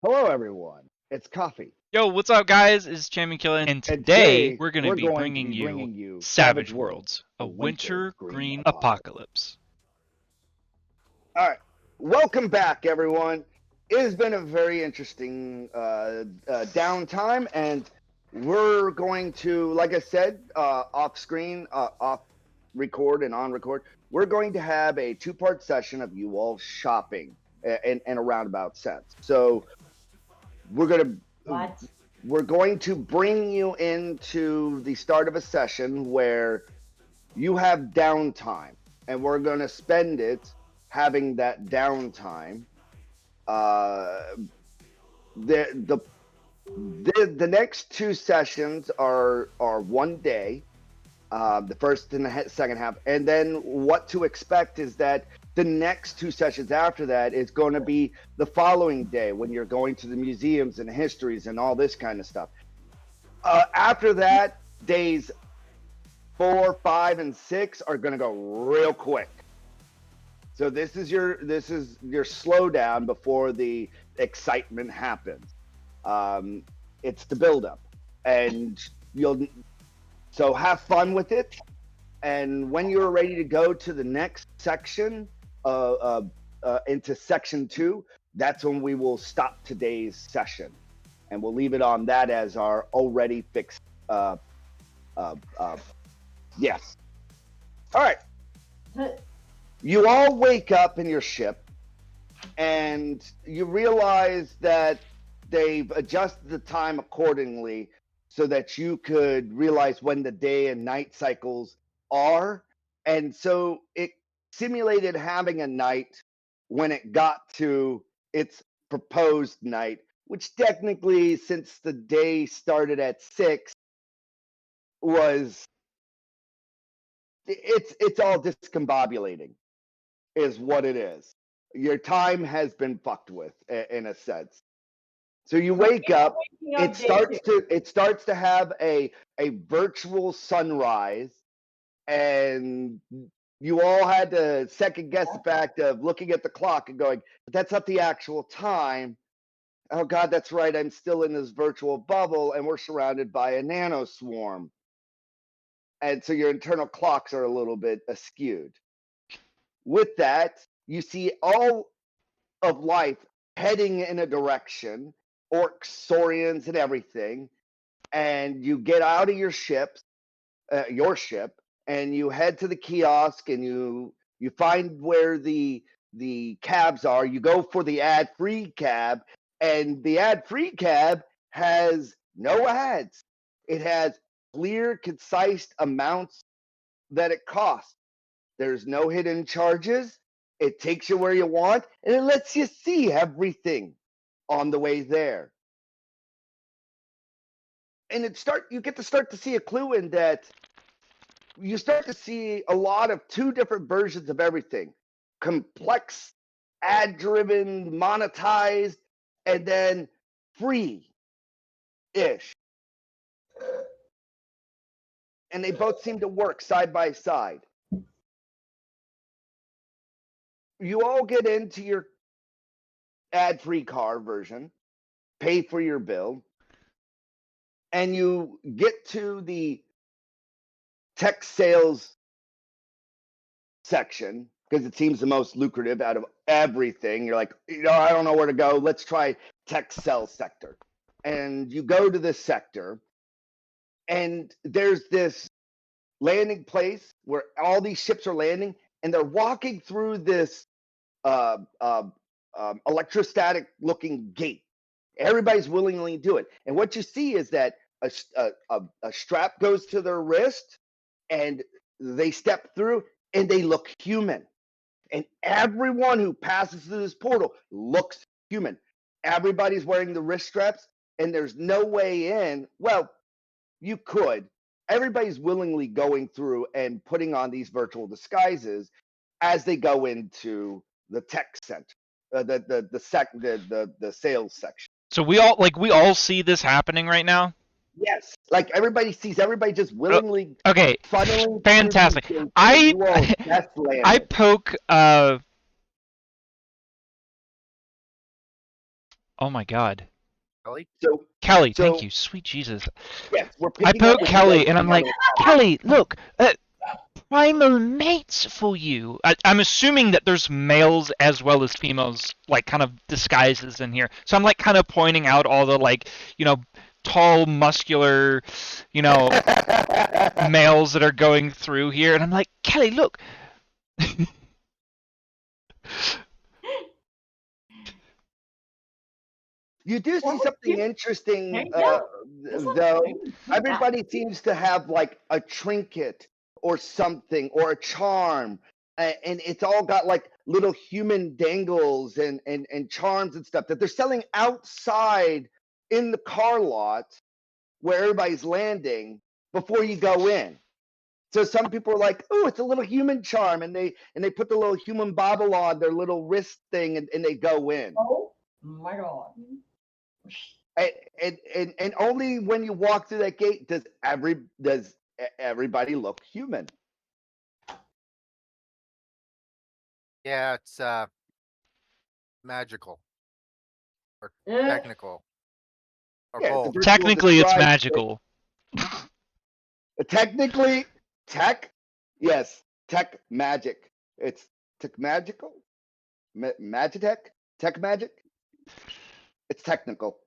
Hello, everyone. It's Coffee, Yo, what's up, guys? It's Champion Killer, and and today today we're going to we're be going to bringing be you bringing you Savage Savage Worlds: Worlds, A a Wintergreen wintergreen Apocalypse. apocalypse. All right, welcome back, everyone. It has been a very interesting downtime, and we're going to, like I said, off screen, off record, and on record. We're going to have a two-part session of you all shopping in a roundabout sense. So we're gonna What? we're going to bring you into the start of a session where you have downtime, and we're going to spend it having that downtime. Uh, the, the next two sessions are 1 day, the first and the second half, and then what to expect is that the next two sessions after that is going to be the following day when you're going to the museums and histories and all this kind of stuff. After that, days 4, 5, and 6 are going to go real quick. So this is your slowdown before the excitement happens. It's the buildup, and you'll so have fun with it. And when you're ready to go to the next section, into section 2, that's when we will stop today's session, and we'll leave it on that as our already fixed. Uh, uh, yes. All right. You all wake up in your ship, and you realize that they've adjusted the time accordingly so that you could realize when the day and night cycles are. And so it simulated having a night when it got to its proposed night, which technically, since the day started at 6, was it's all discombobulating, is what it is. Your time has been fucked with in a sense. So you wake up, Waking up day two. it starts to have a virtual sunrise, and you all had to second guess the fact of looking at the clock and going, but that's not the actual time. Oh god, that's right, I'm still in this virtual bubble and we're surrounded by a nano swarm. And so your internal clocks are a little bit askewed. With that, you see all of life heading in a direction, orcs, saurians, and everything. And you get out of your ship, and you head to the kiosk, and you find where the cabs are. You go for the ad-free cab, and the ad-free cab has no ads. It has clear, concise amounts that it costs. There's no hidden charges. It takes you where you want, and it lets you see everything on the way there. And you get to start to see a clue in that you start to see a lot of two different versions of everything: complex, ad driven, monetized, and then free ish. And they both seem to work side by side. You all get into your ad free car version, pay for your bill, and you get to the tech sales section because it seems the most lucrative out of everything. You're like, I don't know where to go. Let's try tech sales sector. And you go to this sector, and there's this landing place where all these ships are landing, and they're walking through this uh, uh, electrostatic looking gate. Everybody's willingly do it. And what you see is that a strap goes to their wrist, and they step through, and they look human. And everyone who passes through this portal looks human. Everybody's wearing the wrist straps, and there's no way in. Well, you could. Everybody's willingly going through and putting on these virtual disguises as they go into the tech center, the sales section. So we all see this happening right now. Yes, like everybody sees everybody just Uh, willingly okay, funneling through these fantastic. gates that I you all just I landed. poke Oh my God. Kelly? So, Kelly, so thank you. Sweet Jesus. yes, we're I picking up poke with Kelly you and I'm like, Kelly, look, primal mates for you. I'm assuming that there's males as well as females, like kind of disguises in here. So I'm like kind of pointing out all the like, tall, muscular, males that are going through here, and I'm like, Kelly, look. You do see something interesting, Yeah. though. Everybody seems to have like a trinket or something or a charm, and it's all got like little human dangles and charms and stuff that they're selling outside in the car lot where everybody's landing before you go in. So some people are like, "Oh, it's a little human charm," and they put the little human bobble on their little wrist thing, and they go in. Oh my God. And only when you walk through that gate does everybody look human. Yeah, it's magical or Yeah. technical or Yeah, it's a both. virtual Technically, it's describe- magical. Technically, tech, yes, tech magic. It's tech magical, magitech, tech magic. It's technical.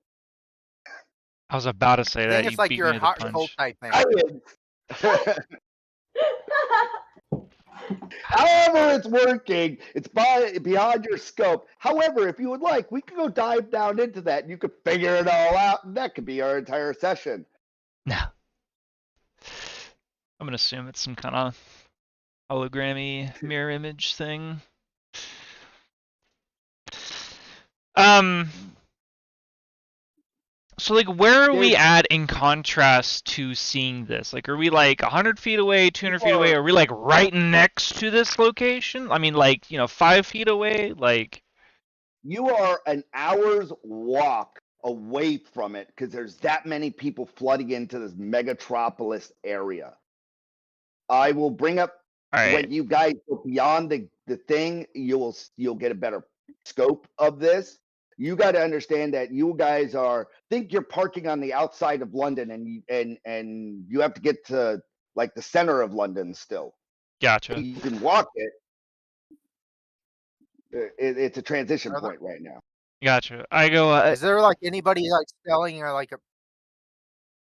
I was about to say I that. think You it's like beat your me to the hot and cold punch. type thing. However, it's working. It's beyond your scope. However, if you would like, we could go dive down into that and you could figure it all out. And that could be our entire session. No. I'm gonna assume it's some kind of hologrammy mirror image thing. So like, where are we at in contrast to seeing this? Like, are we like 100 feet away, 200 feet away? Are we like right next to this location? I mean, like, 5 feet away? Like, You are an hour's walk away from it because there's that many people flooding into this megatropolis area. I will bring up all right. when you guys go beyond the thing, you'll get a better scope of this. You got to understand that you guys think you're parking on the outside of London, and you have to get to like the center of London still. Gotcha. You can walk it. It's a transition point right now. Gotcha. I go. Is there like anybody like selling like a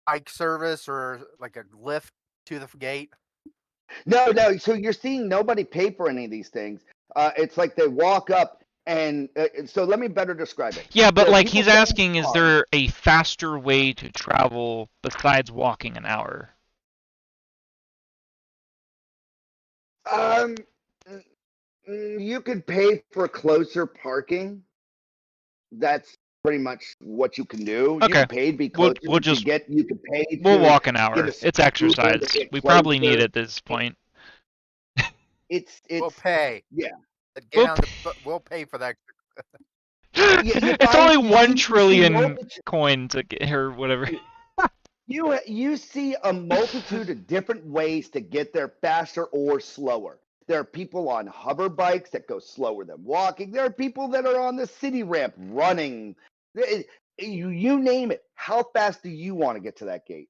bike service or like a lift to the gate? No. So you're seeing nobody pay for any of these things. It's like they walk up. And so let me better describe it. Yeah, but So like people he's don't asking, is there a faster way to travel besides walking an hour? You could pay for closer parking. That's pretty much what you can do. Okay. You can pay to be closer. We'll just you can pay. We'll to walk an hour. get a It's scooter exercise. to get We probably closer. need it at this point. It's We'll pay. Yeah. We'll pay for that. It's only 1 trillion coin to get or whatever. You see a multitude of different ways to get there faster or slower. There are people on hover bikes that go slower than walking. There are people that are on the city ramp running. You name it. How fast do you want to get to that gate?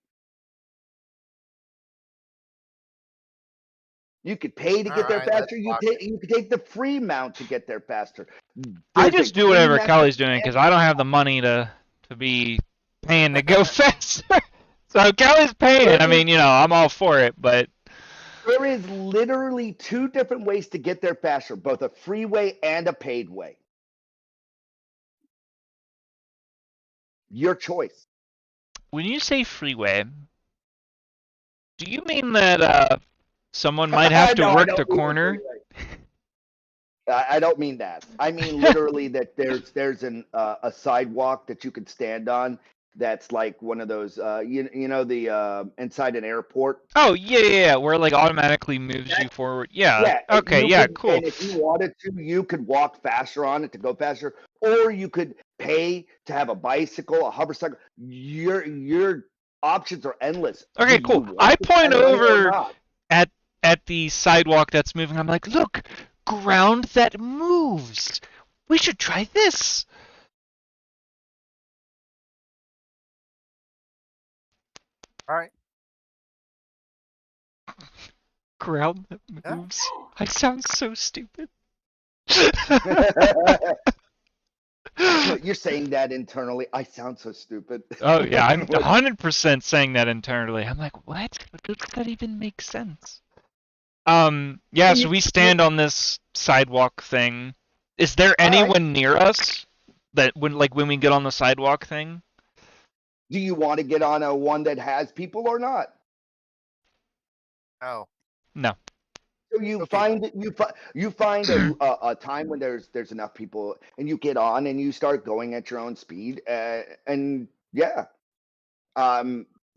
You could pay to get there faster. You could take the free mount to get there faster. I just do whatever Kelly's doing because I don't have the money to be paying to go faster. So Kelly's paying. I mean, I'm all for it, but there is literally 2 different ways to get there faster, both a freeway and a paid way. Your choice. When you say freeway, do you mean that someone might have to work the corner? I don't mean that. I mean literally that there's a sidewalk that you could stand on. That's like one of those, the inside an airport. Oh yeah, where it like automatically moves you forward. Yeah. Okay. Yeah. Cool. And if you wanted to, you could walk faster on it to go faster, or you could pay to have a bicycle, a hover cycle. Your options are endless. Okay. Cool. I point over at the sidewalk that's moving. I'm like, look, ground that moves. We should try this. All right. Ground that Yeah. moves. I sound so stupid. You're saying that internally. I sound so stupid. Oh yeah, I'm 100% saying that internally. I'm like, what? Does that even make sense? Yeah, so we stand on this sidewalk thing. Is there All right. anyone near us that when we get on the sidewalk thing? Do you want to get on a one that has people or not? Oh. No. So you Okay. find a time when there's enough people, and you get on and you start going at your own speed, and yeah,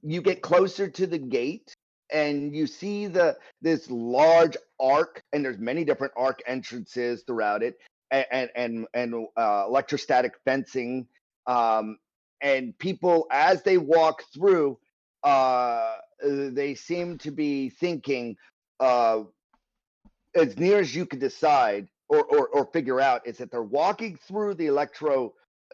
you get closer to the gate, and you see this large arc, and there's many different arc entrances throughout it, and electrostatic fencing, and people as they walk through, they seem to be thinking. As near as you could decide or figure out is that they're walking through the electro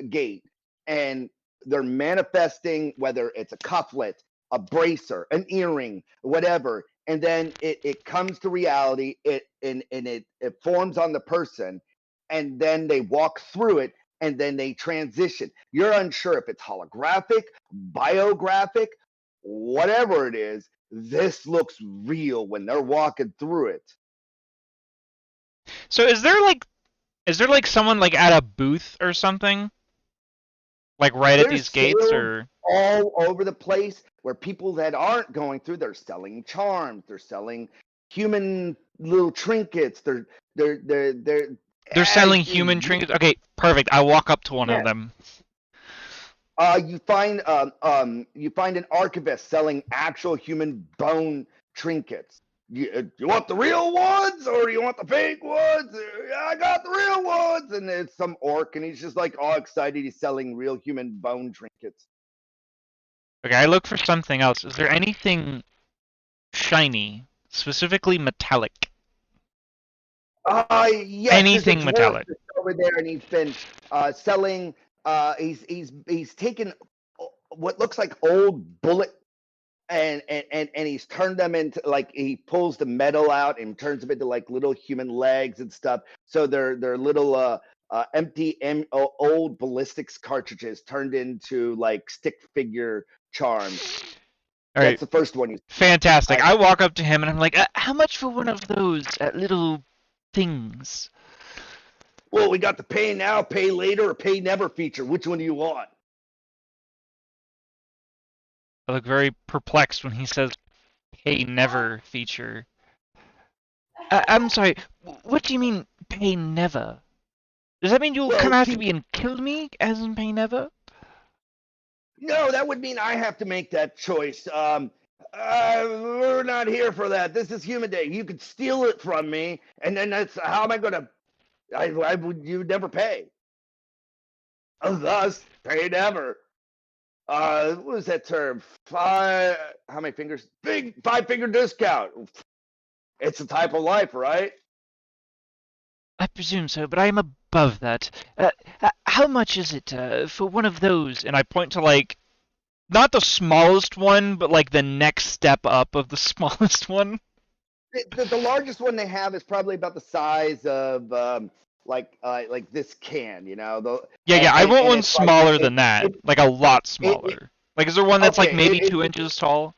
gate, and they're manifesting, whether it's a cufflet, a bracer, an earring, whatever, and then it comes to reality, it forms on the person, and then they walk through it, and then they transition. You're unsure if it's holographic, biographic, whatever it is. This looks real when they're walking through it. So is there like someone like at a booth or something? Like right at There's these gates sales or all over the place where people that aren't going through, they're selling charms, they're selling human little trinkets, they're they're selling human trinkets? Okay, perfect. I walk up to one yeah. of them. You find an archivist selling actual human bone trinkets. You want the real ones or do you want the fake ones? I got the real ones, and it's some orc, and he's just like all excited. He's selling real human bone trinkets. Okay, I look for something else. Is there anything shiny, specifically metallic? Yes, there's a Anything dwarf metallic? that's over there, and he's been selling. He's taken what looks like old bullet, and he's turned them into, like, he pulls the metal out and turns them into like little human legs and stuff. So they're little empty old ballistics cartridges turned into like stick figure charms. All That's right, the first one you see. fantastic. I walk up to him and I'm like, "How much for one of those little things?" Well, we got the pay now, pay later, or pay never feature. Which one do you want? I look very perplexed when he says "pay never" feature. I'm sorry. What do you mean "pay never"? Does that mean you'll Well, come after me and kill me, as in "pay never"? no, that would mean I have to make that choice. We're not here for that. This is Human Day. You could steal it from me, and then that's how am I going to? I would. You never pay. Thus, pay never. What was that term? Five. How many fingers? Big 5-finger discount. It's a type of life, right? I presume so, but I am above that. How much is it for one of those? And I point to like not the smallest one, but like the next step up of the smallest one. The largest one they have is probably about the size of like this can, you know. Yeah. I want one It's like smaller than that, like a lot smaller. Like, is there one that's like okay. maybe 2 inches tall?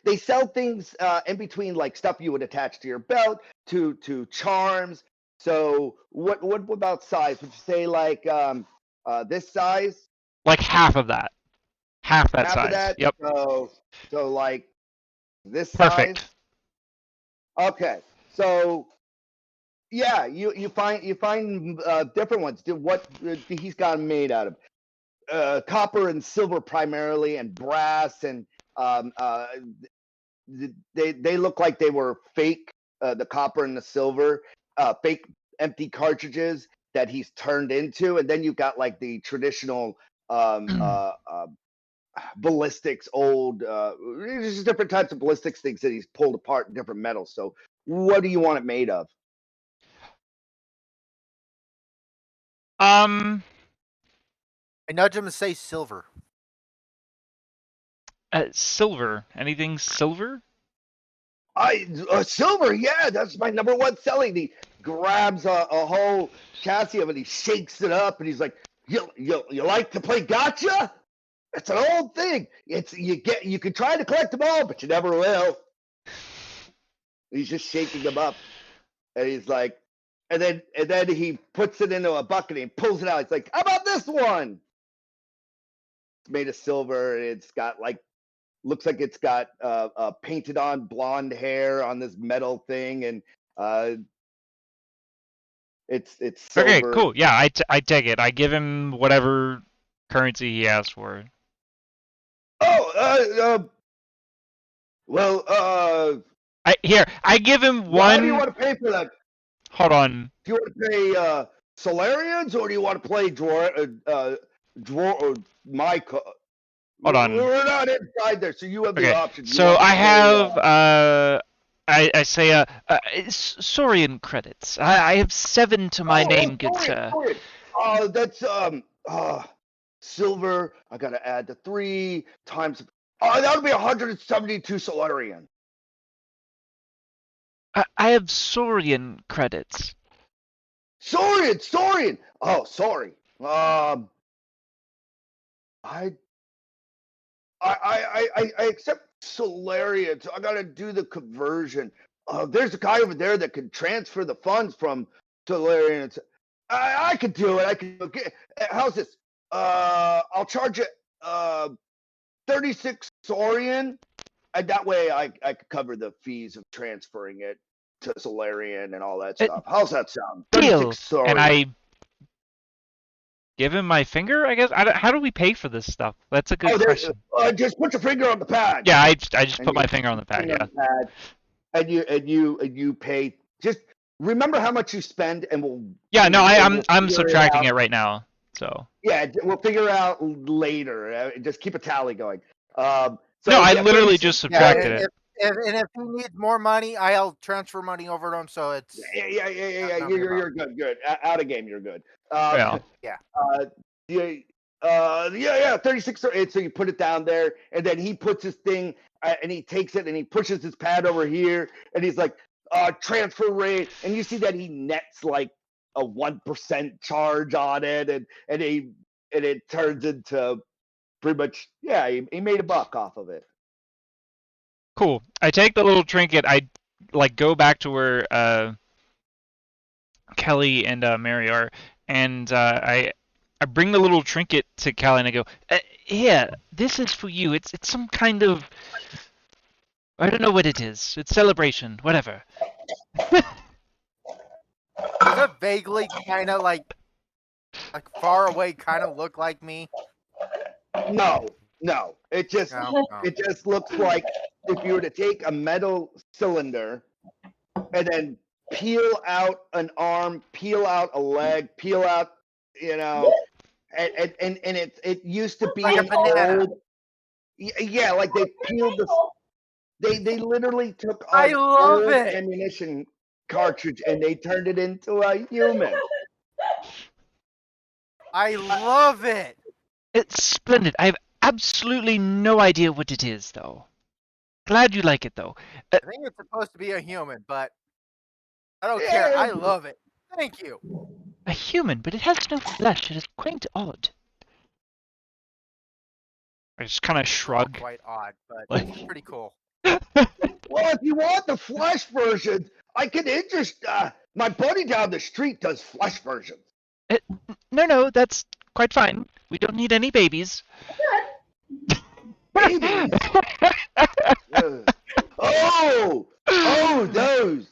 They sell things in between, like stuff you would attach to your belt, to charms. So what about size? Would you say like this size? Like half of that. Half that Half of size. that? Yep. So like this size? Perfect. Okay. So yeah, you find different ones. What he's got 'em made out of? Copper and silver primarily, and brass, and um, uh, they look like they were fake. The copper and the silver, fake empty cartridges that he's turned into, and then you've got like the traditional um, uh, uh, ballistics, old, just different types of ballistics things that he's pulled apart in different metals. So, what do you want it made of? Um, I nudge him and say silver. Silver. Anything silver? Silver, yeah, that's my number one selling. He grabs a whole chassis of it, he shakes it up, and he's like, "You like to play gotcha? It's an old thing. You can try to collect them all, but you never will." He's just shaking them up, and he's like, and then he puts it into a bucket and he pulls it out. He's like, "How about this one?" It's made of silver, and it's got like. Looks like it's got painted on blonde hair on this metal thing, and it's silver. Okay, cool. Yeah, I take it. I give him whatever currency he asked for. Oh, well, I give him how one. do you want to pay for that? Hold on. Do you want to pay Solarians, or do you want to play my? Hold on. We're not inside there, so you have the Okay. option. So I have I say Saurian credits. I have 7 to my name, good sir. That's silver. I gotta add the 3 times. That would be 172 Solarian. I have Saurian credits. Saurian. Oh, sorry. I accept Solarian, so I gotta do the conversion. There's a guy over there that can transfer the funds from Solarian. I could do it. I can. Okay. How's this? I'll charge it 36 Saurian, and that way I could cover the fees of transferring it to Solarian and all that stuff. How's that sound? Deal. Saurian. And I give him my finger, I guess. How do we pay for this stuff? That's a good question. Just put your finger on the pad. Yeah, I just put my finger on the pad. Yeah. And you pay. Just remember how much you spend, and we'll. Yeah, no, I'm subtracting it right now. So. Yeah, we'll figure out later. Just keep a tally going. No, I literally just subtracted it. And if he needs more money, I'll transfer money over to him. So it's yeah. You're good. Out of game, you're good. Yeah. 36. So you put it down there, and then he puts his thing, and he takes it, and he pushes his pad over here, and he's like, transfer rate, and you see that he nets like a 1% charge on it, and it turns into pretty much, yeah, he made $1 off of it. Cool. I take the little trinket. I like go back to where Kelly and Mary are, and I bring the little trinket to Kelly and I go, here, this is for you. It's some kind of, I don't know what it is. It's celebration, whatever. Does it vaguely kind of like far away kind of look like me? No. It just looks like if you were to take a metal cylinder and then peel out an arm, peel out a leg, peel out, and it used to be like an old, yeah, like they peeled the, they literally took an old ammunition cartridge and they turned it into a human. I love it. It's splendid. I have absolutely no idea what it is, though. Glad you like it, though. I think it's supposed to be a human, but I don't care. I love it. Thank you. A human, but it has no flesh. It is quite odd. I just kind of shrug. Not quite odd, but Like... pretty cool. Well, if you want the flesh version, I can interest. My buddy down the street does flesh versions. No, that's quite fine. We don't need any babies. Babies? Those.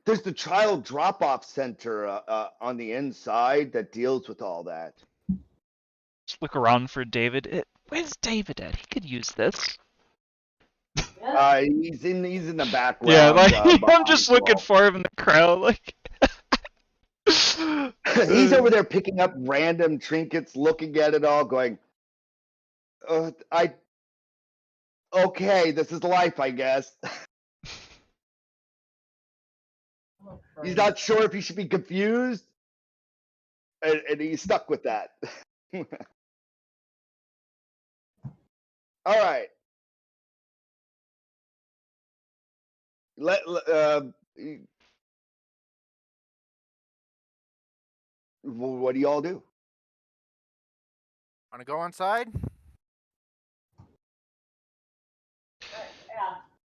There's the child drop-off center on the inside that deals with all that. Just look around for David. Where's David at? He could use this. He's in the background. Yeah, like I'm just looking for him in the crowd, like. He's over there picking up random trinkets, looking at it all, going, okay, this is life, I guess. He's not sure if he should be confused, and he's stuck with that. All right. What do y'all do? Want to go inside? Yeah.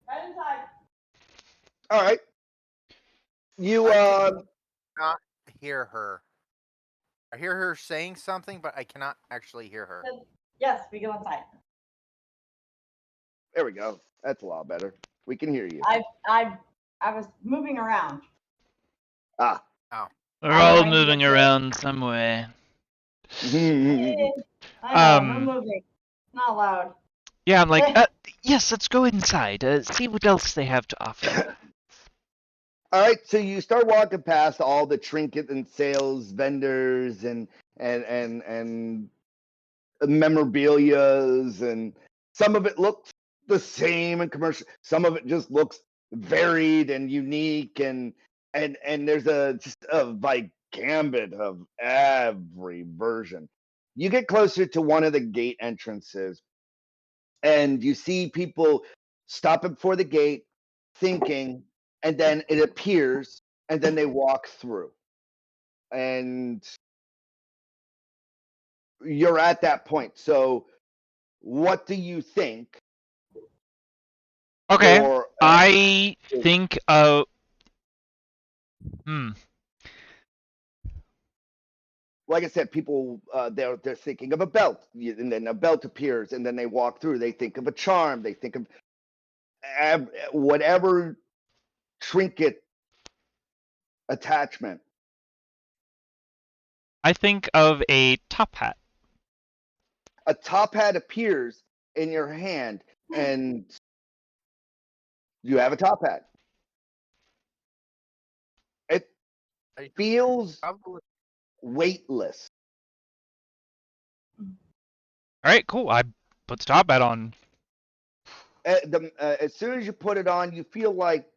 Right inside. All right. You I cannot hear her. I hear her saying something, but I cannot actually hear her. Yes, we go inside. there we go. That's a lot better. We can hear you. I was moving around. Ah. Oh. We're all moving around somewhere. I know, we're moving. Not allowed. Yeah, I'm like, yes, let's go inside. See what else they have to offer. All right, so you start walking past all the trinket and sales vendors and memorabilias, and some of it looks the same in commercial. Some of it just looks varied and unique, and there's just a gambit of every version. You get closer to one of the gate entrances, and you see people stopping before the gate, thinking, and then it appears, and then they walk through. And you're at that point. So, what do you think? Okay, For, I think like I said, people they're thinking of a belt, and then a belt appears, and then they walk through. They think of a charm. They think of whatever trinket attachment. I think of a top hat. A top hat appears in your hand, and you have a top hat. It feels weightless. All right, cool. I put the top hat on. As soon as you put it on, you feel like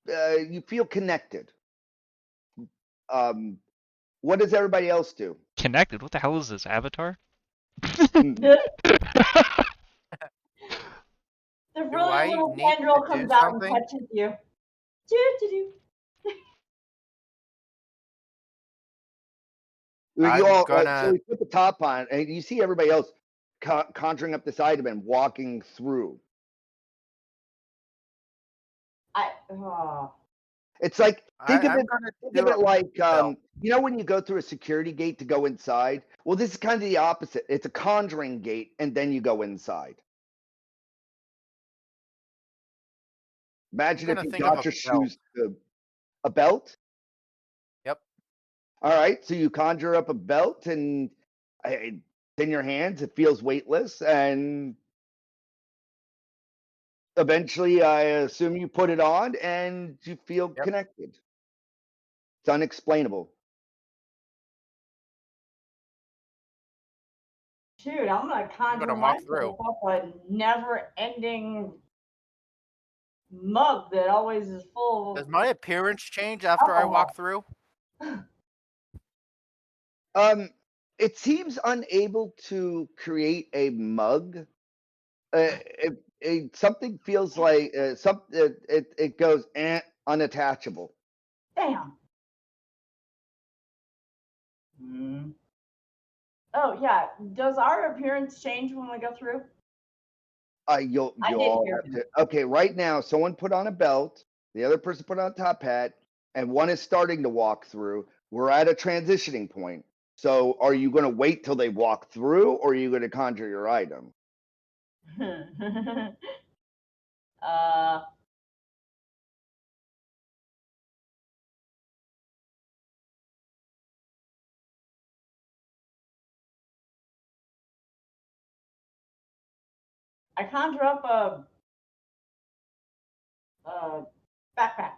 you feel connected. What does everybody else do? Connected? What the hell is this, Avatar? The really little tendril comes out and touches you. You all, so you put the top on, and you see everybody else conjuring up this item and walking through. It's like, think of it like, you know, when you go through a security gate to go inside? Well, this is kind of the opposite. It's a conjuring gate, and then you go inside. Imagine if you got your shoes to a belt. Yep. All right, so you conjure up a belt, and it's in your hands. It feels weightless, and eventually, I assume you put it on, and you feel connected. It's unexplainable. Shoot, I'm gonna conjure myself up a never-ending mug that always is full. Does my appearance change after I walk through? It seems unable to create a mug. Something feels like it goes unattachable. Damn. Oh yeah. Does our appearance change when we go through? You'll all have to. Okay, right now, someone put on a belt, the other person put on a top hat, and one is starting to walk through. We're at a transitioning point. So, are you going to wait till they walk through, or are you going to conjure your item? I conjure up a backpack.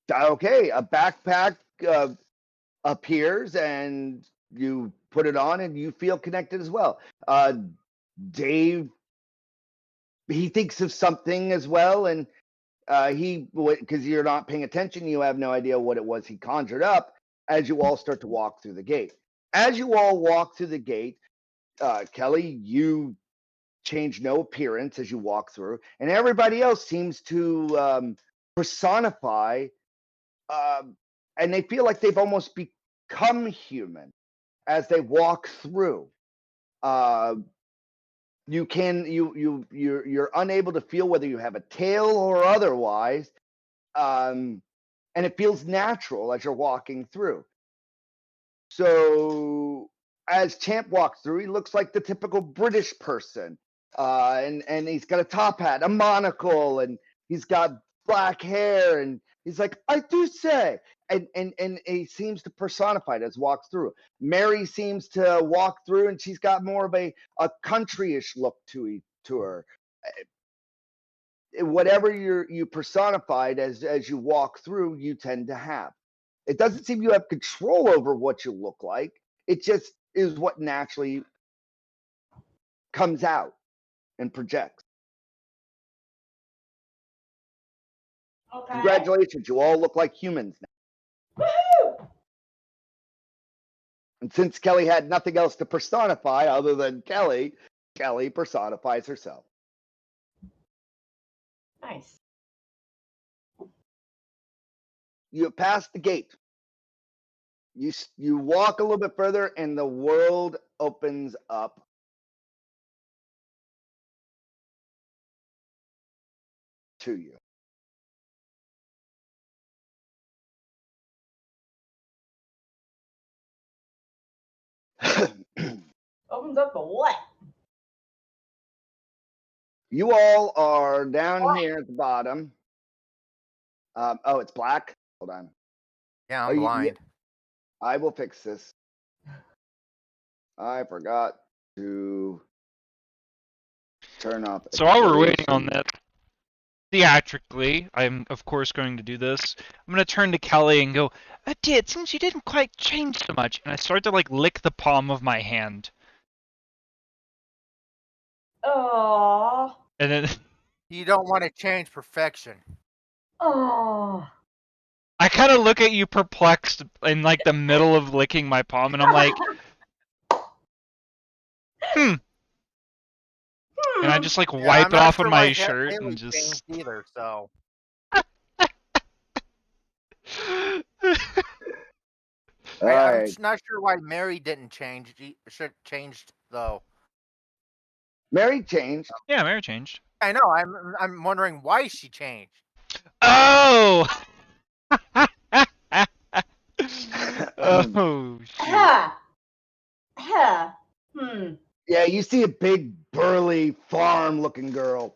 Okay, a backpack appears, and you put it on, and you feel connected as well. Dave, he thinks of something as well, and because you're not paying attention, you have no idea what it was he conjured up as you all start to walk through the gate. As you all walk through the gate, Kelly, you change no appearance as you walk through, and everybody else seems to personify, and they feel like they've almost become human as they walk through. You're unable to feel whether you have a tail or otherwise, and it feels natural as you're walking through. So as Champ walks through, he looks like the typical British person, and he's got a top hat, a monocle, and he's got black hair, and he's like, I do say, and he seems to personify it as walks through. Mary seems to walk through, and she's got more of a countryish look to her. Whatever you personified as you walk through, you tend to have. It doesn't seem you have control over what you look like. It just is what naturally comes out and projects. Okay. Congratulations, you all look like humans now. Woohoo! And since Kelly had nothing else to personify other than Kelly personifies herself. Nice. You pass the gate. You walk a little bit further, and the world opens up. To you. Opens up the what? You all are down here at the bottom. Oh, it's black. Hold on. Yeah, I'm blind. I will fix this. I forgot to turn off. So while we're waiting on that, theatrically, I'm of course going to do this. I'm going to turn to Kelly and go, dear, it seems you didn't quite change so much. And I start to like lick the palm of my hand. Oh. And then You don't want to change perfection. Oh. I kind of look at you perplexed in like the middle of licking my palm, and I'm like, And I just like wipe it off on my shirt and just. Either, so. I'm not sure why Mary didn't change. Should changed though. Mary changed. Yeah, Mary changed. I know. I'm wondering why she changed. Oh. Oh shit. Yeah, you see a big, burly, farm-looking girl.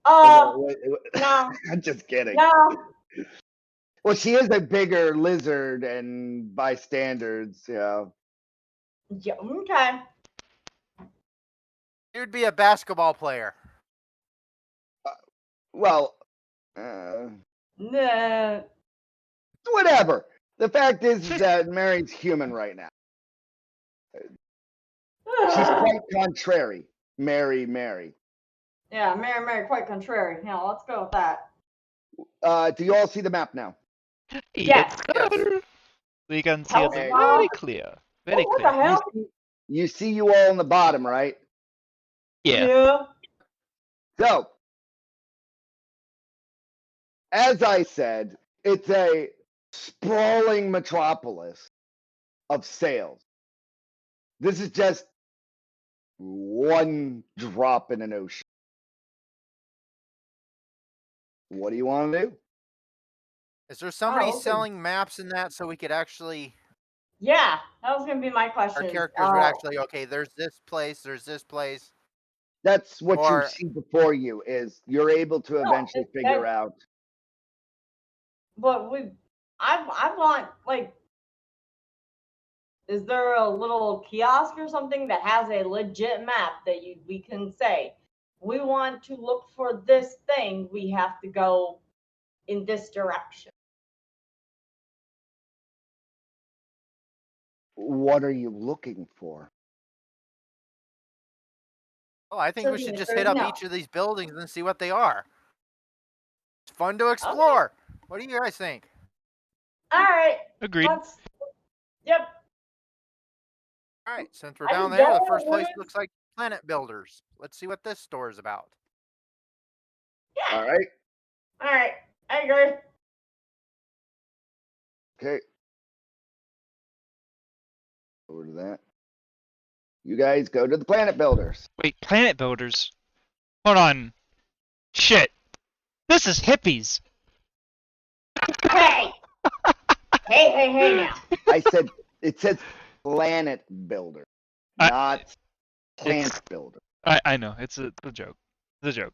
No. I'm just kidding. No. Well, she is a bigger lizard, and by standards, yeah. Yeah. Okay. You'd be a basketball player. Well, No. whatever. The fact is that Mary's human right now. She's quite contrary. Mary. Yeah, Mary, quite contrary. Yeah, let's go with that. Do you all see the map now? Yes. We can see it very clear. Very what clear. The hell? You see you all on the bottom, right? Yeah. So, as I said, it's a sprawling metropolis of sails. This is just one drop in an ocean. What do you want to do? Is there somebody selling maps in that so we could actually? Yeah, that was gonna be my question. Our characters would actually there's this place, there's this place. That's what you see before you. Is you're able to eventually figure out. But I want like. Is there a little kiosk or something that has a legit map that we can say, we want to look for this thing, we have to go in this direction? What are you looking for? Oh, I think we should just hit up each of these buildings and see what they are. It's fun to explore. Okay. What do you guys think? All right. Agreed. Yep. All right, since we're down there, the first place looks like Planet Builders. Let's see what this store is about. Yeah. All right. All right. I agree. Okay. Over to that. You guys go to the Planet Builders. Wait, Planet Builders? Hold on. Shit. This is hippies. Hey. Hey now. I said it says Planet Builder, not Plant Builder. I know. It's a joke. It's a joke.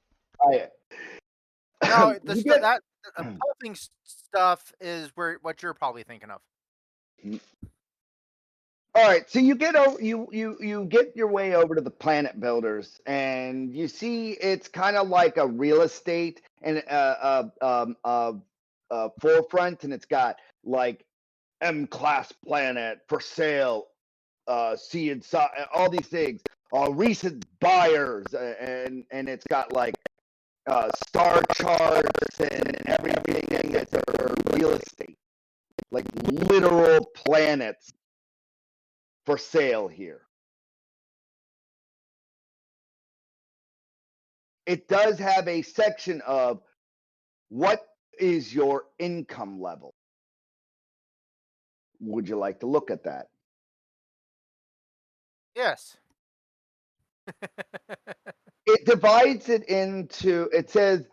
No, You get- that pulping stuff is what you're probably thinking of. All right, so you get over you get your way over to the Planet Builders, and you see it's kind of like a real estate and forefront, and it's got like M-class planet for sale, see inside, all these things, recent buyers, and it's got like star charts and everything that's real estate, like literal planets for sale here. It does have a section of what is your income level. Would you like to look at that? Yes. It divides it into, it says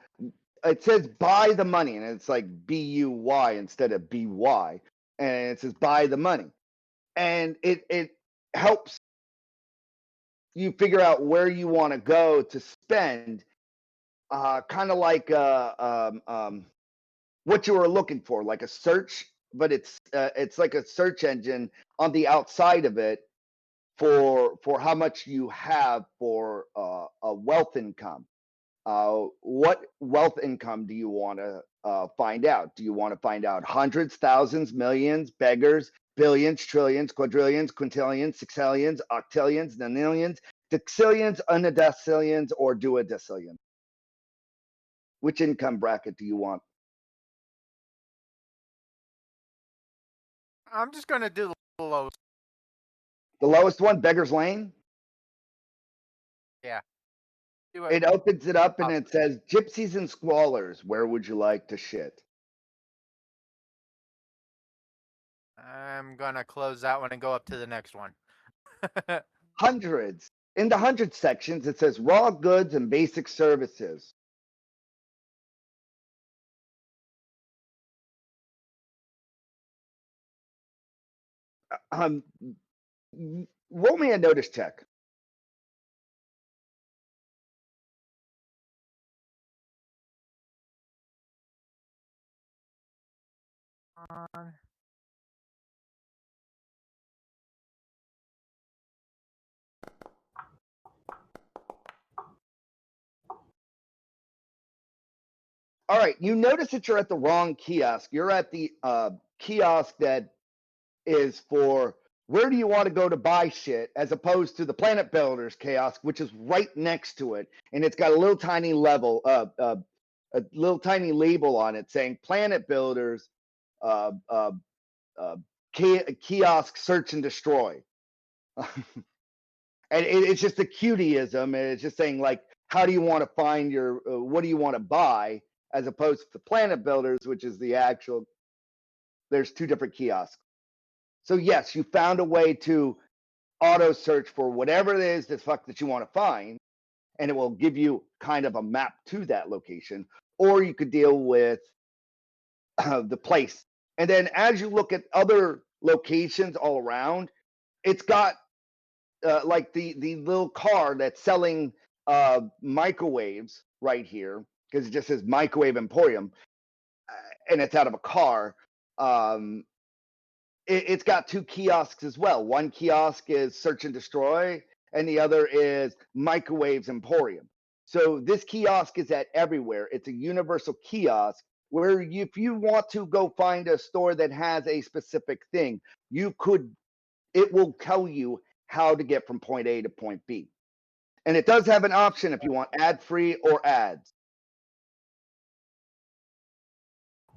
buy the money, and it's like BUY instead of BY, and it says buy the money, and it helps you figure out where you want to go to spend, kind of like what you were looking for, like a search, but it's like a search engine on the outside of it for how much you have for a wealth income. What wealth income do you want to find out? Do you want to find out hundreds, thousands, millions, beggars, billions, trillions, quadrillions, quintillions, sexillions, octillions, nonillions, dexillions, unadecillions, or duodecillion? Which income bracket do you want? I'm just gonna do the lowest. The lowest one, Beggar's Lane? Yeah. Do It opens it up and it says, gypsies and squalors, where would you like to shit? I'm gonna close that one and go up to the next one. Hundreds. In the hundred sections, it says raw goods and basic services. Roll me a notice check. All right, you notice that you're at the wrong kiosk. You're at the kiosk that is for where do you want to go to buy shit, as opposed to the Planet Builders kiosk, which is right next to it, and it's got a little tiny a little tiny label on it saying Planet Builders kiosk search and destroy. And it's just a cutieism, and it's just saying like, how do you want to find your what do you want to buy, as opposed to the Planet Builders, which is the actual. There's two different kiosks. So yes, you found a way to auto search for whatever it is that you want to find, and it will give you kind of a map to that location. Or you could deal with the place, and then as you look at other locations all around, it's got like the little car that's selling microwaves right here, because it just says Microwave Emporium, and it's out of a car. It's got two kiosks as well. One kiosk is search and destroy, and the other is Microwaves Emporium. So this kiosk is at everywhere. It's a universal kiosk where if you want to go find a store that has a specific thing, it will tell you how to get from point A to point B. And it does have an option if you want ad free or ads.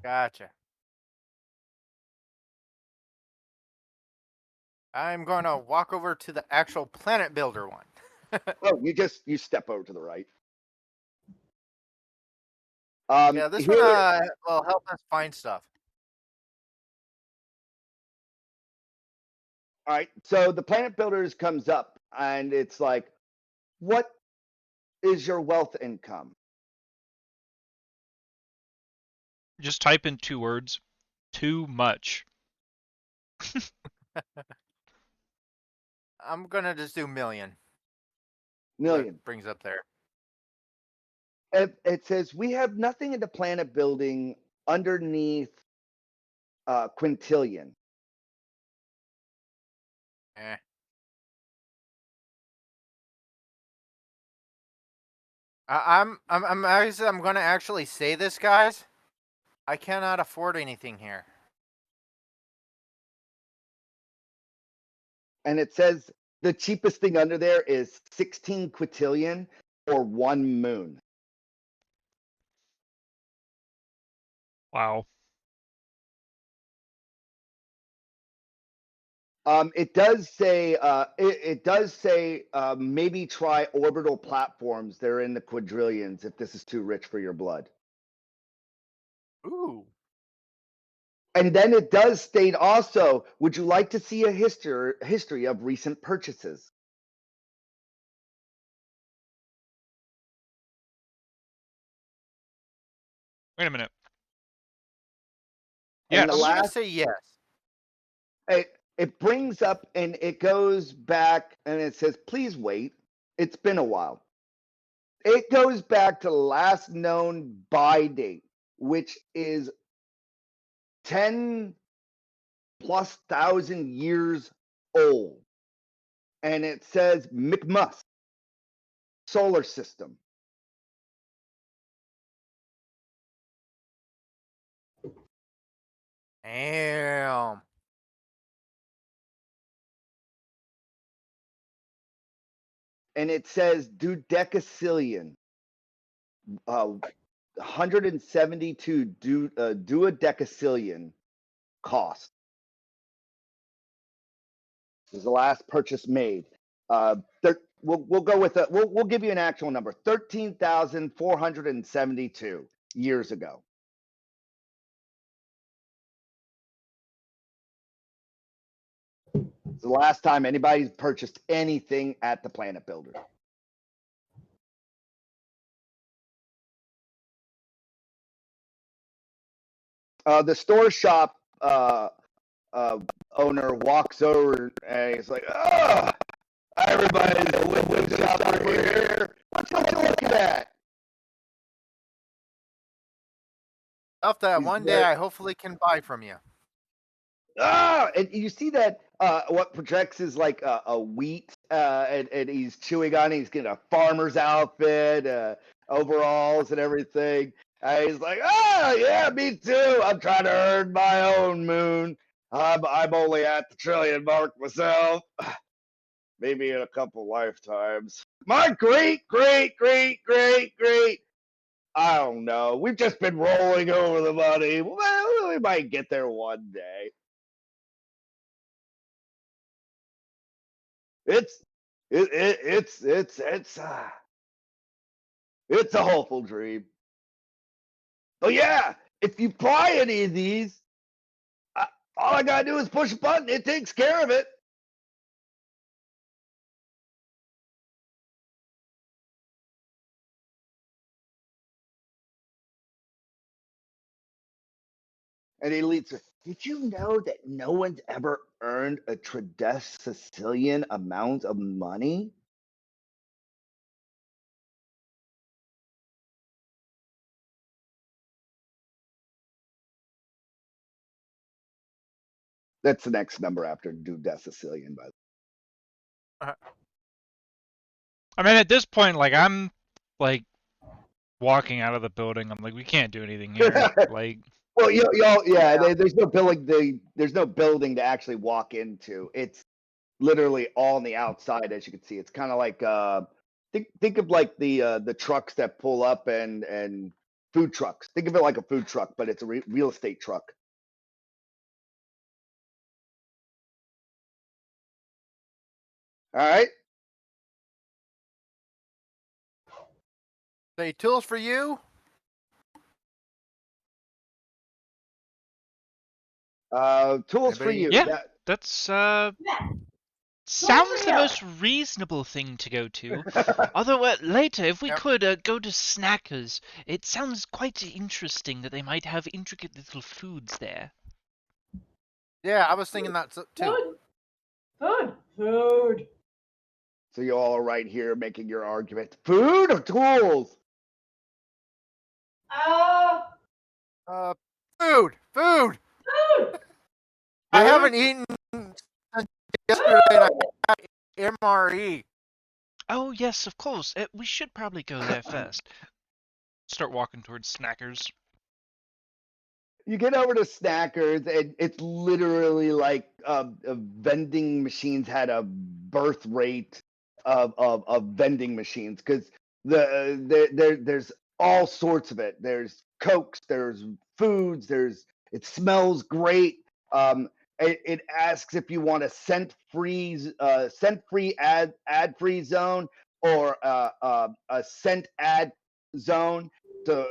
Gotcha. I'm gonna walk over to the actual Planet Builder one. Oh, you step over to the right. Yeah, this here, one will help us find stuff. all right. So the Planet Builders comes up, and it's like, what is your wealth income? Just type in 2 words. Too much. I'm gonna just do million. Million. What brings up there. It says we have nothing in the planet building underneath quintillion. Eh. I'm gonna actually say this, guys. I cannot afford anything here. And it says the cheapest thing under there is 16 quintillion or 1 moon. Wow. It does say maybe try orbital platforms. They're in the quadrillions if this is too rich for your blood. Ooh. And then it does state also, would you like to see a history of recent purchases? Wait a minute. And Yes. I'm gonna say yes. It brings up and it goes back and it says, please wait. It's been a while. It goes back to the last known buy date, which is 10 plus thousand years old. And it says McMust solar system. Damn. And it says dodecacillion. 172 duodecacillion cost. This is the last purchase made. We'll go with we'll give you an actual number: 13,472 years ago. It's the last time anybody's purchased anything at the Planet Builder. The store shop owner walks over and he's like, "Oh, everybody's a wood shopper here. What you look at that?" Stuff that He's one there. day I hopefully can buy from you. Ah, and you see that what projects is like a wheat, and he's chewing on it. He's getting a farmer's outfit, overalls, and everything. He's like, "Oh yeah, me too. I'm trying to earn my own moon. I'm only at the trillion mark myself. Maybe in a couple lifetimes. My great, great, great, great, great. I don't know. We've just been rolling over the money. Well, we might get there one day." It's it's a hopeful dream. But yeah, if you buy any of these, all I gotta do is push a button. It takes care of it. And he leads. Did you know that no one's ever earned a Sicilian amount of money? That's the next number after Sicilian, by the way. I mean, at this point, like, I'm, like, walking out of the building. I'm like, we can't do anything here. Like, well, yeah. There's no building. There's no building to actually walk into. It's literally all on the outside, as you can see. It's kind of like think of like the trucks that pull up and food trucks. Think of it like a food truck, but it's a real estate truck. All right. Say tools for you. Tools for Anybody? you. Yeah, that's Yeah. sounds the you. most reasonable thing to go to. Although later, if we Yep. could go to Snackers, it sounds quite interesting that they might have intricate little foods there. Yeah, I was thinking that too. Food. So you all are right here making your argument. Food or tools? Food. Food. I Food? haven't eaten since yesterday, and I got MRE. Oh yes, of course. We should probably go there first. Start walking towards Snackers. You get over to Snackers, and it's literally like vending machines had a birth rate of vending machines because there's all sorts of it. There's Cokes, there's foods, it smells great. It asks if you want a scent-free ad-free zone or a scent ad zone. So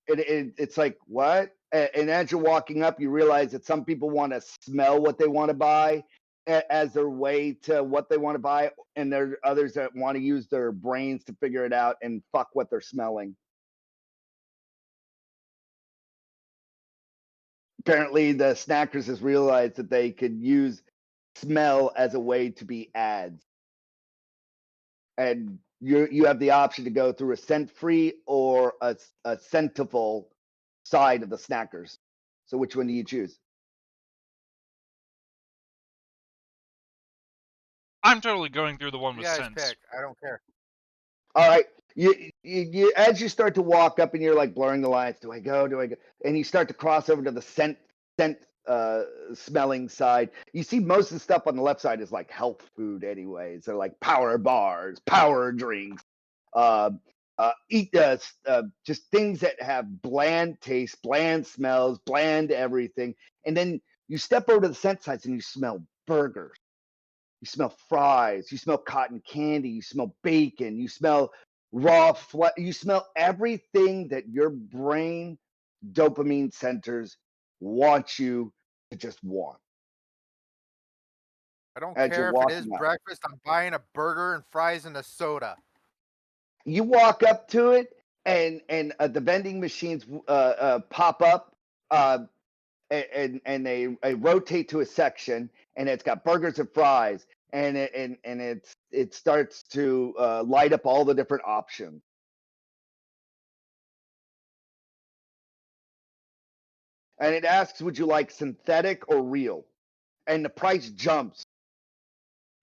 it's like, what? And as you're walking up, you realize that some people want to smell what they want to buy as their way to what they want to buy, and there are others that want to use their brains to figure it out and fuck what they're smelling. Apparently, the Snackers has realized that they could use smell as a way to be ads, and you have the option to go through a scent-free or a scentful side of the Snackers. So, which one do you choose? I'm totally going through the one You with guys scents. pick. I don't care. All right. You as you start to walk up and you're like blurring the lines. Do I go? Do I go? And you start to cross over to the scent smelling side. You see most of the stuff on the left side is like health food anyways. They're like power bars, power drinks, just things that have bland taste, bland smells, bland everything. And then you step over to the scent sides and you smell burgers. You smell fries, you smell cotton candy, you smell bacon, you smell raw flesh, you smell everything that your brain dopamine centers want you to just want. I don't As you're care if it is walking up, breakfast. I'm buying a burger and fries and a soda. you walk up to it, and the vending machines pop up, and they rotate to a section, and it's got burgers and fries, and it starts to light up all the different options. And it asks, would you like synthetic or real? And the price jumps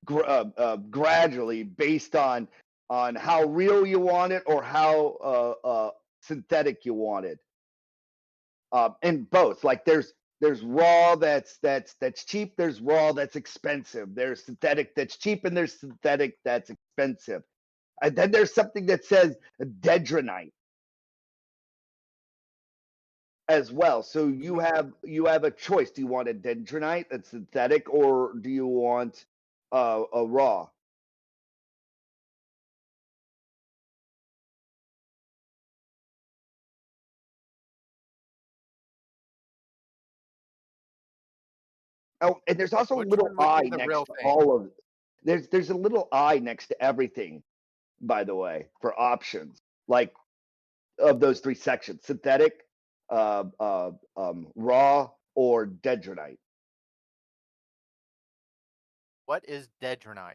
gradually based on how real you want it or how synthetic you want it. And both, like there's raw that's cheap, there's raw that's expensive, there's synthetic that's cheap, and there's synthetic that's expensive. And then there's something that says dendronite as well. So you have a choice. Do you want a dendronite that's synthetic, or do you want a raw? Oh, and there's also a Which little one would eye be the next real to thing? all of there's a little eye next to everything, by the way, for options. Like of those three sections: synthetic, raw, or dendronite. What is dendronite?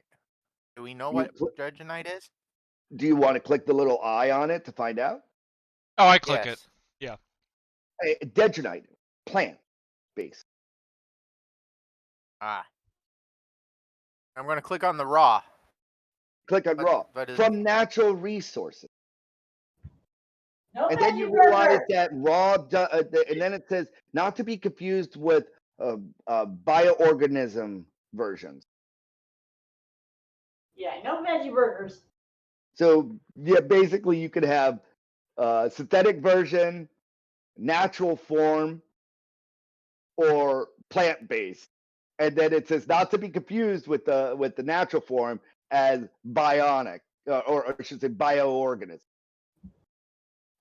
Do we know You what dendronite is? do you want to click the little eye on it to find out? Oh, I click it. Yes. Yeah. Dendronite, plant based. Ah. I'm going to click on the raw. Click on raw but from natural resources. No And then you veggie realize burger. that raw, and then it says not to be confused with bioorganism versions. Yeah, no veggie burgers. So yeah, basically you could have synthetic version, natural form, or plant based, and then it says not to be confused with the natural form as bionic, or I should say bioorganism.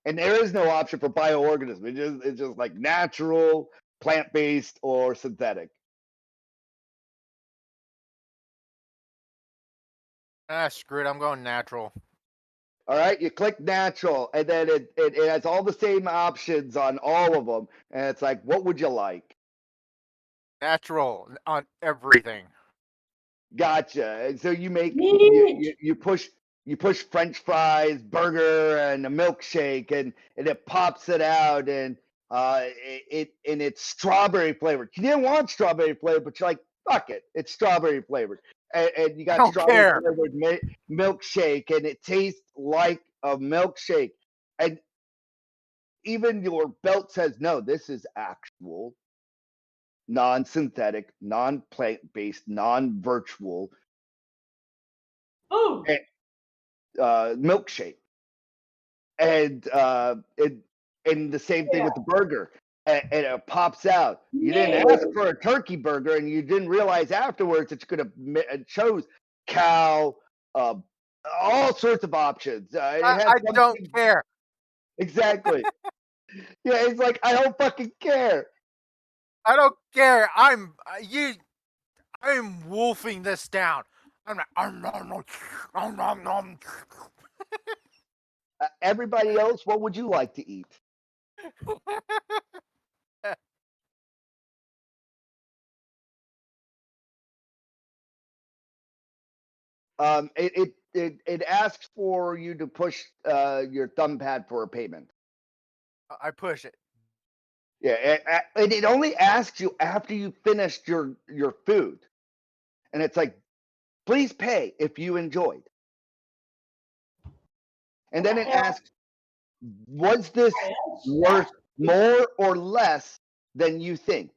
And there is no option for bioorganism. It's just like natural, plant-based, or synthetic. Screw it. I'm going natural. All right, you click natural, and then it has all the same options on all of them, and it's like, what would you like? Natural on everything. Gotcha. And so you make Neat. you push French fries, burger, and a milkshake, and it pops it out, and it's strawberry flavored. You didn't want strawberry flavored, but you're like, fuck it, it's strawberry flavored, and you I got don't strawberry care. flavored milkshake, and it tastes like a milkshake, and even your belt says no, this is actual non-synthetic, non-plant-based, non-virtual Food. milkshake, and the same thing with the burger, and it pops out. You didn't ask for a turkey burger, and you didn't realize afterwards that you could have chose cow, all sorts of options. I don't care. Exactly. Yeah, it's like, I don't fucking care. I don't care. I'm wolfing this down. I'm like, Everybody else, what would you like to eat? It asks for you to push your thumb pad for a payment. I push it. Yeah, and it only asks you after you finished your food, and it's like, please pay if you enjoyed. And then it asks, was this worth more or less than you think?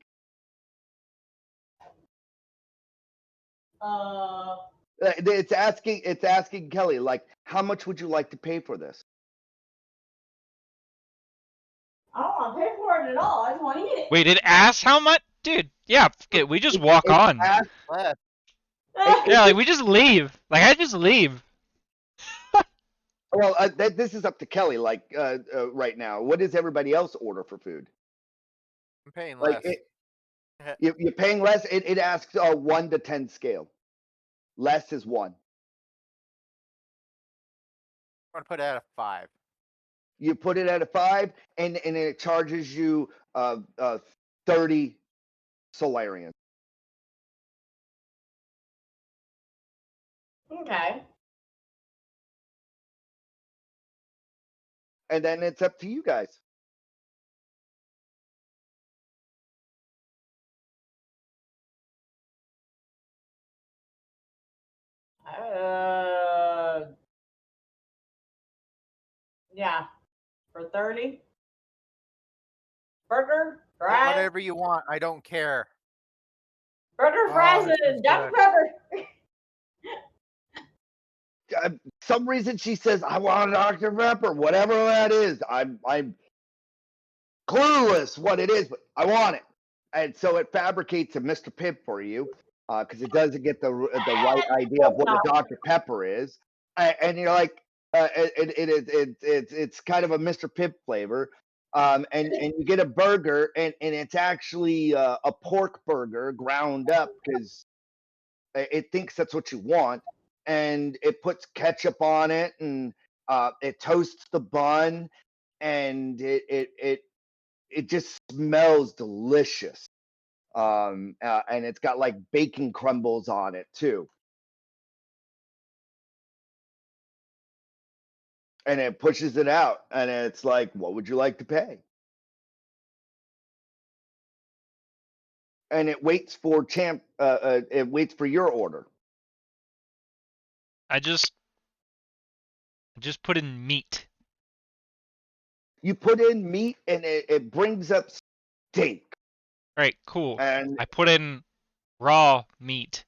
It's asking Kelly, like, how much would you like to pay for this? I don't want to pay for it at all. I just want to eat it. Wait, it asks how much? Dude, yeah, we just walk on. Less. Yeah, like we just leave. Like I just leave. Well, this is up to Kelly. Like right now, what does everybody else order for food? I'm paying Like less. you're paying less. It asks a 1 to 10 scale. Less is 1. I'm gonna put it at a 5. You put it at a 5, and it charges you 30 Solarian. Okay. And then it's up to you guys. Yeah. For 30. Burger, fries. Whatever you want. I don't care. Burger, fries, this is and Dr. good. Pepper. Some reason she says, I want a Dr. Pepper, whatever that is. I'm clueless what it is, but I want it. And so it fabricates a Mr. Pibb for you, because it doesn't get the right idea of what a Dr. Pepper is. And you're like, it's kind of a Mr. Pibb flavor. And you get a burger, and it's actually a pork burger ground up because it thinks that's what you want. And it puts ketchup on it, and it toasts the bun, and it just smells delicious. And it's got like bacon crumbles on it too. And it pushes it out, and it's like, what would you like to pay? And it waits for it waits for your order. I just put in meat. You put in meat, and it brings up steak. All right, cool. And I put in raw meat.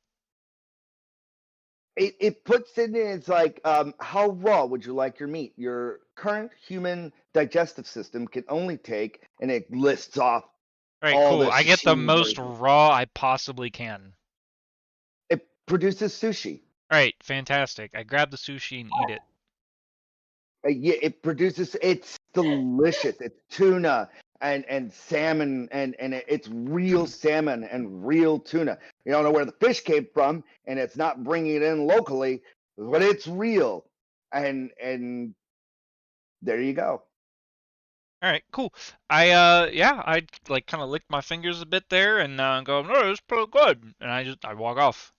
It puts in, it's like, how raw would you like your meat? Your current human digestive system can only take, and it lists off. All right, all cool. I get the sashimi most versions. raw I possibly can. It produces sushi. All right, fantastic. I grab the sushi and eat it. Yeah, it produces. It's delicious. It's tuna and salmon and it's real salmon and real tuna. You don't know where the fish came from, and it's not bringing it in locally, but it's real. And there you go. All right, cool. I I like kind of licked my fingers a bit there and go, no, it's pretty good, and I walk off.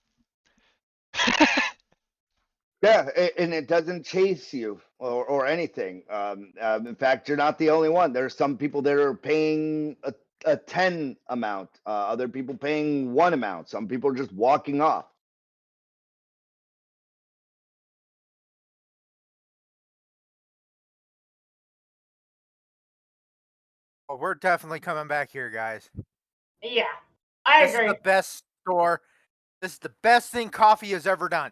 Yeah, and it doesn't chase you or anything. In fact, you're not the only one. There's some people that are paying a 10 amount, other people paying 1 amount. Some people are just walking off. Well, we're definitely coming back here, guys. Yeah, I This agree. is the best store. This is the best thing coffee has ever done.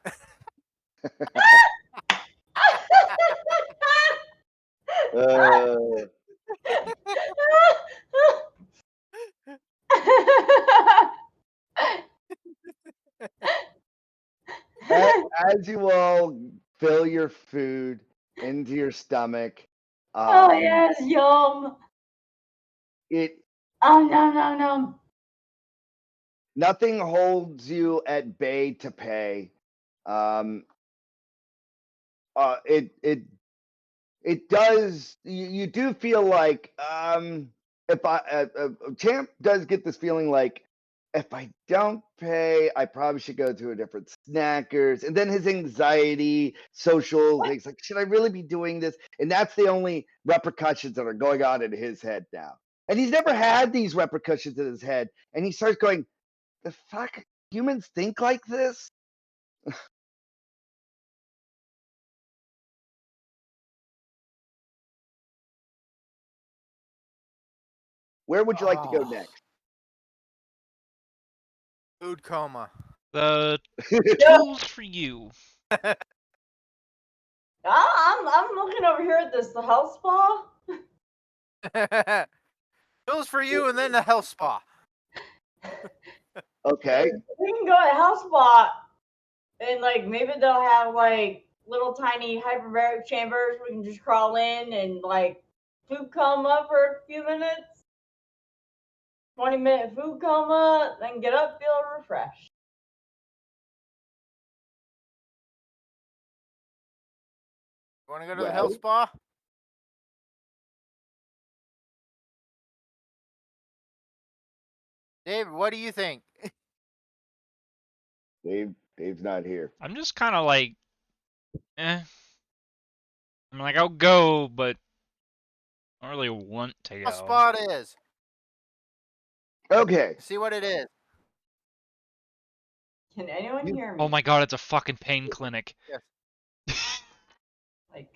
Uh, as you all fill your food into your stomach, Oh yes, yum. it Oh no. nothing holds you at bay to pay. Um, it does. You do feel like if Champ does get this feeling like if I don't pay, I probably should go to a different snackers. And then his anxiety, social things like, should I really be doing this? And that's the only repercussions that are going on in his head now. And he's never had these repercussions in his head. And he starts going, the fuck, humans think like this? Where would you like to go next? Food coma. The tools for you. I'm looking over here at the health spa. Tools for you, and then the health spa. Okay. We can go to health spa, and like maybe they'll have like little tiny hyperbaric chambers we can just crawl in and like food coma for a few minutes. 20-minute food coma, then get up, feel refreshed. You want to go to the health spa? David, what do you think? Dave's not here. I'm just kind of like, I'm like, I'll go, but I don't really want to go. What spot is? Okay. See what it is. Can anyone hear me? Oh my god, it's a fucking pain clinic. Yes. Like,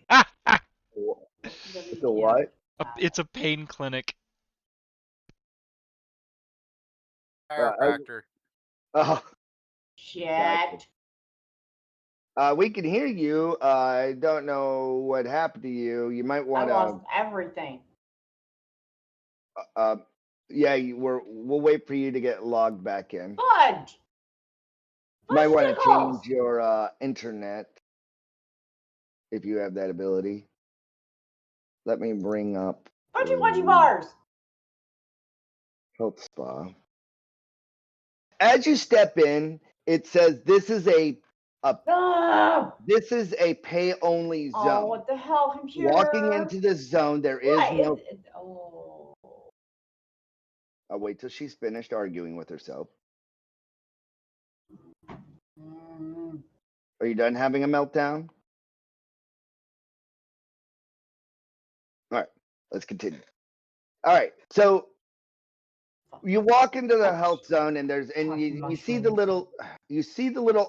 So what? It's a pain clinic. Chiropractor. Oh, shit. we can hear you. I don't know what happened to you. You might I want lost everything. to. Yeah, we'll wait for you to get logged back in. Good. Might want to change your internet if you have that ability. Let me bring up Punchy bars. Health Spa. As you step in, it says this is a this is a pay only zone. Oh, what the hell, computer? Walking into this zone, there is no. Oh. I'll wait till she's finished arguing with herself. Are you done having a meltdown? All right, let's continue. All right, so you walk into the health zone, and you see the little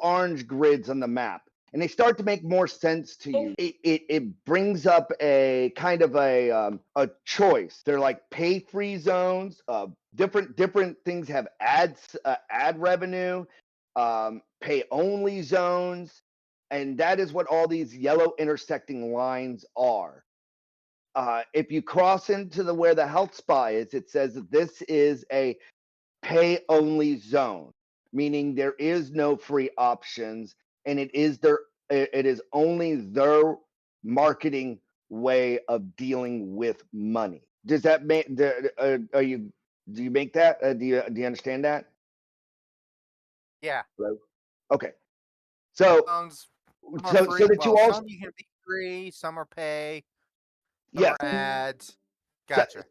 orange grids on the map, and they start to make more sense to you. It brings up a kind of a choice. They're like pay free zones. Different things have ad revenue, pay only zones, and that is what all these yellow intersecting lines are. If you cross into where the health spa is, it says that this is a pay only zone, meaning there is no free options, and it is only their marketing way of dealing with money. Does that make do you make that? Do you understand that? Yeah. Hello? Okay. So Some are free. so that you all Some you can be free. Some are pay. Some yes. are ads. So, Gotcha.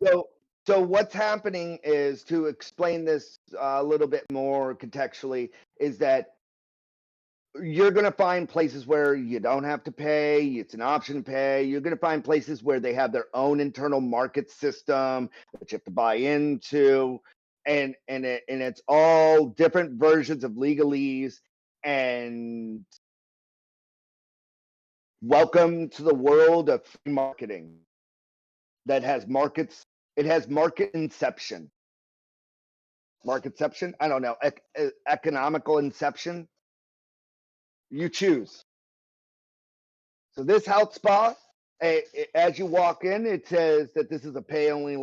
so what's happening is, to explain this a little bit more contextually, is that you're going to find places where you don't have to pay. It's an option to pay. You're going to find places where they have their own internal market system that you have to buy into, and it's all different versions of legalese. And welcome to the world of free marketing that has markets. It has market inception. Marketception? I don't know. Economical inception? You choose. So this health spa, as you walk in, it says that this is a pay-only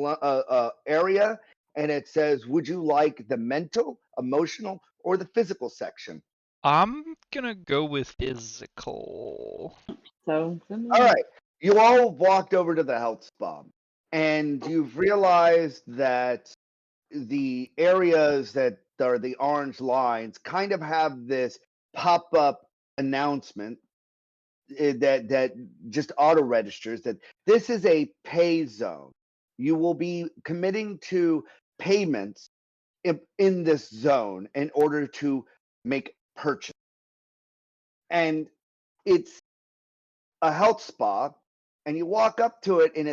area, and it says, would you like the mental, emotional, or the physical section? I'm gonna go with physical. So, All right. You all walked over to the health spa, and you've realized that the areas that are the orange lines kind of have this pop-up announcement that just auto registers that this is a pay zone. You will be committing to payments in this zone in order to make purchase. And it's a health spa, and you walk up to it, and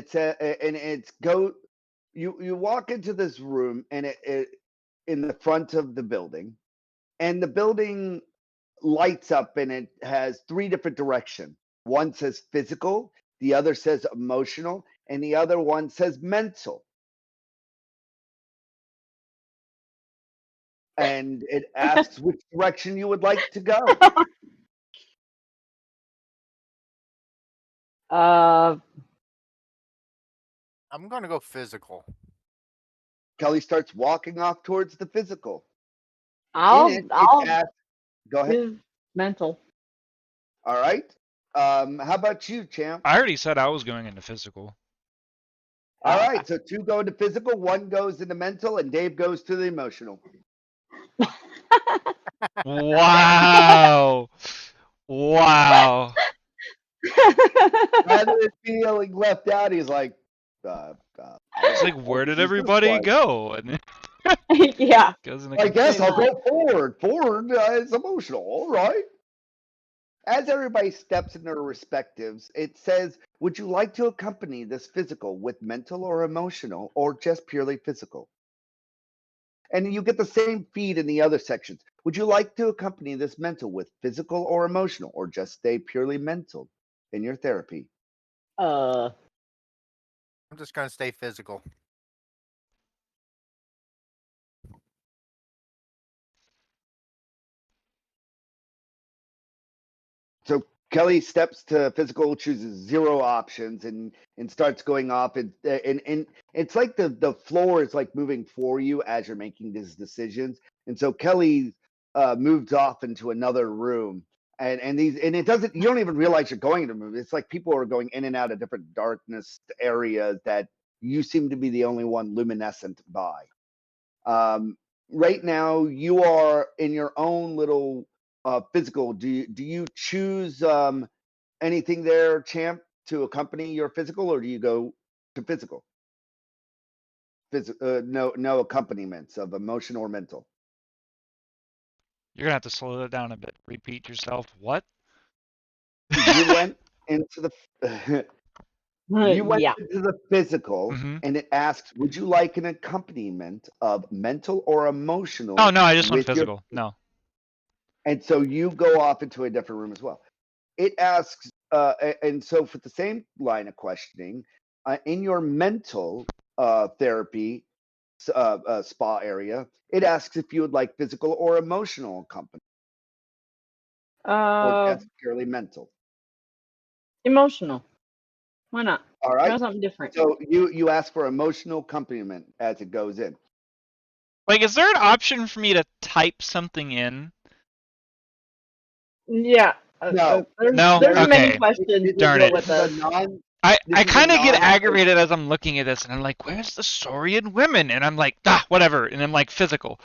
you walk into this room, and it in the front of the building, and the building lights up, and it has three different directions. One says physical, the other says emotional, and the other one says mental. And it asks which direction you would like to go. uh, I'm going to go physical. Kelly starts walking off towards the physical. I'll Asks, go ahead. do mental. All right. How about you, champ? I already said I was going into physical. All right. So two go into physical, one goes into mental, and Dave goes to the emotional. Wow. Wow. Rather than feeling left out, he's like, It's like, where did everybody go? And Yeah. goes in I guess Pretty I'll go forward. Forward is emotional. All right. As everybody steps in their respectives, it says, would you like to accompany this physical with mental or emotional, or just purely physical? And you get the same feed in the other sections. Would you like to accompany this mental with physical or emotional, or just stay purely mental in your therapy? I'm just going to stay physical. So Kelly steps to physical, chooses 0 options, and starts going off. And it's like the floor is like moving for you as you're making these decisions. And so Kelly moves off into another room. And it doesn't, you don't even realize you're going to move. It's like people are going in and out of different darkness areas that you seem to be the only one luminescent by. Right now, you are in your own little physical. Do you choose anything there, champ, to accompany your physical, or do you go to physical? No accompaniments of emotion or mental. You're gonna have to slow that down a bit. Repeat yourself. What? You went into the you went Yeah. into the physical, and it asks, would you like an accompaniment of mental or emotional? Oh no, I just went with your physical. No. And so you go off into a different room as well. It asks, and so for the same line of questioning, in your mental therapy spa area, it asks if you would like physical or emotional accompaniment, or just purely mental. Emotional. Why not? All Try right. something different. So you ask for emotional accompaniment as it goes in. Like, is there an option for me to type something in? Yeah. No. There's okay. many questions. Darn Go it. with us. I This is a kind of get non- aggravated as I'm looking at this, and I'm like, "Where's the Saurian women?" And I'm like, whatever. And I'm like, physical.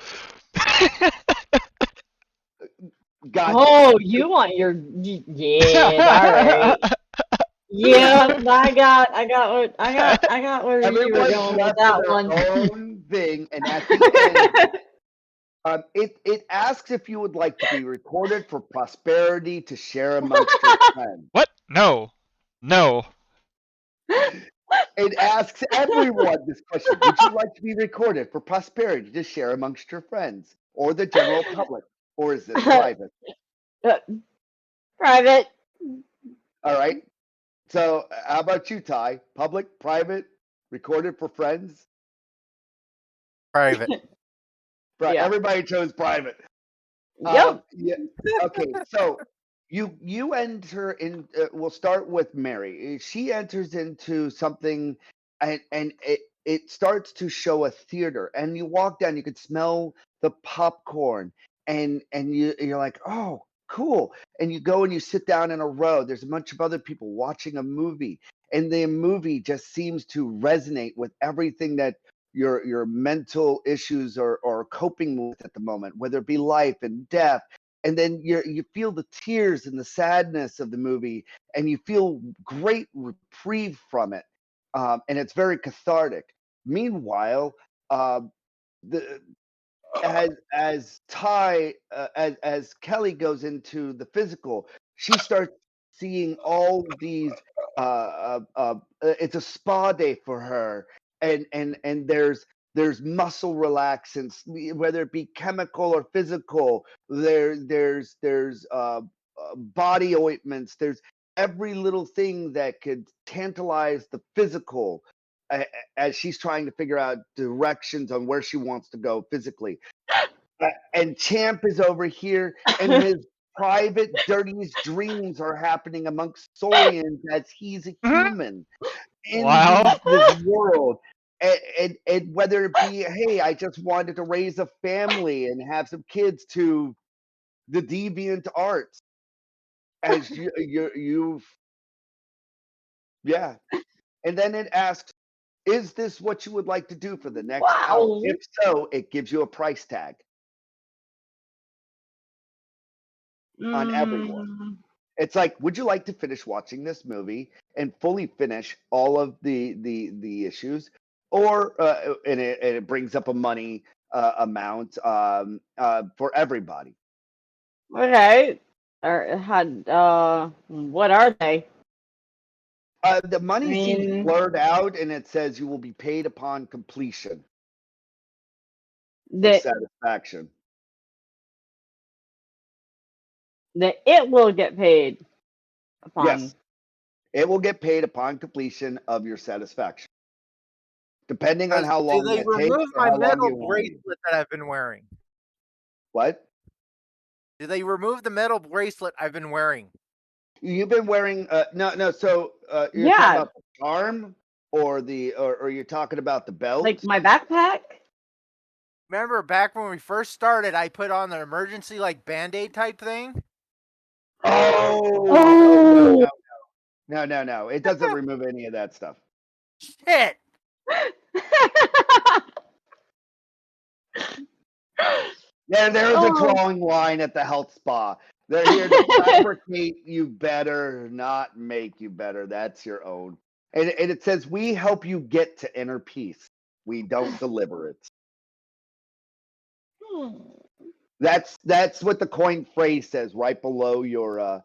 Gotcha. Oh, you want your yeah? All right. Yeah, I got where you were Everyone's going with left that to their one. own thing, and at the end, it asks if you would like to be recorded for prosperity to share amongst your friends. What? No. It asks everyone this question: would you like to be recorded for prosperity to share amongst your friends or the general public, or is this private? Private. All right. So, how about you, Ty? Public, private, recorded for friends? Private. Right. Yeah. Everybody chose private. Yep. Yeah. Okay. So you enter in. We'll start with Mary. She enters into something, and it starts to show a theater. And you walk down. You could smell the popcorn, and you're like, oh, cool. And you go and you sit down in a row. There's a bunch of other people watching a movie, and the movie just seems to resonate with everything that your mental issues are coping with at the moment, whether it be life and death. And then you feel the tears and the sadness of the movie, and you feel great reprieve from it, and it's very cathartic. Meanwhile, the as Ty as Kelly goes into the physical, she starts seeing all these. It's a spa day for her, and there's muscle relaxants, whether it be chemical or physical. There's body ointments. There's every little thing that could tantalize the physical as she's trying to figure out directions on where she wants to go physically. And Champ is over here, and his private dirtiest dreams are happening amongst Saurians as he's a human in Wow. this world. And whether it be, hey, I just wanted to raise a family and have some kids, to the deviant arts, as you yeah. And then it asks, is this what you would like to do for the next hour? Wow. If so, it gives you a price tag on everyone. It's like, would you like to finish watching this movie and fully finish all of the issues, or and it brings up a money amount for everybody. Okay. Or had what are they? The money seems blurred out, and it says you will be paid upon completion of that satisfaction. that it will get paid upon. Yes, it will get paid upon completion of your satisfaction, depending on how long They it takes remove or my how long metal you want. bracelet that I've been wearing? What? Did they remove the metal bracelet I've been wearing? You've been wearing no. So you're Yeah. talking about the charm, or you're talking about the belt? Like my backpack? Remember back when we first started, I put on the emergency like Band-Aid type thing? Oh. No. It doesn't remove any of that stuff. Shit. Yeah, there's a drawing line at the health spa. They're here to fabricate you better, not make you better. That's your own. And it says, we help you get to inner peace. We don't deliver it. That's what the coin phrase says right below your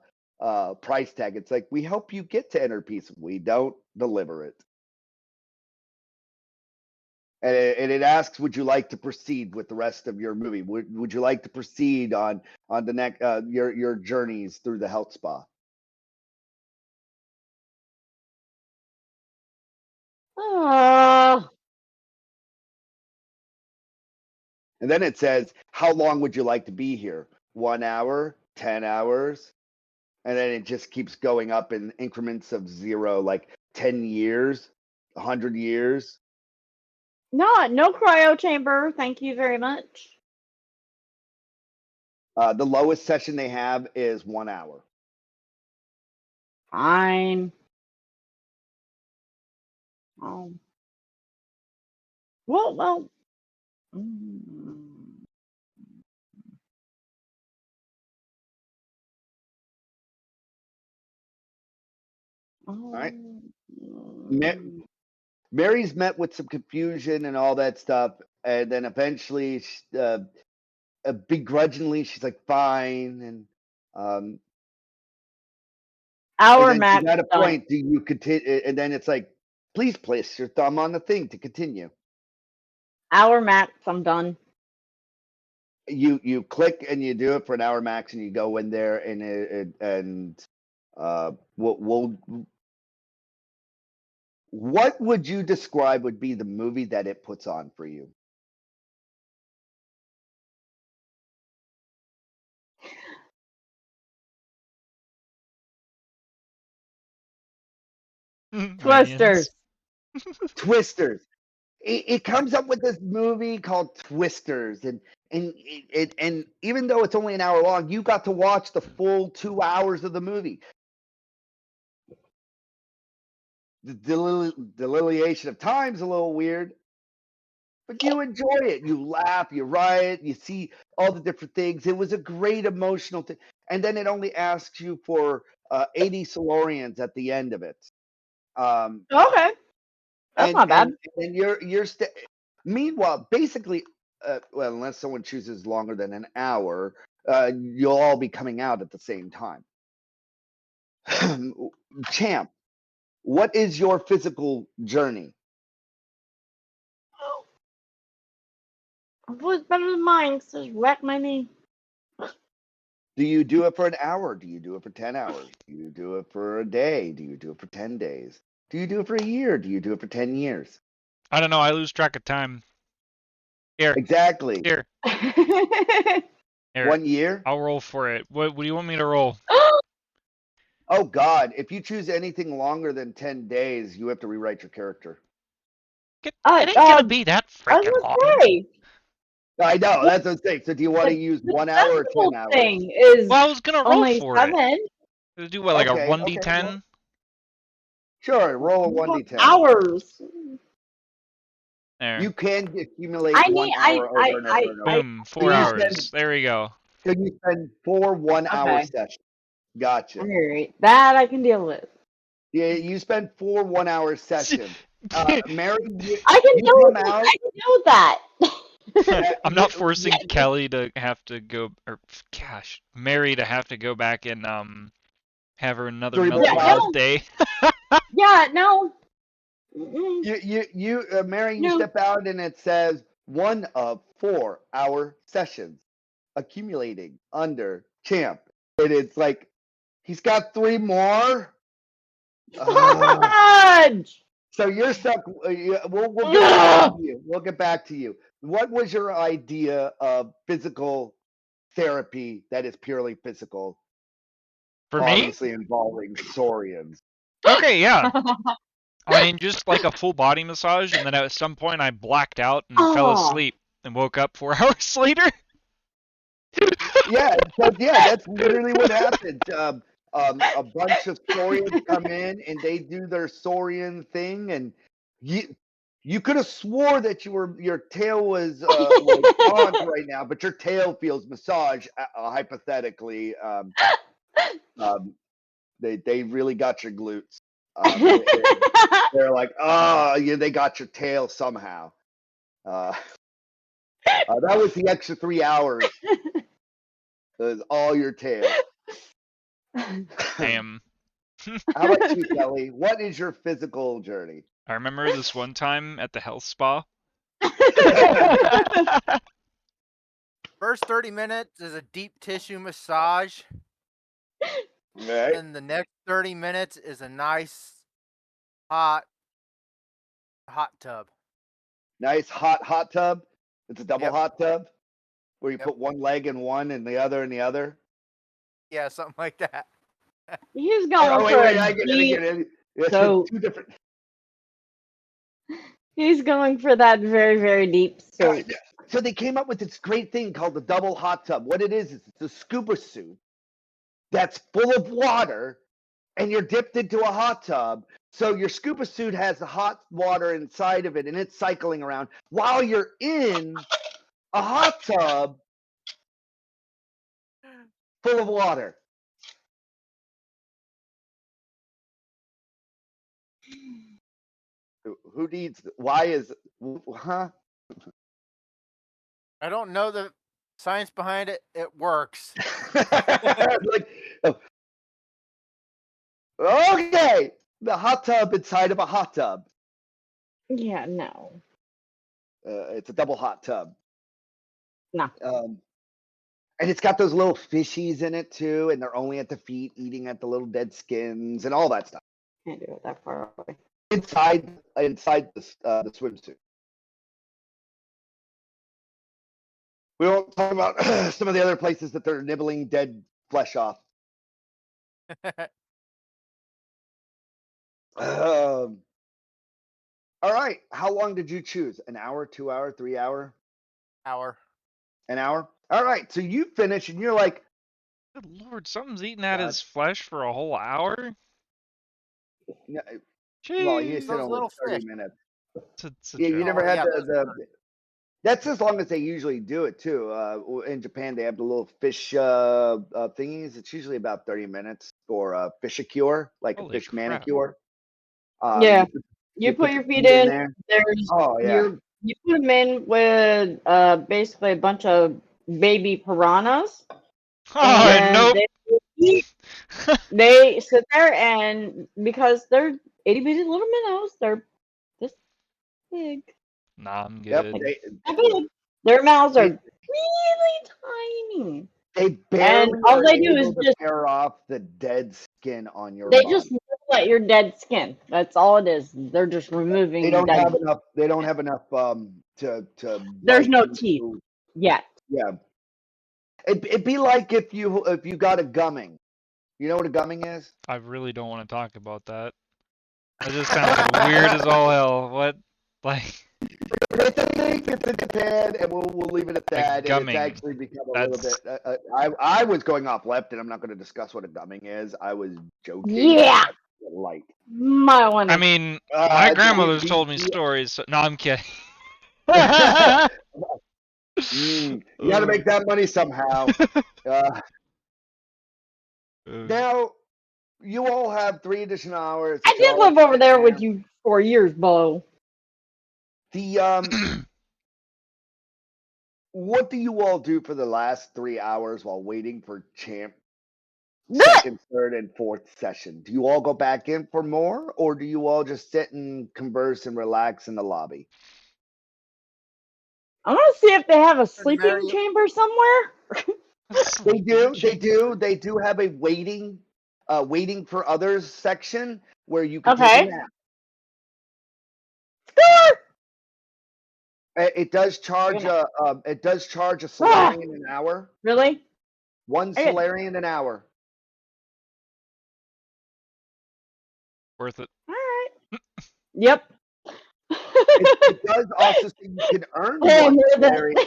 price tag. It's like, we help you get to inner peace. We don't deliver it. And it asks, would you like to proceed with the rest of your movie? Would you like to proceed on the next your journeys through the health spa? And then it says, how long would you like to be here? 1 hour, 10 hours? And then it just keeps going up in increments of 0, like 10 years, 100 years. No cryo chamber. Thank you very much. The lowest session they have is 1 hour. Fine. Oh. Well. mm, right. mm, Mary's met with some confusion and all that stuff, and then eventually, begrudgingly, she's like, "Fine," and Our then she's max at a done. point. Do you continue? And then it's like, "Please place your thumb on the thing to continue." Our max, I'm done. You click and you do it for an hour max, and you go in there and what would you describe would be the movie that it puts on for you? Twisters. Twisters. It comes up with this movie called Twisters, and even though it's only an hour long, you got to watch the full 2 hours of the movie. The delineation of time's a little weird, but you enjoy it. You laugh, you riot, you see all the different things. It was a great emotional thing, and then it only asks you for 80 Solarians at the end of it. Okay. That's not bad. And meanwhile, basically, well, unless someone chooses longer than an hour, you'll all be coming out at the same time. Champ, what is your physical journey? It was better than mine because it wrecked my knee. Do you do it for an hour? Do you do it for 10 hours? Do you do it for a day? Do you do it for 10 days? Do you do it for a year? Do you do it for 10 years? I don't know. I lose track of time. Here. Exactly. Here. Here. 1 year? I'll roll for it. What do you want me to roll? Oh, God. If you choose anything longer than 10 days, you have to rewrite your character. It ain't gonna be that I was freaking long. gonna say, I know, that's what I'm saying. So do you want to use 1 hour or 10 hours? Thing is Well, I was gonna roll only for 7 it. Do what, like Okay, a 1d10? well, sure, roll a 1d10. hours. There. You can accumulate I 1 need- hour over and over and over. Boom. 4 you hours. spend- There we go. So you spend 4 1-hour Okay. sessions. Gotcha. Alright, that I can deal with. Yeah, you spend 4 1-hour sessions. Mary, I can you deal with come that. out. I can deal with that. I'm not forcing Kelly to have to go, or gosh, Mary to have to go back and have her another Three mental more health hours. day. Yeah, no. Mm-mm. Mary, you No. step out and it says 1 of 4-hour sessions accumulating under Champ. And it's like, he's got 3 more. Fudge! So you're stuck. We'll get back to you. We'll get back to you. What was your idea of physical therapy that is purely physical? For me? Obviously involving Saurians. Okay, yeah. I mean, just like a full body massage, and then at some point I blacked out and fell asleep and woke up 4 hours later. Yeah, that's literally what happened. A bunch of Saurians come in and they do their Saurian thing, and you could have swore that your tail was gone right now, but your tail feels massaged hypothetically. They really got your glutes. They're like, oh, yeah, they got your tail somehow. That was the extra 3 hours. It was all your tail. Damn. How about you, Kelly? What is your physical journey? I remember this one time at the health spa. First 30 minutes is a deep tissue massage. Right. And the next 30 minutes is a nice hot tub. Nice hot tub. It's a double Yep. hot tub where you Yep. put one leg in one and the other in the other. Yeah, something like that. He's going for I a get deep. it. It's So- 2 different. He's going for that very, very deep soap. So they came up with this great thing called the double hot tub. What it is it's a scuba suit that's full of water, and you're dipped into a hot tub. So your scuba suit has the hot water inside of it, and it's cycling around while you're in a hot tub full of water. Who needs? Why is? Huh? I don't know the science behind it. It works. Like, okay, the hot tub inside of a hot tub. Yeah, no. It's a double hot tub. No. And it's got those little fishies in it too, and they're only at the feet, eating at the little dead skins and all that stuff. Can't do it that far away. Inside the swimsuit. We won't talk about some of the other places that they're nibbling dead flesh off. All right. How long did you choose? An hour, 2 hour, 3 hour? Hour. An hour? All right. So you finish and you're like, Good Lord, something's eating at God. his flesh for a whole hour? No, Jeez. well, you said Those only little 30 fish. minutes. It's a Yeah, you joke. never had yeah, the that's as long as they usually do it too. In Japan, they have the little fish thingies. It's usually about 30 minutes for a fishicure, like Holy a fish crap. manicure. Yeah. You You put your the feet in. there. There's Oh yeah. you put them in with basically a bunch of baby piranhas, Oh, and nope. they sit there, and because they're itty bitty little minnows, they're this big. Nah, I'm Yep. good. Like, that big. Their mouths are really tiny. They barely And all are they do is able to just tear off the dead skin on your they body. just nibble at your dead skin. That's all it is. They're just removing. They don't dead have skin. enough. They don't have enough to. There's bite no into- teeth yet. Yeah. It'd be like if you got a gumming. You know what a gumming is? I really don't want to talk about that. That just sounds weird as all hell. What? Like, It's a thing. It's in Japan, and we'll leave it at that. And gumming. it's actually become a That's- little bit. I was going off left, and I'm not going to discuss what a gumming is. I was joking. Yeah. Light. My one. I mean, my grandmother's we- told me stories. So, no, I'm kidding. You got to make that money somehow. Now, you all have 3 additional hours. I did live over there with you for years, Bo. The what do you all do for the last 3 hours while waiting for champ second, third, and fourth session? Do you all go back in for more, or do you all just sit and converse and relax in the lobby? I want to see if they have a sleeping Mario- chamber somewhere. They do have a waiting for others section where you can take Okay. a nap. Score! It does charge You're a Solarian an hour. Really? 1 Okay. Solarian an hour. Worth it. All right. Yep. It does also say you can earn Yeah, 1 more than- Solarian.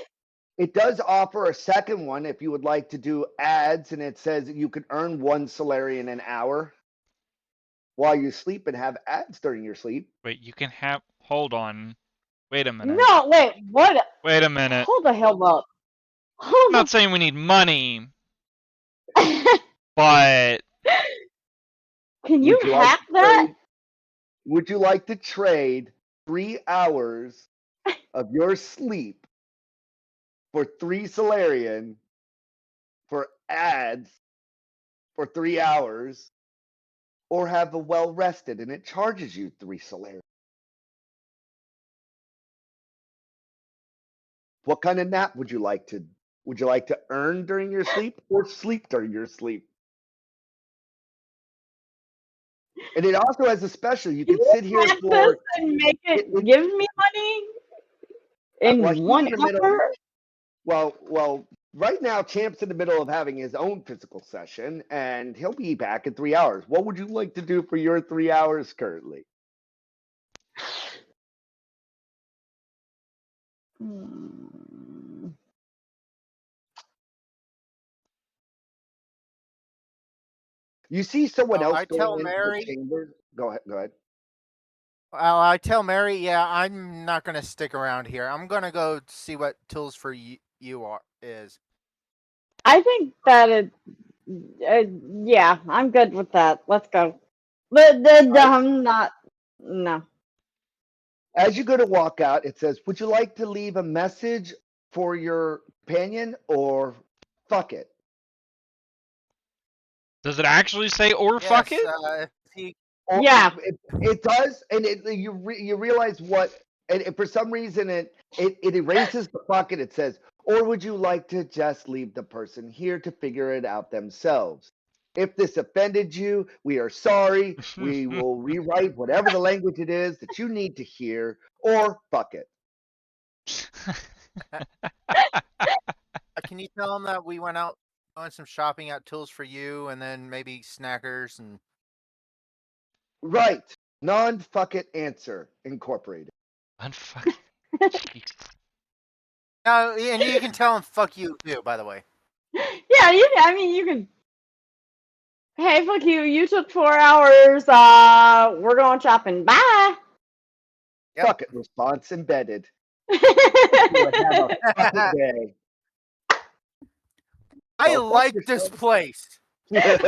It does offer a second one if you would like to do ads, and it says that you can earn 1 Solarian an hour while you sleep and have ads during your sleep. Wait, you can have. Hold on. Wait a minute. No, wait. What? Wait a minute. Hold the hell up. I'm Hold not saying we need money, but Can you Would like hack to that? trade- Would you like to trade 3 hours of your sleep for 3 Solarian for ads for 3 hours, or have a well rested and it charges you 3 Solarian? What kind of nap would you like to earn during your sleep or sleep during your sleep? And it also has a special. You can sit here hack for this and make it give me money in well, he's 1 in the middle- hour? well, right now Champ's in the middle of having his own physical session, and he'll be back in 3 hours. What would you like to do for your 3 hours currently? Hmm. You see someone Oh, else I tell going into Mary- the chamber. Go ahead. Go ahead. I tell Mary, yeah, I'm not gonna stick around here. I'm gonna go see what Tools for You is. I think that yeah, I'm good with that. Let's go. But I'm not. No. As you go to walk out, it says, "Would you like to leave a message for your companion, or fuck it?" Does it actually say or Yes, fuck it? Or Yeah. it does, and you realize what, and for some reason it erases the fuck it. It says, "Or would you like to just leave the person here to figure it out themselves? If this offended you, we are sorry. We will rewrite whatever the language it is that you need to hear, or fuck it." Can you tell them that we went out on some shopping at Tools for You, and then maybe Snackers and Right. Non-fuck it answer incorporated. Unfuck. Jeez. no, and you can tell them "fuck you" too. By the way. Yeah, I mean, you can. Hey, fuck you. You took 4 hours. We're going shopping. Bye. Yep. Fuck it response embedded. You would have a fucking day. I Well, fuck like yourself. this place. This is.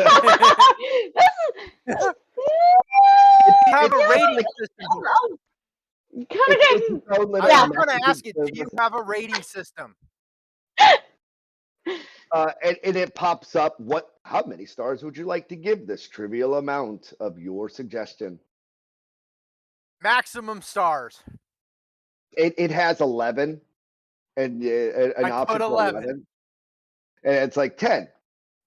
Have a rating system. Kind of getting. I Yeah. was going to ask you, do you have a rating system? And it pops up. How many stars would you like to give this trivial amount of your suggestion? Maximum stars. It has 11, and an I option put for 11, and it's like 10,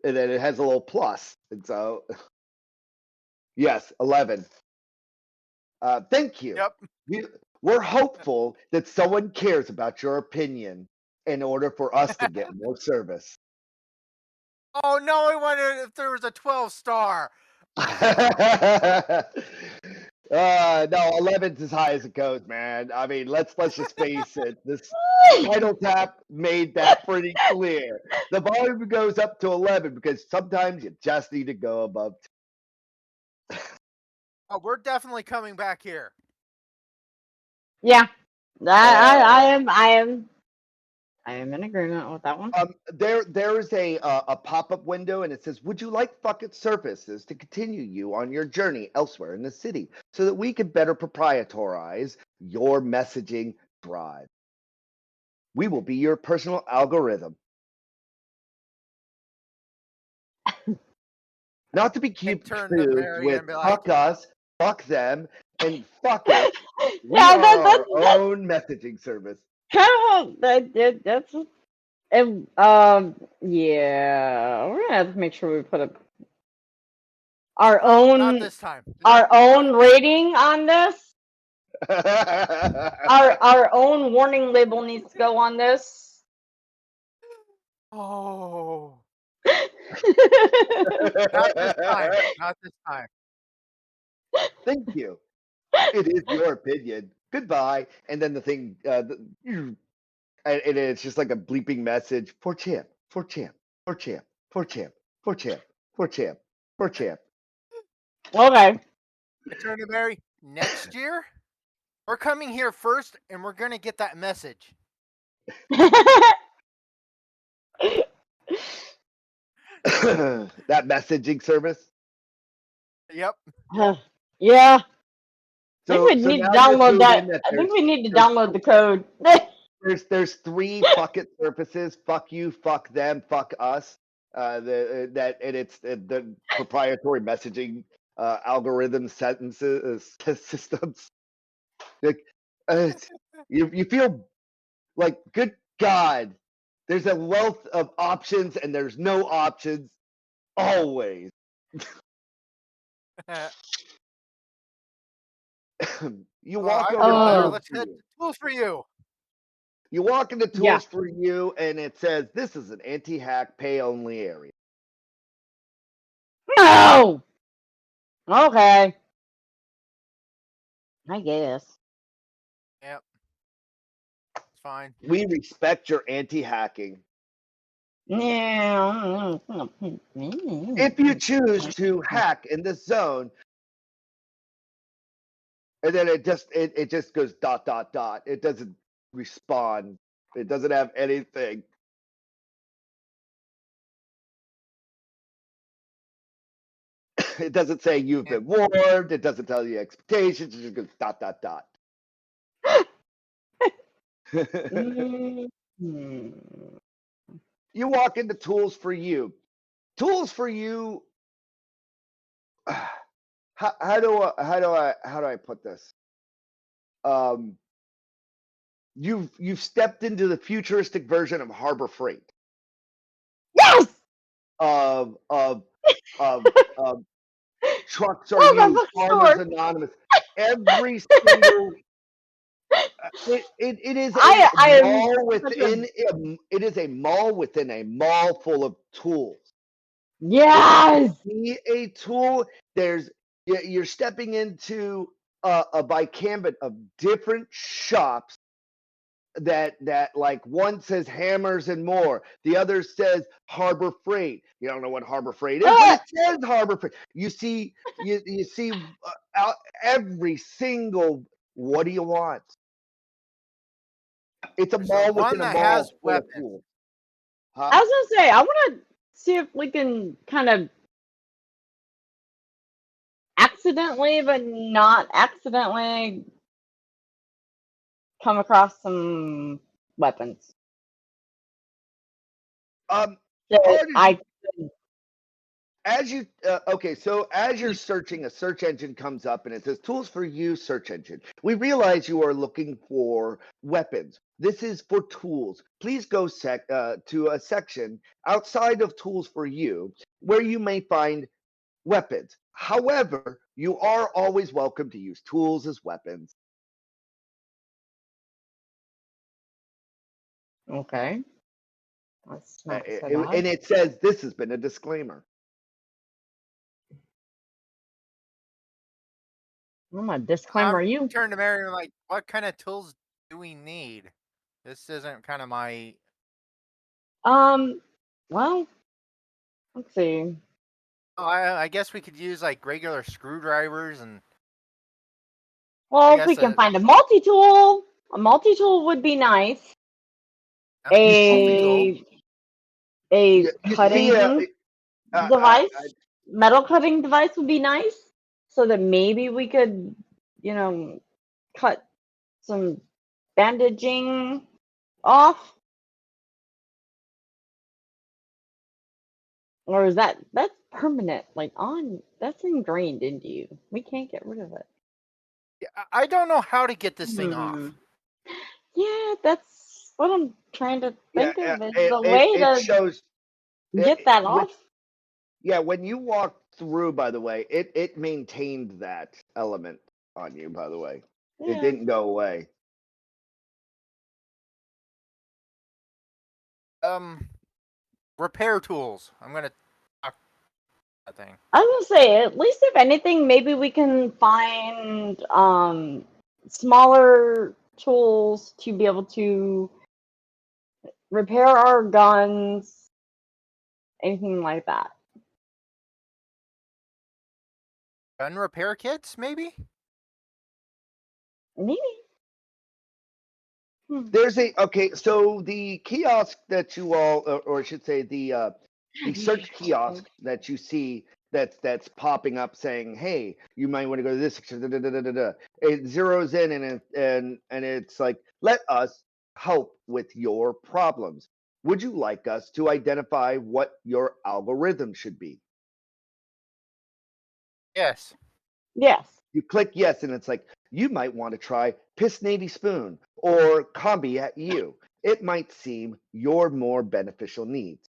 and then it has a little plus, and so yes, 11. Thank you. Yep. We're hopeful that someone cares about your opinion in order for us to get more service. Oh no, I wondered if there was a 12-star. No, 11's as high as it goes, man. I mean, let's just face it. This Title Tap made that pretty clear. The bar goes up to 11 because sometimes you just need to go above. Oh, we're definitely coming back here. Yeah. I am in agreement with that one. There's a pop-up window, and it says, "Would you like Fucket services to continue you on your journey elsewhere in the city so that we can better proprietorize your messaging drive? We will be your personal algorithm." Not to be turn to confused Mary with and be like- fuck us, fuck them, and fuck it. We Yeah, are our own messaging service. Kind of that's yeah, we're gonna have to make sure we put our own Not this time. our own rating on this. Our own warning label needs to go on this. Oh. Not this time. Not this time. Thank you. It is your opinion. Goodbye. And then the thing, and it's just like a bleeping message for champ, for champ, for champ, for champ, for champ, for champ, for champ. Okay. I turn to Mary. Next year, we're coming here first, and we're gonna get that message. That messaging service. Yep. Yeah. I So, think we need to now you're download clued that. in that I think there's- we need to download the code. There's 3 bucket surfaces. Fuck you, fuck them, fuck us. The proprietary messaging algorithm sentences systems. Like, you feel like, good God, there's a wealth of options and there's no options always. You walk over Oh. to there. Let's head to Tools for You. You walk into Tools Yeah. for You, and it says, "This is an anti-hack pay-only area." No. Okay. I guess. Yep. It's fine. We respect your anti-hacking. If you choose to hack in this zone, and then it just goes ... It doesn't respond. It doesn't have anything. It doesn't say you've been warned. It doesn't tell you expectations. It just goes ... You walk into tools for you. Tools for you. How do I put this? You've stepped into the futuristic version of Harbor Freight. Yes. Of trucks are used, Farmers Anonymous. Every single it is a mall within it is a mall within a mall full of tools. Yes. Be a tool. You're stepping into a bicambit of different shops that like one says Hammers and More, the other says Harbor Freight. You don't know what Harbor Freight is, but it says Harbor Freight. You see every single. What do you want? It's a mall within a mall full of tools. Huh? I was gonna say, I want to see if we can kind of accidentally, but not accidentally, come across some weapons. As you're searching, a search engine comes up and it says tools for you search engine. We realize you are looking for weapons. This is for tools. Please go to a section outside of tools for you where you may find weapons. However, you are always welcome to use tools as weapons. Okay. That's not and it says this has been a disclaimer. I'm a disclaimer. You turn to Mary and like, what kind of tools do we need? This isn't kind of my. Well, let's see. Oh, I guess we could use like regular screwdrivers and. Well, if we can find a multi-tool would be nice. A cutting device, metal cutting device would be nice, so that maybe we could, cut some bandaging off. Or is that's permanent, that's ingrained into you. We can't get rid of it. Yeah, I don't know how to get this thing off. Yeah, that's what I'm trying to think of is the way to get that off. Yeah, when you walked through, by the way, it maintained that element on you, by the way. Yeah. It didn't go away. Repair tools. I'm gonna talk that thing. I was gonna say, at least if anything, maybe we can find smaller tools to be able to repair our guns, anything like that. Gun repair kits, maybe? Maybe. There's so the kiosk that you all, or I should say the search kiosk that you see that's popping up saying, hey, you might want to go to this section, it zeroes in and it's like, let us help with your problems. Would you like us to identify what your algorithm should be? Yes. Yes. You click yes, and it's like, you might want to try Piss Navy Spoon or Combi at You. It might seem your more beneficial needs.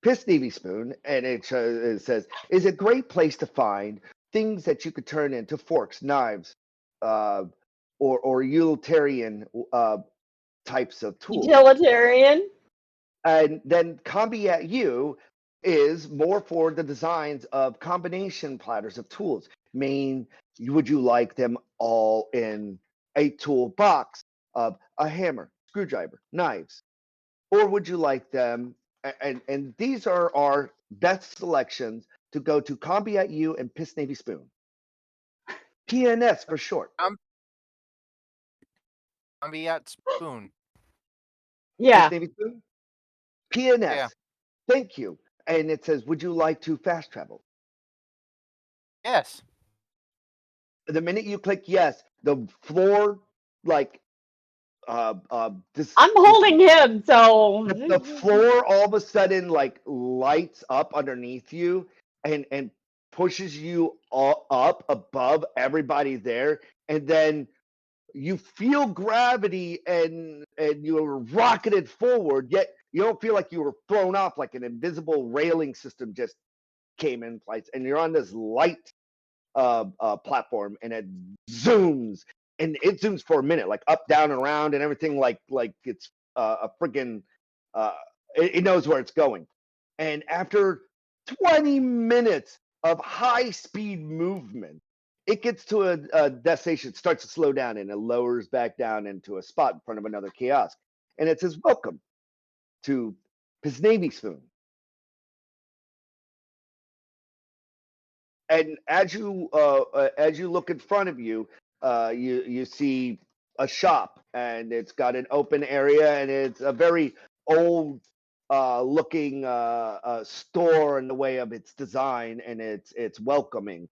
Piss Navy Spoon, and it says, is a great place to find things that you could turn into forks, knives, or utilitarian types of tools. Utilitarian. And then Combi at You is more for the designs of combination platters of tools. Would you like them all in a toolbox of a hammer, screwdriver, knives? or would you like them? And these are our best selections to go to Combi at You and Piss Navy Spoon. PNS for short. Combi at Spoon. Yeah. Piss Navy Spoon. PNS. Yeah. Thank you. And it says, would you like to fast travel? Yes. The minute you click yes, the floor like this. I'm holding him, so The floor all of a sudden like lights up underneath you and pushes you all up above everybody there, and then you feel gravity and you're rocketed forward, yet you don't feel like you were thrown off, like an invisible railing system just came in place, and you're on this light platform, and it zooms, and it zooms for a minute, like up, down, and around, and everything, like it's a freaking it knows where it's going. And after 20 minutes of high speed movement, it gets to a destination. It starts to slow down, and it lowers back down into a spot in front of another kiosk, and it says, "Welcome to Piss Navy Spoon." And as you look in front of you, you see a shop, and it's got an open area, and it's a very old looking store in the way of its design, and it's welcoming.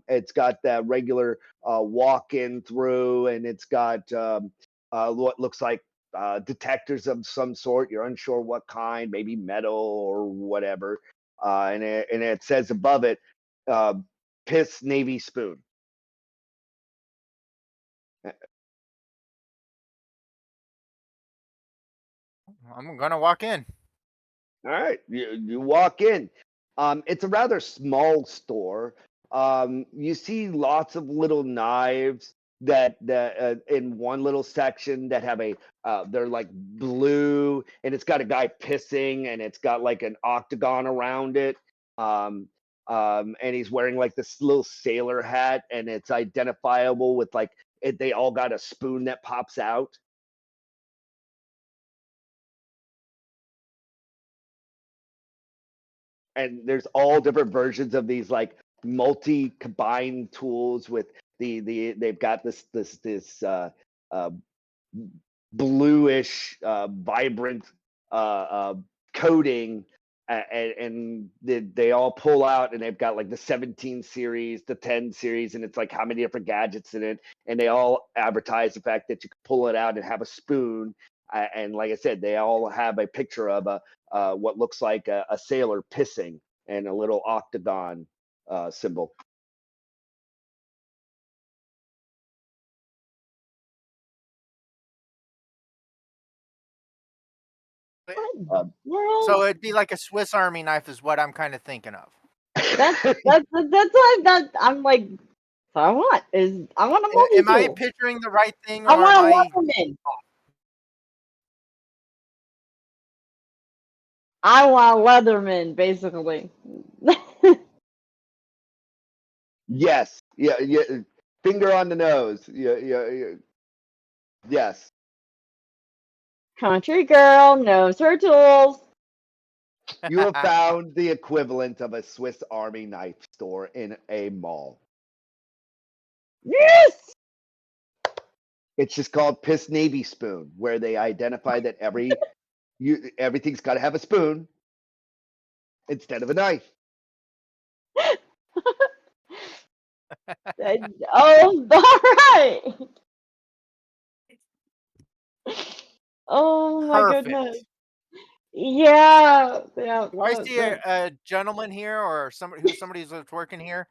It's got that regular walk in through, and it's got what looks like detectors of some sort. You're unsure what kind, maybe metal or whatever. And it says above it, uh, Piss Navy Spoon. I'm gonna walk in. All right, you walk in. It's a rather small store. You see lots of little knives that in one little section that have a they're like blue, and it's got a guy pissing, and it's got like an octagon around it. And he's wearing like this little sailor hat, and it's identifiable with like they all got a spoon that pops out. And there's all different versions of these like multi combined tools with they've got this uh, bluish vibrant coating, and they all pull out, and they've got like the 17 series, the 10 series, and it's like how many different gadgets in it, and they all advertise the fact that you can pull it out and have a spoon. And like I said, they all have a picture of a what looks like a sailor pissing, and a little octagon symbol. world. So it'd be like a Swiss Army knife, is what I'm kind of thinking of. That's what I'm like. So I want a multi Am I tool. picturing the right thing, I or want am a I? Leatherman. I want a Leatherman, basically. Yes, yeah. Finger on the nose. Yeah. Yes. Country girl knows her tools. You have found the equivalent of a Swiss Army knife store in a mall. Yes. It's just called Piss Navy Spoon, where they identify that everything's got to have a spoon instead of a knife. Oh, all right. Oh my Perfect. goodness. Yeah. Do I see a gentleman here, or somebody's that's working here?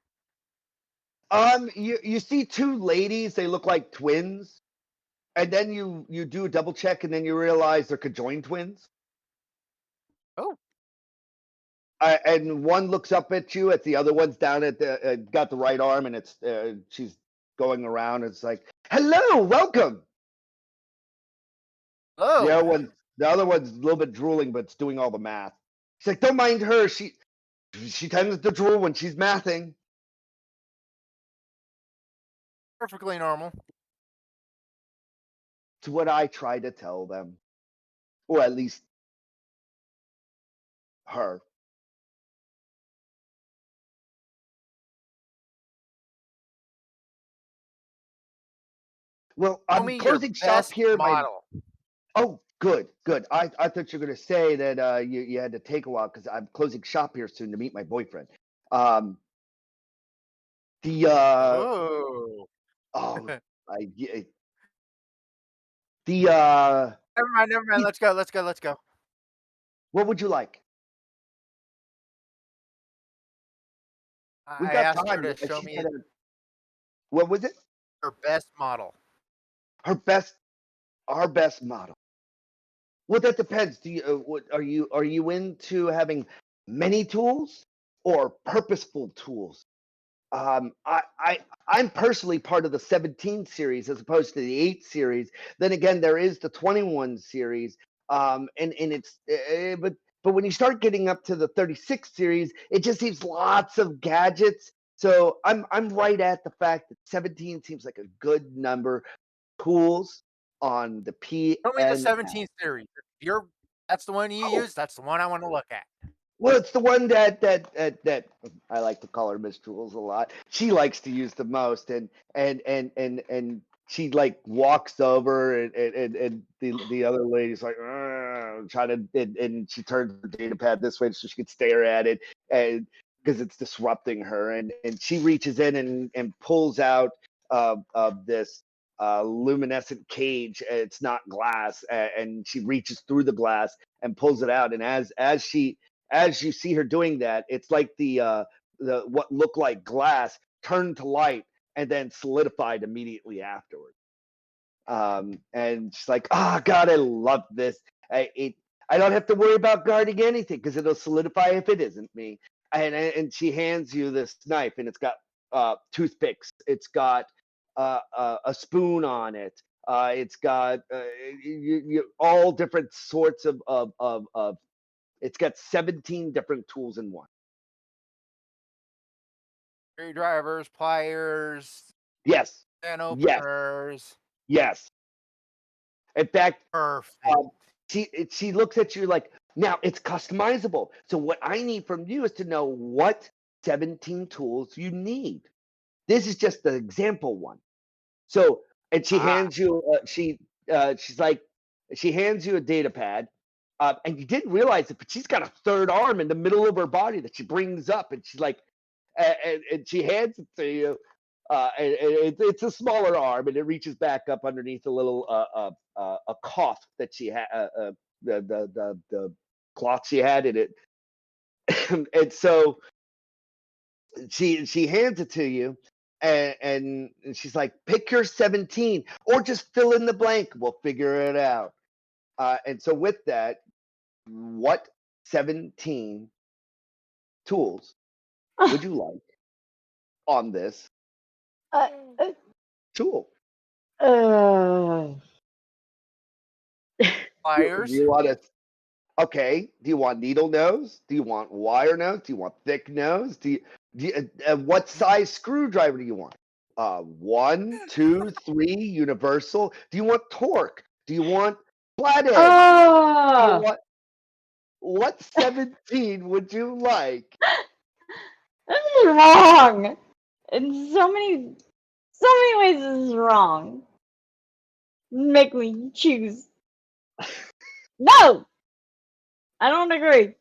You see two ladies. They look like twins, and then you do a double check, and then you realize they're conjoined twins. Oh. And one looks up at you, at the other one's down at the got the right arm, and it's she's going around. It's like, hello, welcome. Hello. The other one's a little bit drooling, but it's doing all the math. She's like, don't mind her. She tends to drool when she's mathing. Perfectly normal. It's what I try to tell them, or at least her. Well, Show I'm me your closing shop best here. model. Oh, good. I thought you were going to say that you had to take a while because I'm closing shop here soon to meet my boyfriend. Um, the Oh. oh, the Never mind. Let's go. what would you like? We've I got asked her time. to show She me said, what was it? her best model. Her best, our best model. Well, that depends. Do you what are you into having many tools or purposeful tools? I'm personally part of the 17 series as opposed to the 8 series. Then again, there is the 21 series, and it's but when you start getting up to the 36 series, it just seems lots of gadgets. So I'm right at the fact that 17 seems like a good number. Tools on the P Show me the and 17th series. That's the one you oh, use. That's the one I want to look at. well, it's the one that I like to call her Miss Jules a lot. She likes to use the most, and she like walks over, and the other lady's like trying to, and she turns the data pad this way so she could stare at it, and because it's disrupting her, and she reaches in and pulls out this luminescent cage. It's not glass, and she reaches through the glass and pulls it out, and as you see her doing that, it's like the what looked like glass turned to light and then solidified immediately afterwards. And she's like, "Oh God, I love this. I don't have to worry about guarding anything because it'll solidify if it isn't me." And she hands you this knife, and it's got toothpicks. It's got a spoon on it. It's got all different sorts of it's got 17 different tools in one. Screwdrivers, pliers, Yes. and Yes. openers. Yes. In fact, Perfect. she looks at you like, now it's customizable. So what I need from you is to know what 17 tools you need. This is just the example one. So, and she Ah, hands you, she's like, she hands you a data pad, and you didn't realize it, but she's got a third arm in the middle of her body that she brings up, and she's like, and she hands it to you. And it's a smaller arm, and it reaches back up underneath a little a cough that she had, the cloth she had in it, and so she hands it to you, and she's like, pick your 17 or just fill in the blank. We'll figure it out. And so with that, what 17 tools would you like on this Uh, tool? uh, Do pliers. you want to? Okay. Do you want needle nose? Do you want wire nose? Do you want thick nose? What size screwdriver do you want? 1, 2, 3, universal. Do you want torque? Do you want flathead? Do you want what 17 would you like? this is wrong. In so many ways, this is wrong. Make me choose. No, I don't agree.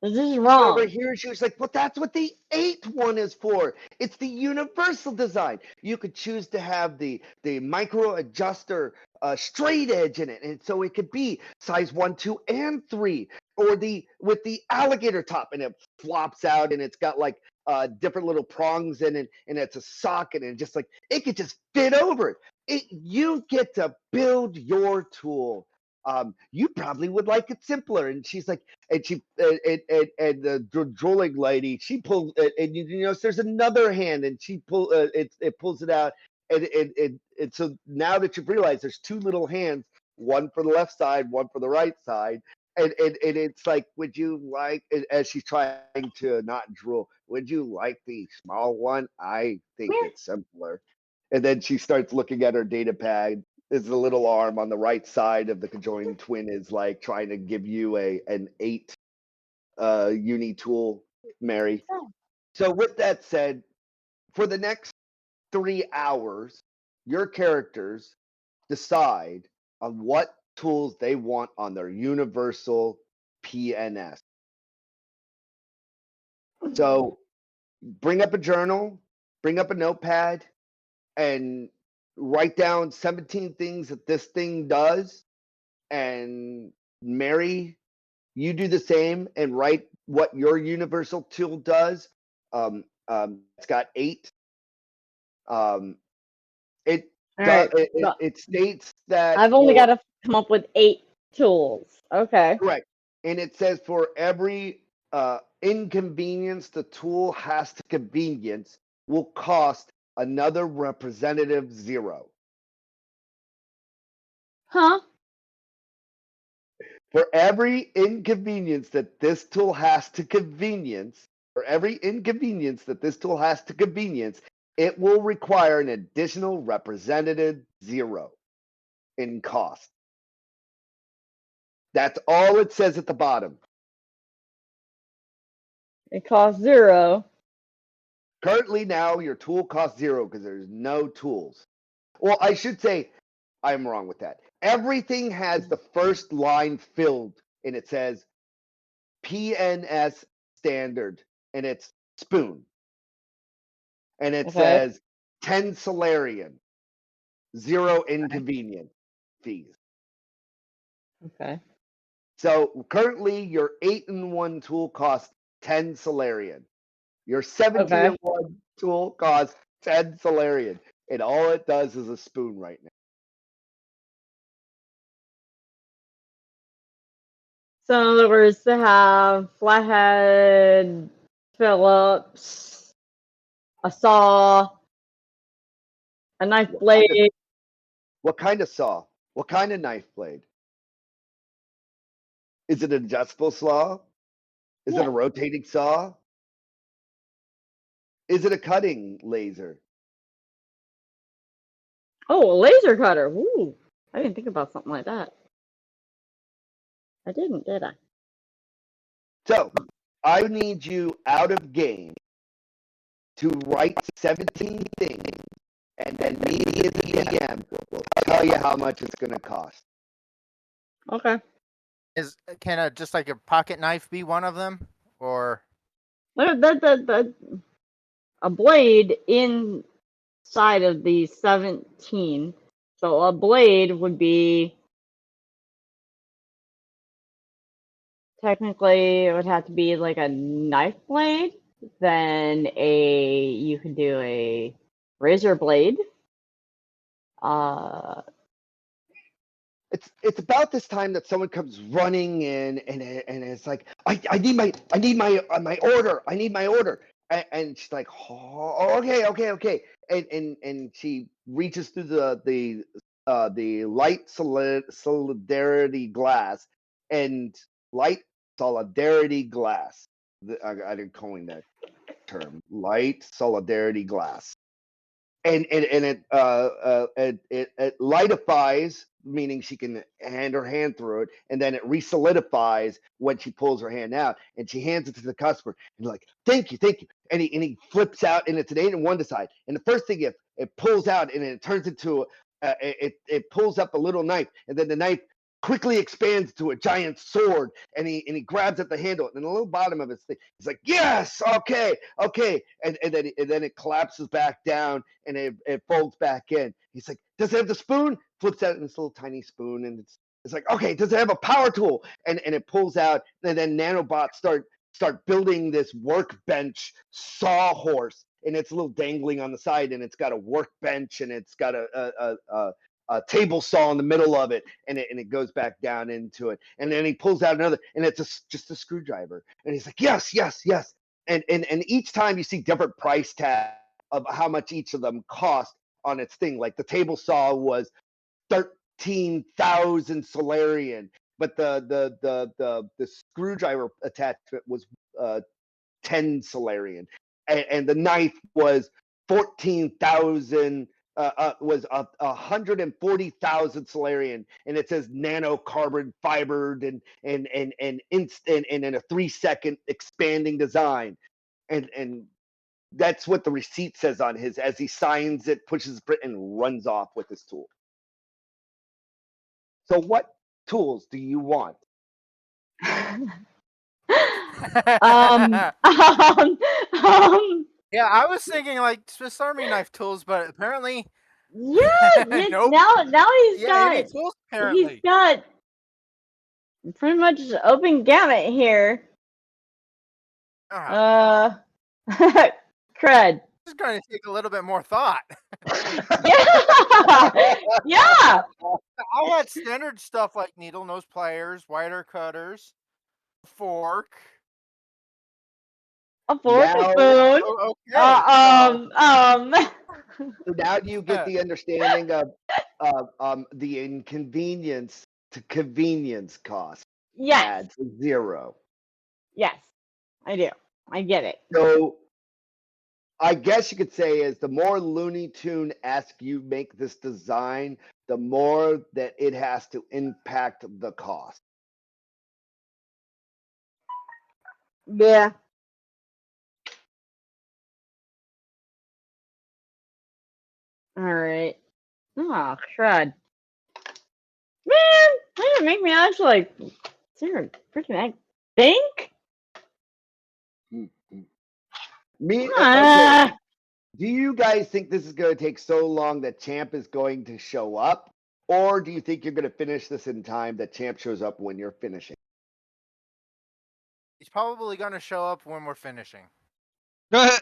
This is Over wrong. here, she was like, well, that's what the 8th one is for. It's the universal design. You could choose to have the micro adjuster straight edge in it. And so it could be size 1, 2, and 3, or the with the alligator top, and it flops out, and it's got like different little prongs in it, and it's a socket, and just like it could just fit over it. You get to build your tool. You probably would like it simpler. And she's like, and she and the drooling lady, she pulls, and you know, there's another hand, and she it pulls it out, and so now that you've realized there's two little hands, one for the left side, one for the right side, and it's like, would you like, as she's trying to not drool, would you like the small one? I think it's simpler. And then she starts looking at her data pad. There's a little arm on the right side of the conjoined twin is like trying to give you an 8 uni tool, Mary. So with that said, for the next 3 hours, your characters decide on what tools they want on their universal PNS. So bring up a journal, bring up a notepad, and write down 17 things that this thing does. And Mary, you do the same and write what your universal tool does. It's got 8. It All right. it states that I've only got to come up with 8 tools. Okay. correct, and it says for every inconvenience the tool has to convenience will cost another representative 0. Huh? For every inconvenience that this tool has to convenience, it will require an additional representative 0 in cost. That's all it says at the bottom. It costs 0. Currently now your tool costs 0 because there's no tools. Well, I should say I'm wrong with that. Everything has the first line filled and it says PNS standard and it's spoon. And it says 10 Solarian, 0 inconvenience fees. Okay. So currently your 8-in-1 tool costs 10 Solarian. Your 17-in-1 tool costs 10 Solarian. And all it does is a spoon right now. So in other words, to have flathead, Phillips, a saw, a knife blade. What kind of saw? What kind of knife blade? Is it an adjustable saw? Is it a rotating saw? Is it a cutting laser? Oh, a laser cutter. Ooh, I didn't think about something like that. I didn't, did I? So I need you out of game to write 17 things, and then me as the DM will tell you how much it's going to cost. Okay. Can just like a pocket knife be one of them, or A blade inside of the 17. So a blade would be technically it would have to be like a knife blade. Then you could do a razor blade. It's about this time that someone comes running in and it's like I need my order and she's like, oh, okay, and she reaches through the light solidarity glass and light solidarity glass. I didn't coin that term, light solidarity glass. And it lightifies, meaning she can hand her hand through it, and then it resolidifies when she pulls her hand out, and she hands it to the customer, and like, thank you, and he flips out, and it's an 8-in-1 decide, and the first thing it pulls out, and it turns into it pulls up a little knife, and then the knife quickly expands to a giant sword, and he grabs at the handle, and the little bottom of his thing, he's like, yes, okay, and then it collapses back down, and it folds back in. He's like, does it have the spoon? Flips out in this little tiny spoon, and it's like, okay, does it have a power tool? And it pulls out, and then nanobots start building this workbench sawhorse, and it's a little dangling on the side, and it's got a workbench, and it's got a table saw in the middle of it, and it goes back down into it, and then he pulls out another, and it's just a screwdriver, and he's like, yes, and each time you see different price tag of how much each of them cost on its thing. Like the table saw was 13,000 Solarian, but the screwdriver attachment was 10 Solarian, and the knife was 14,000 was 140,000 Solarian, and it says nanocarbon fibered and instant and in a 3-second expanding design, and that's what the receipt says on his as he signs it, pushes print, and runs off with his tool. So what tools do you want? Yeah, I was thinking like Swiss Army knife tools, but apparently, yeah, nope. now he's any got tools apparently. he's got pretty much open gamut here. Crud. This is going to take a little bit more thought. Yeah. I had standard stuff like needle nose pliers, wire cutters, fork. A fork, Now- a spoon. Okay. So now do you get the understanding of the inconvenience to convenience cost? Yes. Adds 0. Yes, I do. I get it. So I guess you could say is the more Looney Tune-esque you make this design, the more that it has to impact the cost. Yeah. All right. Oh, crud. Man, that didn't make me actually like seriously freaking think. Me, okay. Do you guys think this is going to take so long that Champ is going to show up? Or do you think you're going to finish this in time that Champ shows up when you're finishing? He's probably going to show up when we're finishing.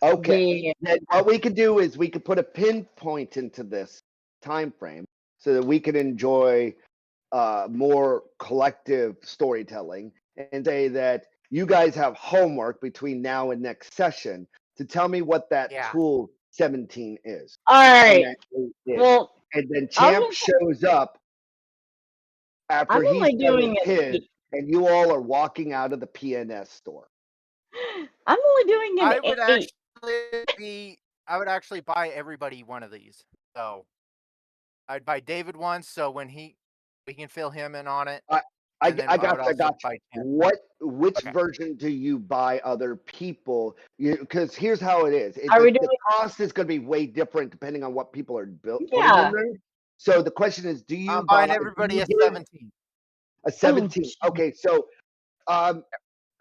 Okay. Yeah. Then what we could do is we could put a pinpoint into this time frame so that we could enjoy more collective storytelling and say that you guys have homework between now and next session to tell me what that tool 17 is. All right. Well, and then Champ shows up after I'm only he's done doing with his, and you all are walking out of the PNS store. I'm only doing an 8. I would actually buy everybody one of these. So I'd buy David one, so when we can fill him in on it. I got you. Which version do you buy other people? Because here's how it is. The cost is going to be way different depending on what people are putting in there. So the question is, do you buy everybody a 17? A 17. Okay, so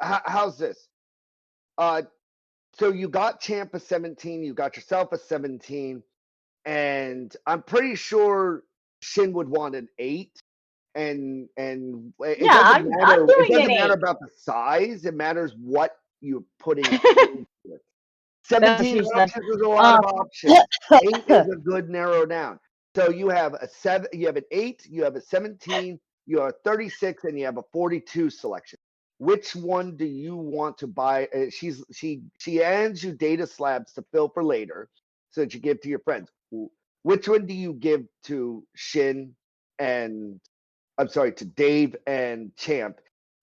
how's this? So you got Champ a 17, you got yourself a 17, and I'm pretty sure Shin would want an 8. And it doesn't matter. It doesn't matter about the size. It matters what you're putting into it. 17 options is a lot of options. 8 is a good narrow down. So you have a 7, you have an 8, you have a 17, you have a 36, and you have a 42 selection. Which one do you want to buy? She hands you data slabs to fill for later, so that you give to your friends. Which one do you give to Shin and to Dave and Champ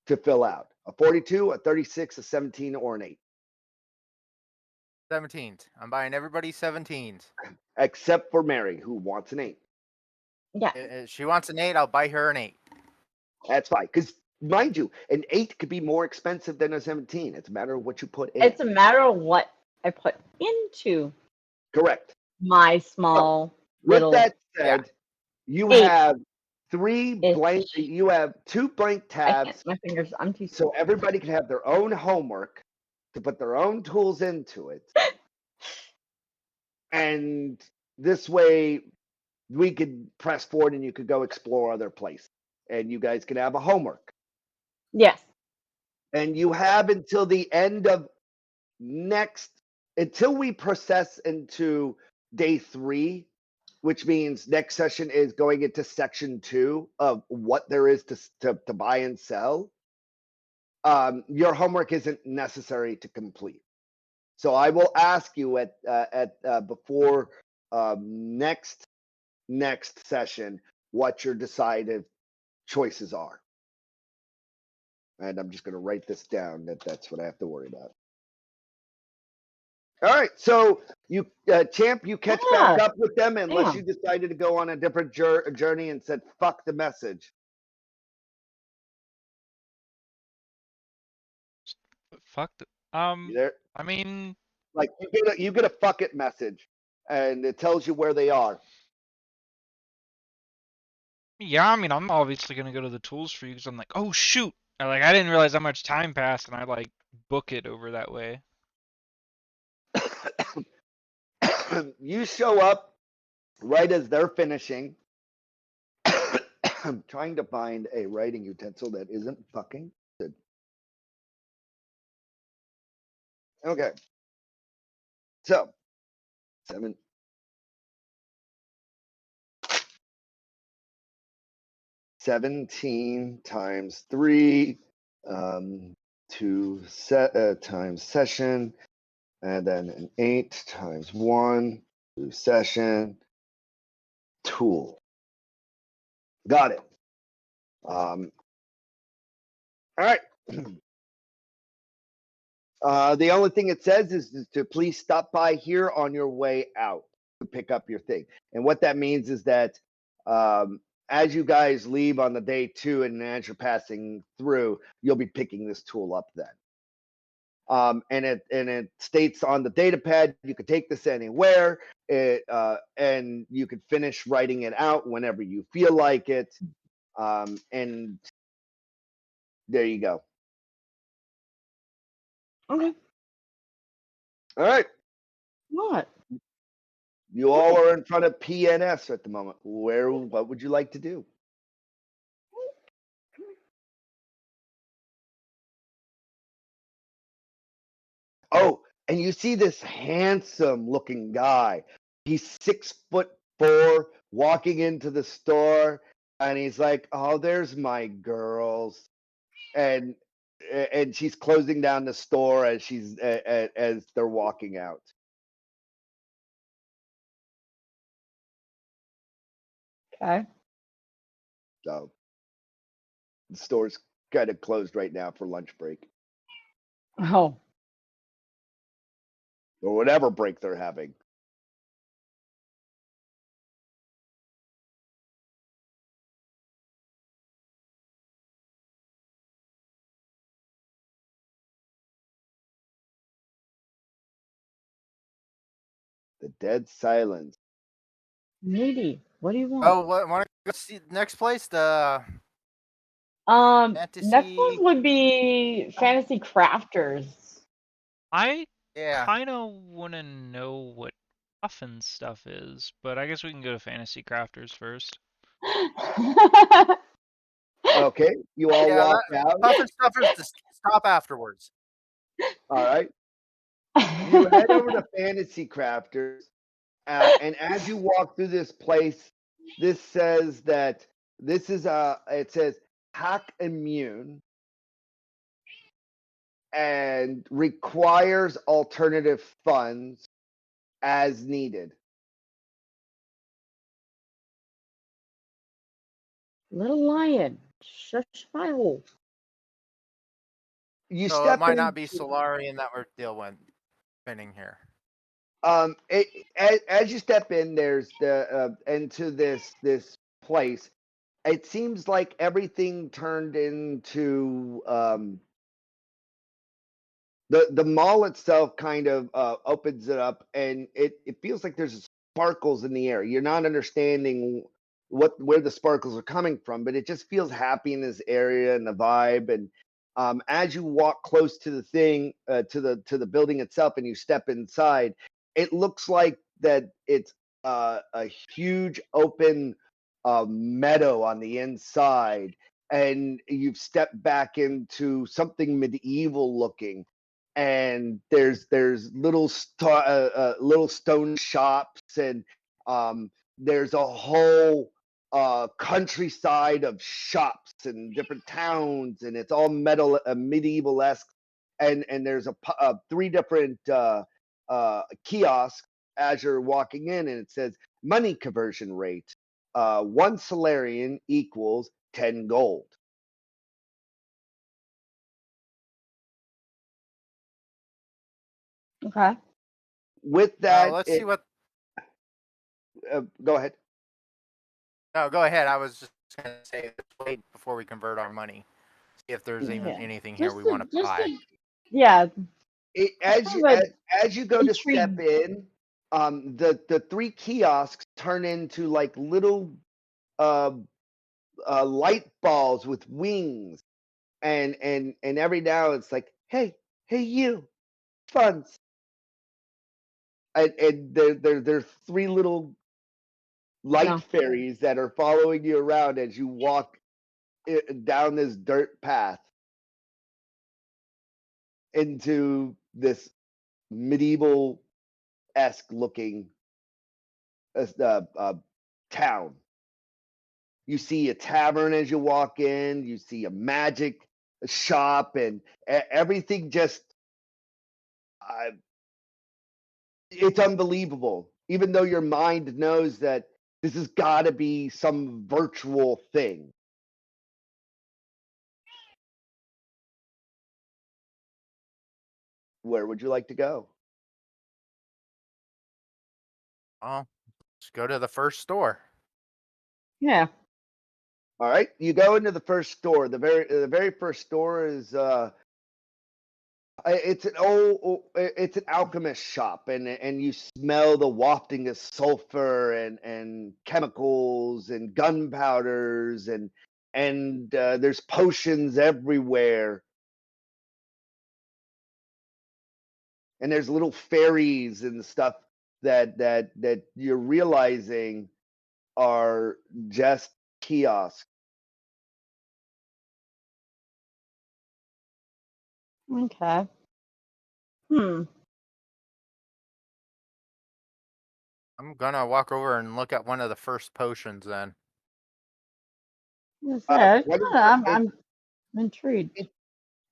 to fill out? A 42, a 36, a 17, or an 8? 17s. I'm buying everybody 17s. Except for Mary, who wants an 8. Yeah. If she wants an 8, I'll buy her an 8. That's fine. Because, mind you, an 8 could be more expensive than a 17. It's a matter of what you put in. It's a matter of what I put into. Correct. My small little. With that said, you have 3 blank. You have 2 blank tabs. My fingers. I'm too. So everybody can have their own homework to put their own tools into it. And this way we could press forward and you could go explore other places. And you guys can have a homework. Yes. And you have until the end of until we process into day 3, which means next session is going into section 2 of what there is to buy and sell. Your homework isn't necessary to complete. So I will ask you before next session what your decided choices are. And I'm just going to write this down. That's what I have to worry about. All right, so you, Champ, you catch back Yeah. up with them unless Yeah. you decided to go on a different journey and said, fuck the message. Fuck. You there? I mean, Like you get a fuck it message, and it tells you where they are. yeah. I mean, I'm obviously gonna go to the tools for you because I'm like, oh shoot, I didn't realize how much time passed, and I like book it over that way. You show up right as they're finishing. I'm trying to find a writing utensil that isn't fucking good. Okay. So, 17 times 3, 2 times session, and then an 8 times 1, 2 session, tool. Got it. All right. The only thing it says is to please stop by here on your way out to pick up your thing. And what that means is that as you guys leave on the day 2 and as you're passing through, you'll be picking this tool up then. And it states on the data pad you could take this anywhere. And you could finish writing it out whenever you feel like it. And there you go. Okay. All right. What? You all are in front of PNS at the moment. What would you like to do? Oh, and you see this handsome looking guy. He's 6'4", walking into the store, and he's like, "Oh, there's my girls," and she's closing down the store as as they're walking out. Okay. So the store's kind of closed right now for lunch break Oh. or whatever break they're having. The dead silence. Needy. What do you want? Oh, what? Want to go see the next place? The Next fantasy. one would be Fantasy Crafters. I Yeah. kind of want to know what Puffin stuff is, but I guess we can go to Fantasy Crafters first. Okay, you all Yeah, walk out. Puffin Stuffers to stop afterwards. All right. You head over to Fantasy Crafters, and as you walk through this place, this says that this is it says hack immune and requires alternative funds as needed. Little lion. Shush my hole. You So step it might in. not be Solarian that we're spinning here. As you step in, there's the into this place. It seems like everything turned into the mall itself kind of opens it up, and it feels like there's sparkles in the air. You're not understanding where the sparkles are coming from, but it just feels happy in this area and the vibe. And as you walk close to the thing, to the building itself, and you step inside, it looks like that it's a huge open meadow on the inside, and you've stepped back into something medieval looking, and there's little little stone shops, and there's a whole countryside of shops and different towns, and it's all medieval-esque, and there's three different kiosks as you're walking in, and it says money conversion rate, 1 Solarian equals 10 gold. Okay. with that, let's see what. go ahead. No, go ahead. I was just gonna say, let's wait before we convert our money. See if there's even Yeah. anything here Just we to, want to just buy. to, yeah. As you kind of as you go to step intrigued. in, the 3 kiosks turn into like little uh, light balls with wings, and every now it's like, hey you, funds, and there's 3 little light No. fairies that are following you around as you walk down this dirt path into this medieval-esque looking town. You see a tavern as you walk in. You see a magic shop, and everything just it's unbelievable. Even though your mind knows that this has got to be some virtual thing. Where would you like to go? Oh, let's go to the first store. Yeah. All right, you go into the first store. The very first store is it's an alchemist shop, and you smell the wafting of sulfur and chemicals and gunpowders, and there's potions everywhere, and there's little fairies and stuff that you're realizing are just kiosks. Okay. I'm gonna walk over and look at one of the first potions then. Yes, yeah, What is I'm intrigued.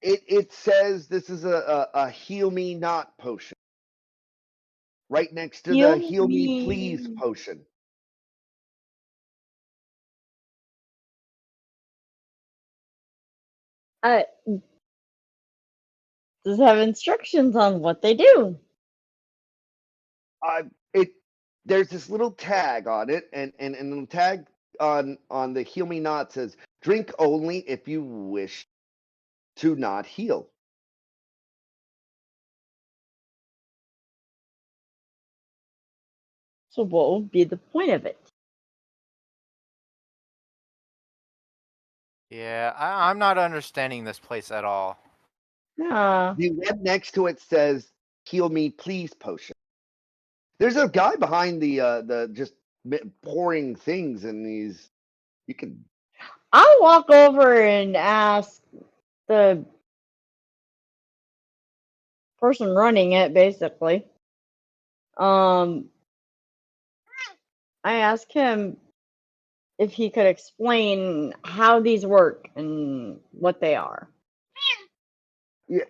it says this is a heal me not potion right next to the Heal heal me please me. potion. Does it have instructions on what they do? It there's this little tag on it, and the tag on the heal me not says drink only if you wish to not heal. So what would be the point of it? Yeah, I'm not understanding this place at all. Yeah. The one next to it says heal me please potion. There's a guy behind the just pouring things in these. You can I'll walk over and ask the person running it, basically. I asked him if he could explain how these work and what they are. yeah.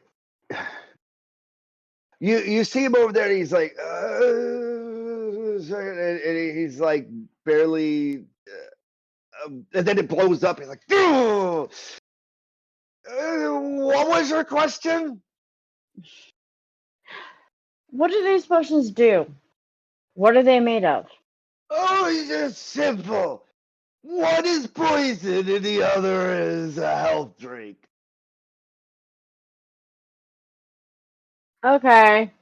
You see him over there. He's like, and he's like barely, and then it blows up. He's like, what was your question? What do these potions do? What are they made of? Oh, it's just simple. One is poison and the other is a health drink. Okay.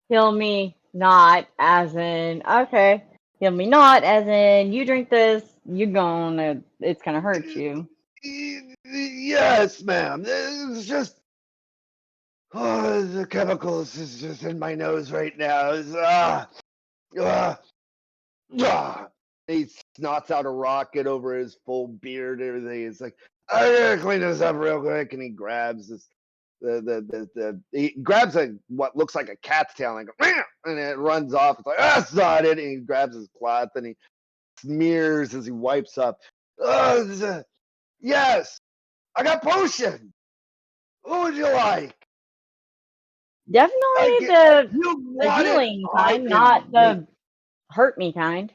Heal me not as in okay. Heal me not as in you drink this, it's gonna hurt you. Yes, ma'am. It's just the chemicals is just in my nose right now. He snots out a rocket over his full beard and everything. It's like, I gotta clean this up real quick, and he grabs this. He grabs what looks like a cat's tail and goes, and it runs off. It's like, that's not it. And he grabs his cloth and he smears as he wipes up. Yes, I got potion. What would you like? Definitely the You want it? healing I kind, can not make the hurt me kind.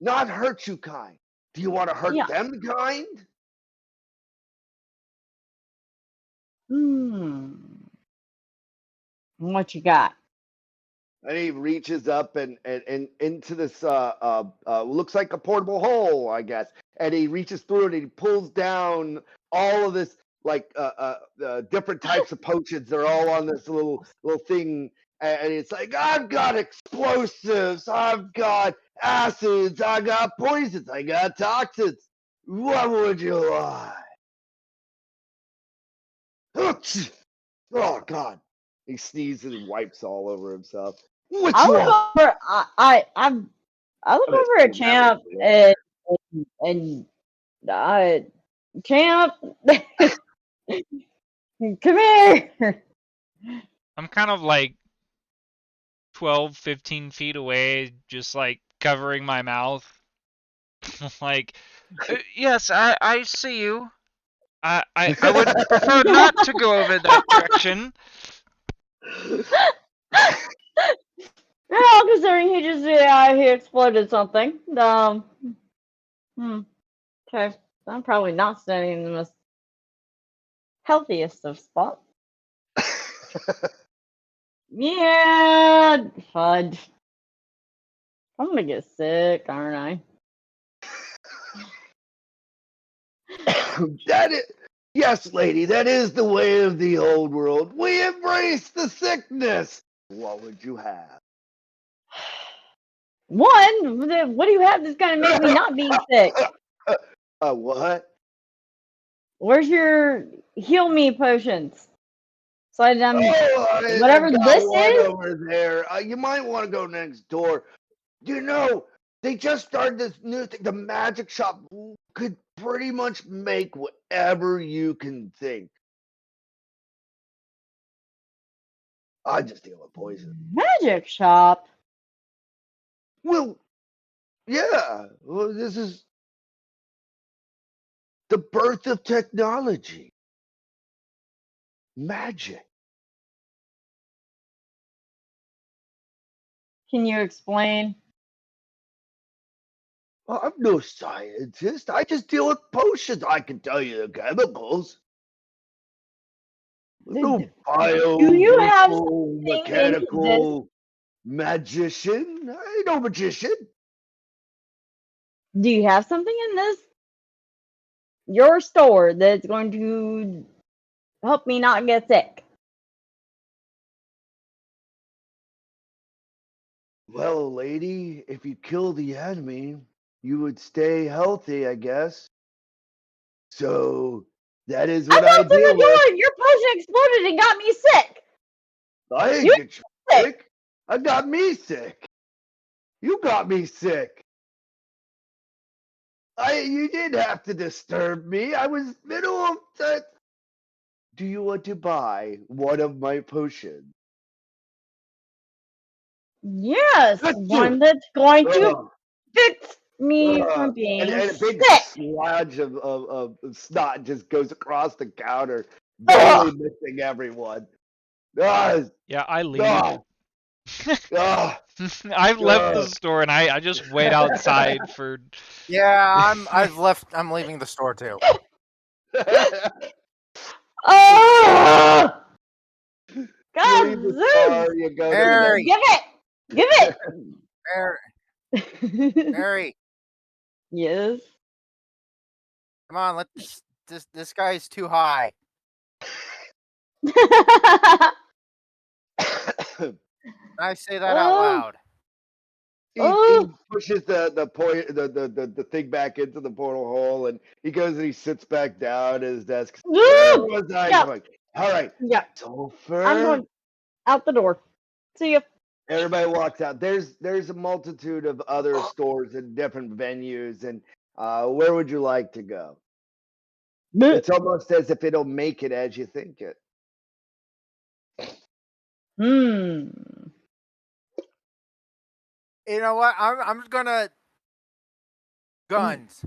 not hurt you kind. Do you want to hurt Yeah. them kind? Hmm. What you got? And he reaches up and into this looks like a portable hole, I guess. And he reaches through it and he pulls down all of this like different types of potions. They're all on this little thing, and it's like, I've got explosives, I've got acids, I got poisons, I got toxins. What would you like? Oh God! He sneezes and wipes all over himself. Which I one? look over. I look I'm gonna over at steal that Champ one for you. and Champ, come here. I'm kind of like 12, 15 feet away, just like covering my mouth. Like, yes, I see you. I would prefer not to go over that direction. Well, considering he exploded something. Okay. I'm probably not standing in the most healthiest of spots. Yeah, fudge. I'm gonna get sick, aren't I? That is, yes, lady, that is the way of the old world. We embrace the sickness. What would you have? One, what do you have that's gonna make me not be sick? What? Where's your heal me potions? So I've whatever got this one is. over there. You might want to go next door. You know, they just started this new thing. The magic shop could pretty much make whatever you can think. I just deal with poison. Magic shop. Well, yeah. Well, this is the birth of technology. Magic. Can you explain? Well, I'm no scientist. I just deal with potions. I can tell you the chemicals. No Do you have something in this? biomechanical magician. I ain't no magician. Do you have something in this your store that's going to help me not get sick? Well, lady, if you kill the enemy, you would stay healthy, I guess. So that is I what I thought deal with. your potion exploded and got me sick. I You didn't get you sick. sick. I got me sick. You got me sick. You didn't have to disturb me. I was middle of that. Do you want to buy one of my potions? Yes, Let's do one it. that's going to Ugh, fix me from ugh. being And a big sick. sludge of snot just goes across the counter, barely Ugh. missing everyone. Ah, Yeah, I leave. ah, ah, I've left the ah. store and I just wait outside for. Yeah, I'm leaving the store too. Oh! You God, leave the Zeus! car, you go to the Mary, Give it! Give Mary, it! Mary, Yes. come on, this guy's too high. I say that out Oh. loud. he pushes the thing back into the portal hole, and he goes and he sits back down at his desk. Where was I Yeah. going? All right, Yeah. Sulfur. I'm going out the door. See ya. Everybody walks out. There's a multitude of other stores and different venues, and where would you like to go? It's almost as if it'll make it as you think it. Hmm. You know what? I'm gonna guns.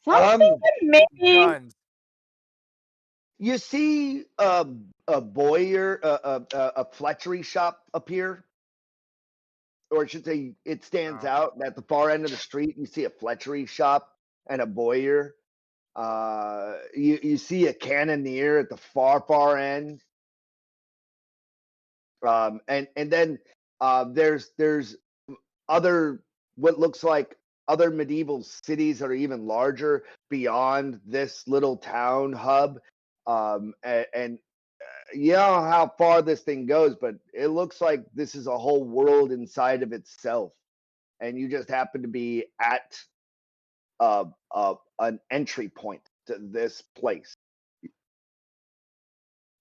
Something maybe. Guns. You see a Boyer, a Fletchery shop appear, or I should say, it stands Oh. out at the far end of the street. You see a Fletchery shop and a Boyer. You see a Cannoneer at the far end. And then there's other what looks like other medieval cities that are even larger beyond this little town hub. And you know how far this thing goes, but it looks like this is a whole world inside of itself, and you just happen to be at an entry point to this place.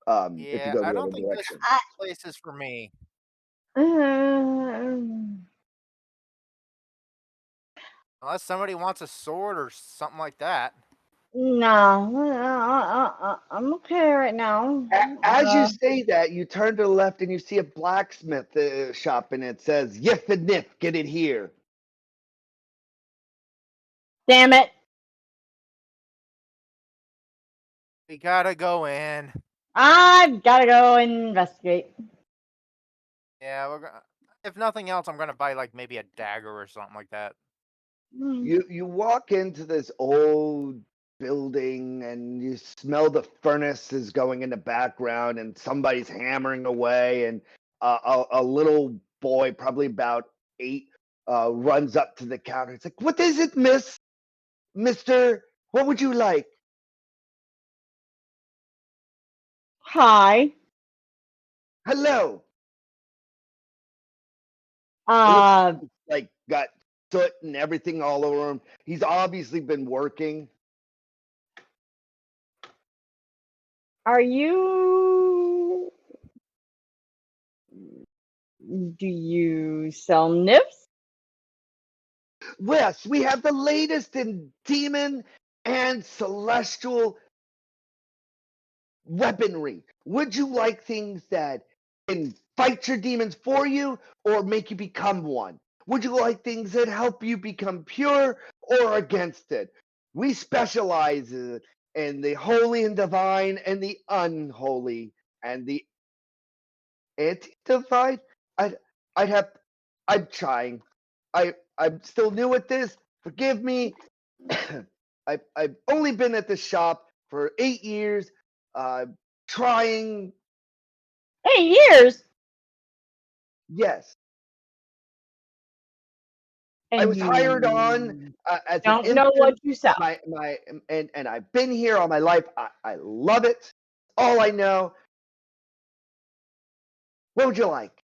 If you Yeah, go I the don't other think this direction. place is for me. Unless somebody wants a sword or something like that. No, I'm okay right now. As you say that, you turn to the left and you see a blacksmith shop, and it says "Yif and Nif, get it here." Damn it. We gotta go in. I've got to go investigate. Yeah, we're gonna. If nothing else, I'm gonna buy like maybe a dagger or something like that. You walk into this old building and you smell the furnaces going in the background, and somebody's hammering away, and a little boy, probably about 8, runs up to the counter. It's like, "What is it, Mister? What would you like?" Hi. "Hello." It looks Uh, like got soot and everything all over him. He's obviously been working. are you? Do you sell nifs? Yes, we have the latest in demon and celestial weaponry. Would you like things that can fight your demons for you or make you become one? Would you like things that help you become pure or against it? We specialize in the holy and divine and the unholy and the anti-divine. I'd, I'd have. I'm trying. I'm still new at this. Forgive me. I've only been at the shop for 8 years. Trying. 8 years. Yes, I And was hired on you as an don't know what infant. you sell. My and I've been here all my life. I love it. All I know. What would you like?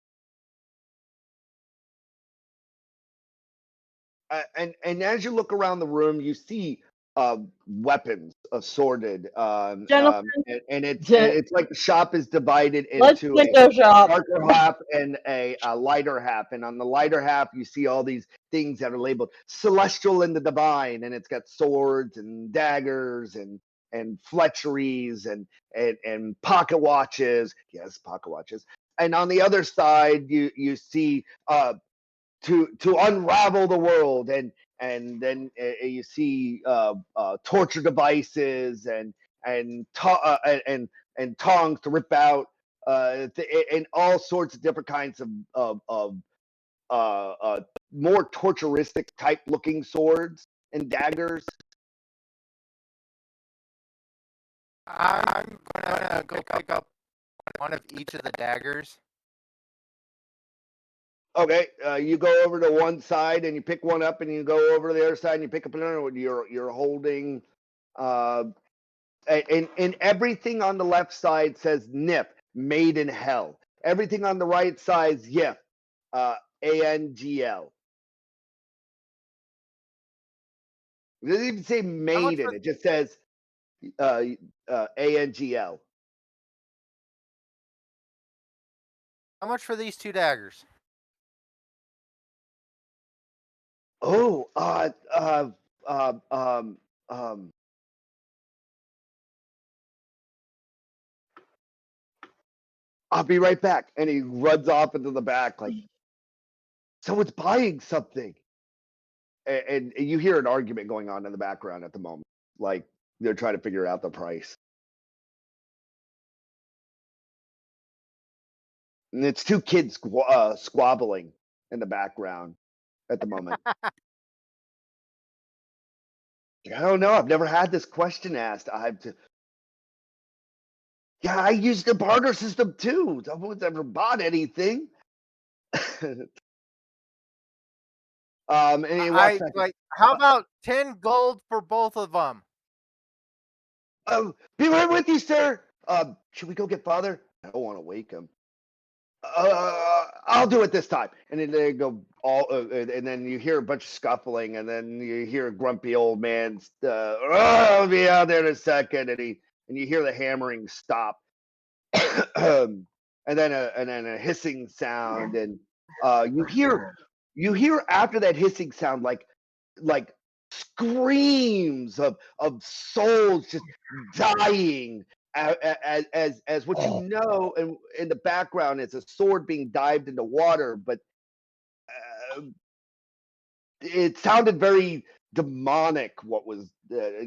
And as you look around the room, you see weapons assorted, Gentlemen, and it's like the shop is divided let's into get a those shop. darker half and a lighter half. And on the lighter half, you see all these things that are labeled celestial and the divine, and it's got swords and daggers and fletcheries and pocket watches. Yes, pocket watches. And on the other side, you see to unravel the world, and then you see torture devices and tongs to rip out and all sorts of different kinds of more torturistic type looking swords and daggers. I'm gonna go pick up one of each of the daggers. Okay, you go over to one side and you pick one up, and you go over to the other side and you pick up another one. You're holding and everything on the left side says Nif, made in hell. Everything on the right side is Yif, ANGL. It doesn't even say How much made in for it, just says ANGL. how much for these 2 daggers? Oh, uh, um, um, I'll be right back. And he runs off into the back like, someone's buying something. And you hear an argument going on in the background at the moment. Like they're trying to figure out the price. And it's 2 kids squabbling in the background at the moment. I don't know. I've never had this question asked. I have to. Yeah, I used the barter system too. No one's ever bought anything. And he walks back. How about 10 gold for both of them? Be right with you, sir. Should we go get father? I don't want to wake him. I'll do it this time. And then they go all, and then you hear a bunch of scuffling, and then you hear a grumpy old man. I'll be out there in a second, and you hear the hammering stop, and then a hissing sound, and you hear after that hissing sound like screams of souls just dying as what you know in the background is a sword being dived into water, but it sounded very demonic what was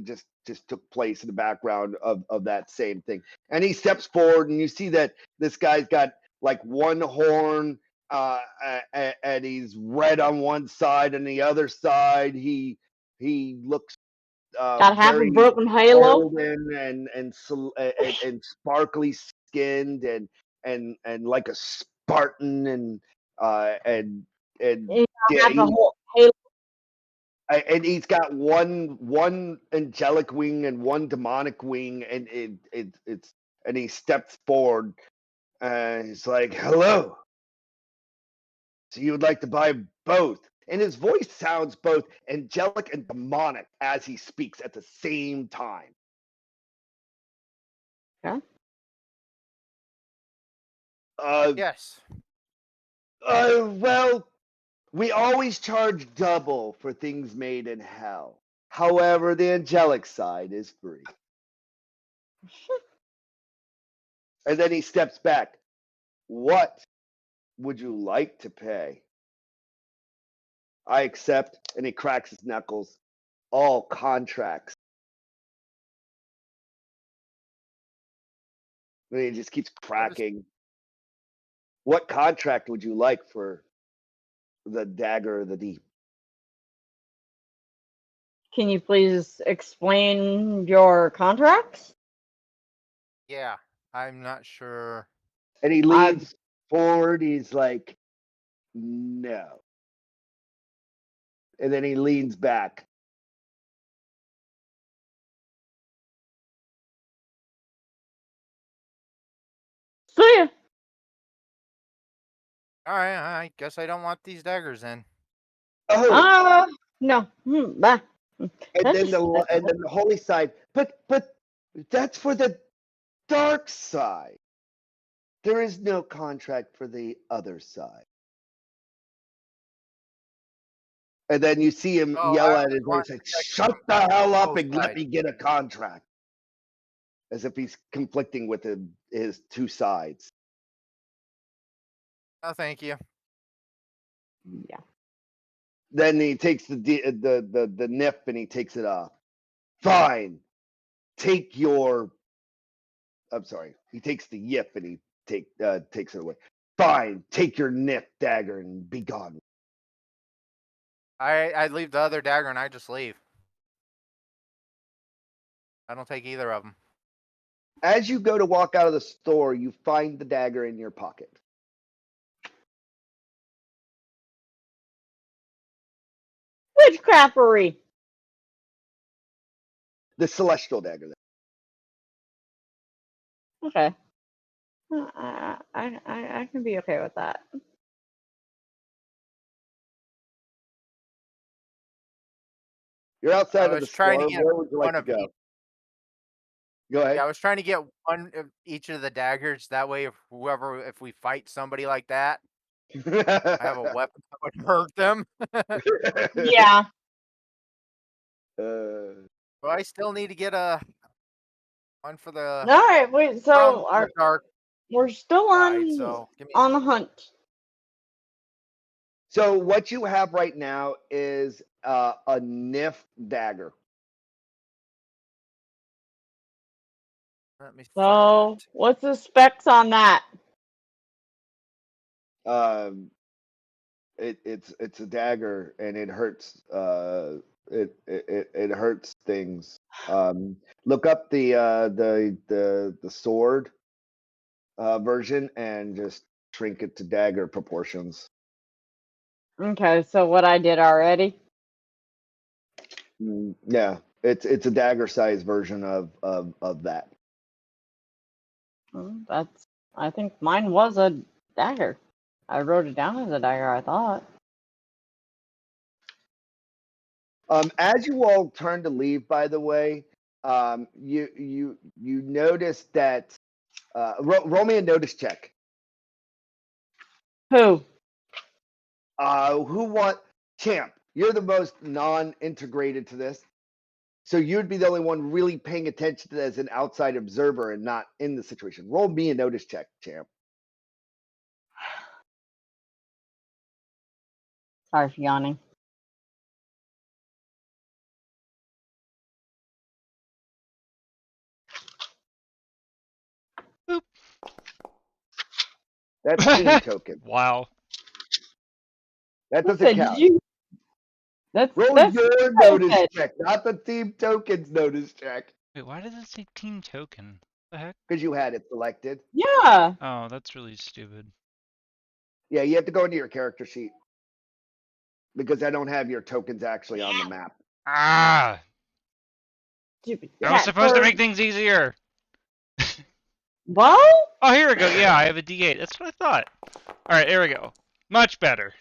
just took place in the background of that same thing. And he steps forward, and you see that this guy's got like one horn, and he's red on one side, and the other side he looks Got half a very broken halo. golden and sparkly skinned and like a Spartan and You yeah, got half a whole halo. and he's got one angelic wing and one demonic wing, and it's and he steps forward and he's like, "Hello. So you would like to buy both?" And his voice sounds both angelic and demonic as he speaks at the same time. Okay. Yes. Well, we always charge double for things made in hell. However, the angelic side is free. And then he steps back. What would you like to pay? I accept, and he cracks his knuckles. All contracts. And he just keeps cracking. What contract would you like for the dagger of the deep? Can you please explain your contracts? Yeah. I'm not sure. And he leans forward. He's like, no. And then he leans back. See ya. All right. I guess I don't want these daggers then. Oh, No. Bye. and That's then just- the holy side. But that's for the dark side. There is no contract for the other side. And then you see him Oh, yell I at his want voice, like, to check "Shut from the hell up both and let sides. me get a contract." As if he's conflicting with his two sides. Oh, thank you. Yeah. Then he takes the nip and he takes it off. Fine. Take your. I'm sorry. He takes the yip and he takes it away. Fine. Take your nip dagger and be gone. I leave the other dagger and I just leave. I don't take either of them. As you go to walk out of the store, you find the dagger in your pocket. Witchcraftery. The celestial dagger. Okay. I can be okay with that. You're outside I of the was trying to store. get Where would you like one to of go? each. Go ahead. Yeah, I was trying to get one of each of the daggers. That way, if we fight somebody like that, I have a weapon that would hurt them. Yeah. But I still need to get a one for the All right. Wait. from So the dark we're still side. So give me. on the hunt. So what you have right now is a Nif dagger. Let me. So Find it. what's the specs on that? It's a dagger and it hurts. It hurts things. Look up the sword version and just shrink it to dagger proportions. Okay, so what I did already. Yeah, it's a dagger size version of that. That's. I think mine was a dagger. I wrote it down as a dagger. I thought. As you all turn to leave, by the way, you notice that roll me a notice check. Who? Who want Champ? You're the most non-integrated to this, so you'd be the only one really paying attention to this as an outside observer and not in the situation. Roll me a notice check, Champ. Sorry for yawning. Boop. That's team token. Wow. That doesn't Listen, count. That's Roll your notice check, not the team token's notice check, Wait, why does it say team token? What the heck? because you had it selected. Yeah. Oh, that's really stupid. Yeah, you have to go into your character sheet because I don't have your tokens actually on the map. Ah! Stupid I was cat supposed to bird. make things easier. Well. Oh, here we go. Yeah, I have a D8. That's what I thought. All right, here we go. Much better.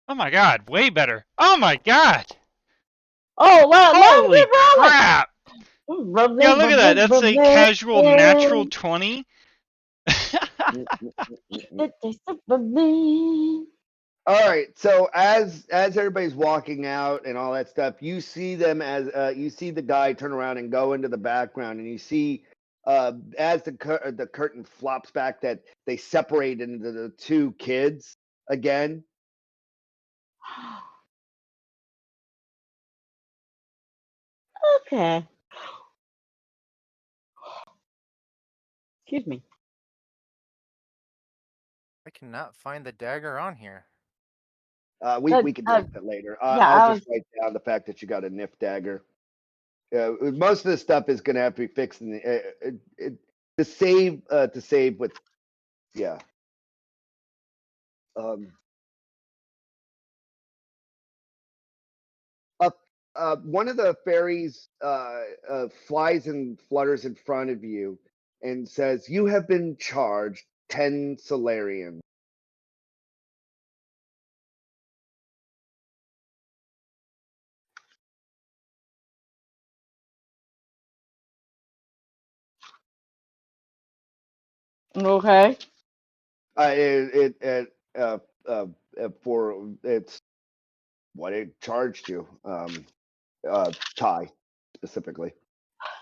Oh my god, way better. Oh my god! Oh well. Holy crap! Rub Yeah, look at that. That's a casual natural 20. All right, so as everybody's walking out and all that stuff, you see them as you see the guy turn around and go into the background, and you see as the curtain flops back that they separate into the two kids again. Okay. Excuse me. I cannot find the dagger on here. We can do that later. yeah, I'll just write down the fact that you got a nif dagger. Most of this stuff is going to have to be fixed in to save with, yeah. One of the fairies flies and flutters in front of you and says, "You have been charged 10 Solarians." Okay. For it's what it charged you, Ty specifically.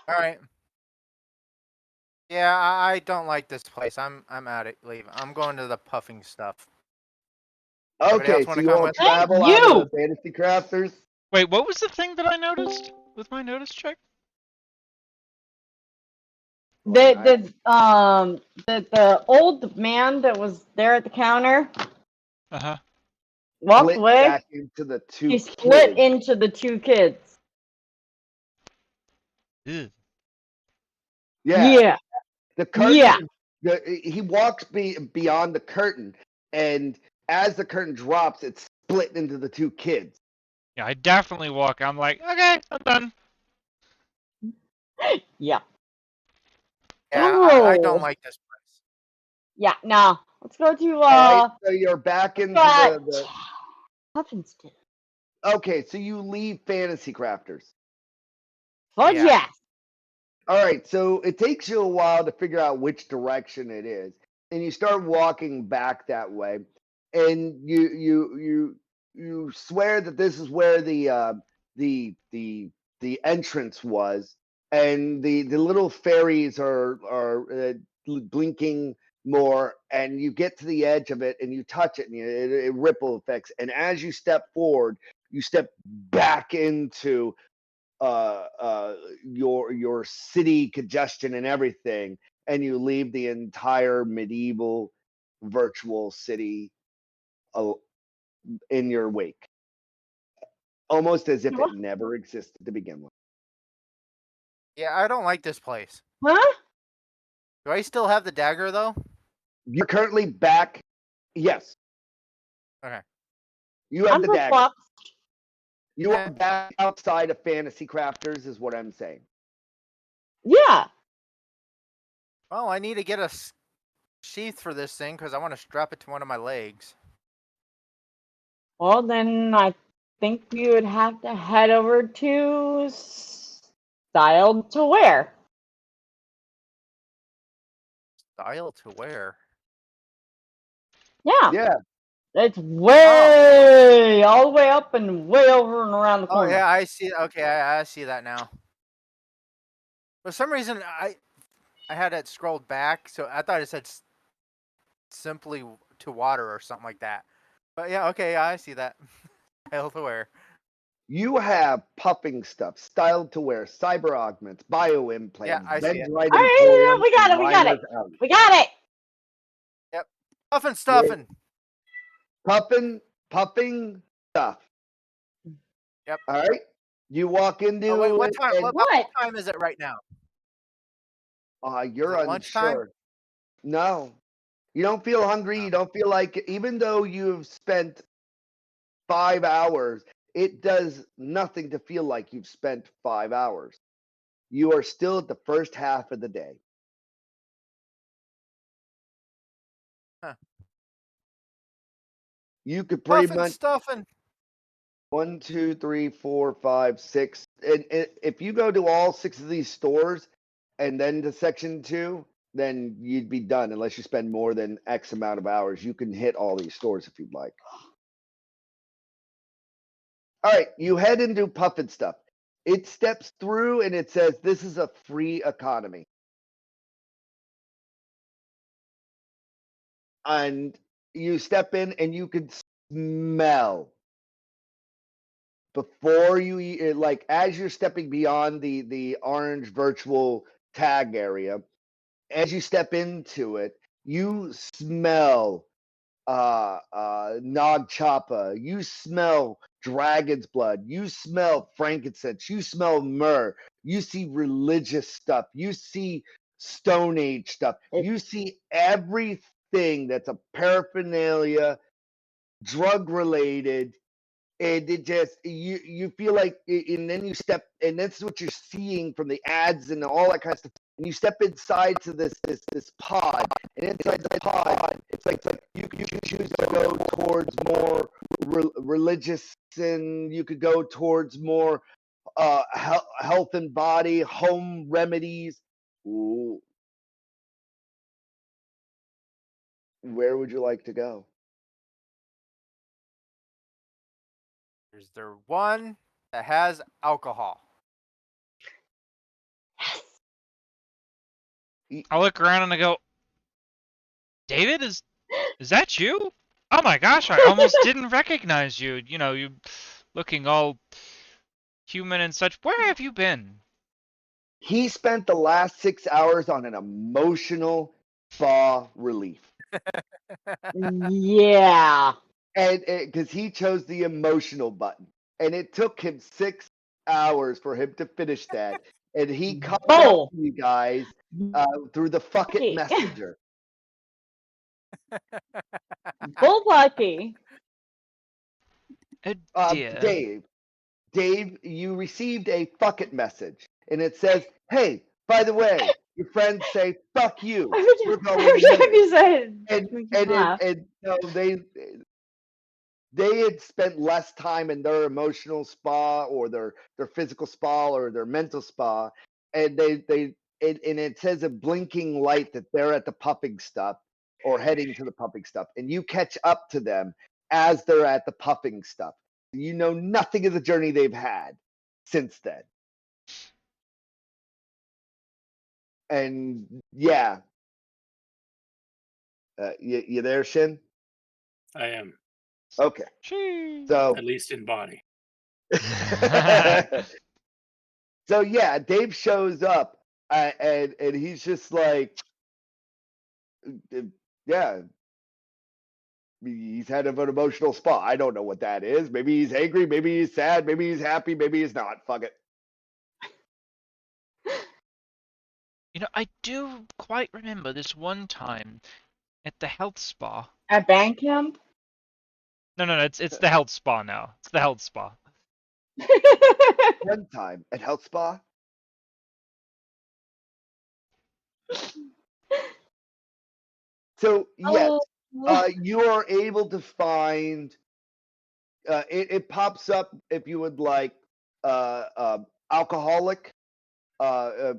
All right. Yeah, I don't like this place. I'm out of leave. I'm going to the puffing stuff. Anybody Okay, else so wanna you come all with me? travel out of the fantasy crafters. Wait, what was the thing that I noticed with my notice check? The old man that was there at the counter Uh-huh. walked Split away. back into the two He split kids. into the two kids. Ew. Yeah. The curtain. Yeah. He walks beyond the curtain, and as the curtain drops, it's split into the two kids. Yeah, I definitely walk. I'm like, okay, I'm done. Yeah. Yeah, I don't like this place. Yeah, no. Let's go to All right, so you're back into the Huffinston. Okay, so you leave Fantasy Crafters. Fudge Yeah. yes. All right, so it takes you a while to figure out which direction it is, and you start walking back that way, and you swear that this is where the entrance was, and the little fairies are blinking more, and you get to the edge of it, and you touch it, and it ripple effects, and as you step forward, you step back into your city congestion and everything, and you leave the entire medieval virtual city in your wake, almost as if it never existed to begin with. Yeah, I don't like this place. Huh? Do I still have the dagger though? You're currently back. Yes. Okay. You have I'm the flip dagger. flops. You are back outside of Fantasy Crafters, is what I'm saying. Yeah. Well, I need to get a sheath for this thing because I want to strap it to one of my legs. Well, then I think you would have to head over to Style to Wear. Style to wear. Yeah. Yeah. It's way all the way up and way over and around the Oh corner. yeah, I see. Okay, I see that now. For some reason, I had it scrolled back, so I thought it said simply to water or something like that. But yeah, okay, I see that. Style to wear. You have puffing stuff, styled to wear, cyber augments, bio implants, I see it. dendrite All right, emporium, we got and it. We got it. Reimer's Alley. We got it. Yep. Puffin' stuffing. Puffing stuff. Yep. All right. You walk into Oh wait, what it time? and What time is it right now? you're Is it lunchtime? unsure. No. You don't feel hungry. You don't feel like, even though you've spent 5 hours, it does nothing to feel like you've spent 5 hours. You are still at the first half of the day. Huh. You could pretty Puffin' much stuffing. 1, 2, 3, 4, 5, 6. And if you go to all 6 of these stores and then to section 2, then you'd be done unless you spend more than X amount of hours. You can hit all these stores if you'd like. All right, you head into Puffin stuff. It steps through and it says this is a free economy. And you step in and you can smell before you like as you're stepping beyond the orange virtual tag area, as you step into it, you smell Nog Choppa, you smell dragon's blood, you smell frankincense, you smell myrrh, you see religious stuff, you see Stone Age stuff, you see everything that's a paraphernalia, drug related, and it just you feel like, and then you step, and that's what you're seeing from the ads and all that kind of stuff. And you step inside to this pod, and inside the pod, it's like you can choose to go towards more religious, and you could go towards more health and body, home remedies. Ooh. Where would you like to go? Is there one that has alcohol? I look around and I go, David, is that you? Oh my gosh, I almost didn't recognize you. You know, you looking all human and such. Where have you been? He spent the last 6 hours on an emotional spa relief. Yeah. And because he chose the emotional button, and it took him 6 hours for him to finish that, and he caught up Bull. to you guys through the fuck it Okay. messenger. Bull Bucky. Dear. Dave, you received a fuck it message, and it says, "Hey, by the way, your friends say fuck you. We're going Every time here." you say it, And makes me and laugh. and so they had spent less time in their emotional spa or their physical spa or their mental spa, and and it says a blinking light that they're at the puffing stuff or heading to the puffing stuff, and you catch up to them as they're at the puffing stuff. You know nothing of the journey they've had since then. And yeah, you there, Shin? I am, Okay, Jeez. so at least in body. so yeah, Dave shows up, and he's just like, yeah, he's had an emotional spa. I don't know what that is. Maybe he's angry. Maybe he's sad. Maybe he's happy. Maybe he's not. Fuck it. You know, I do quite remember this one time at the health spa. At band camp? No, it's the health spa now. It's the health spa. One time at Health Spa. So yes, Oh. you are able to find. It pops up if you would like alcoholic. A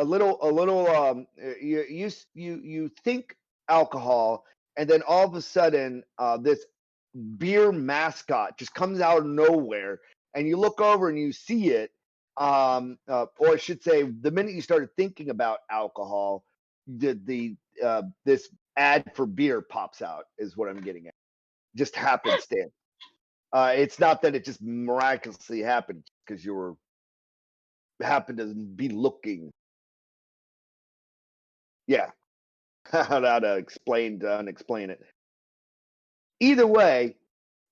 little. You think alcohol, and then all of a sudden, this beer mascot just comes out of nowhere, and you look over and you see it. Or I should say, the minute you started thinking about alcohol, the this ad for beer pops out. Is what I'm getting at. Just happenstance. It's not that it just miraculously happened because you were happened to be looking. Yeah, how to explain to unexplain it. Either way,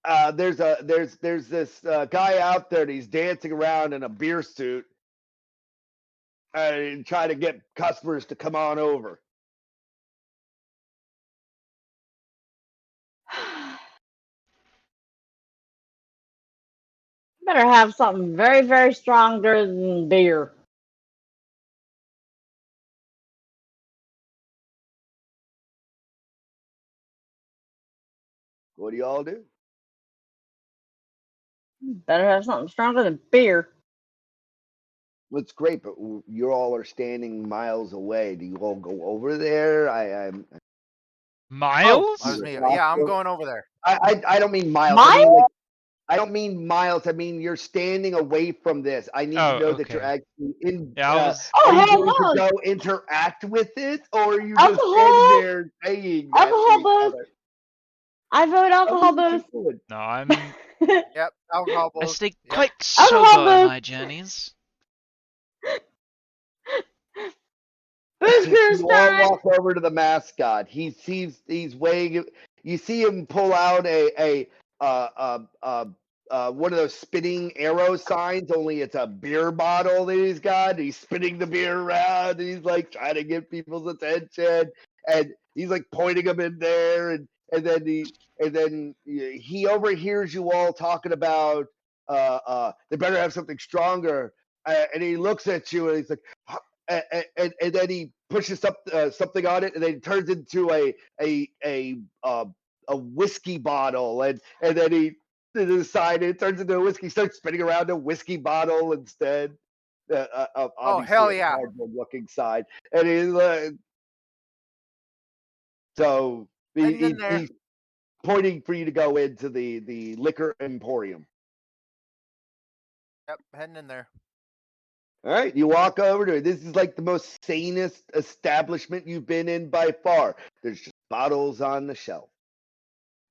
there's this guy out there. And he's dancing around in a beer suit and trying to get customers to come on over. Better have something very, very stronger than beer. What do y'all do? Better have something stronger than beer. Well, it's great, but you all are standing miles away. Do you all go over there? I'm. Oh, Miles? that was me. Yeah, I'm going over there. I don't mean miles. I mean like. I don't mean miles. I mean you're standing away from this. I need to Oh, know that you're okay. actually in. Yeah, I was. Oh, Are you hey, going to look! go interact with it, or are you just standing Alcohol! there saying that to Alcohol each booth! other? I vote alcohol Oh, booth. good. No, I'm. Yep, alcohol I booth. stay Yep. quite Alcohol sober in booth. my journeys. Booze cruise You all time! walk over to the mascot. He's weighing. You see him pull out a one of those spinning arrow signs. Only it's a beer bottle that he's got. He's spinning the beer around. And he's like trying to get people's attention, and he's like pointing them in there, and then he overhears you all talking about they better have something stronger, and he looks at you and he's like. And then he pushes up something on it, and then it turns into a whiskey bottle, and then he to the side, it turns into a whiskey. He starts spinning around a whiskey bottle instead. Of Oh, obviously hell a yeah. cardboard-looking side, and so Heading in there. he's pointing for you to go into the liquor emporium. Yep, heading in there. All right, you walk over to it. This is like the most sanest establishment you've been in by far. There's just bottles on the shelf.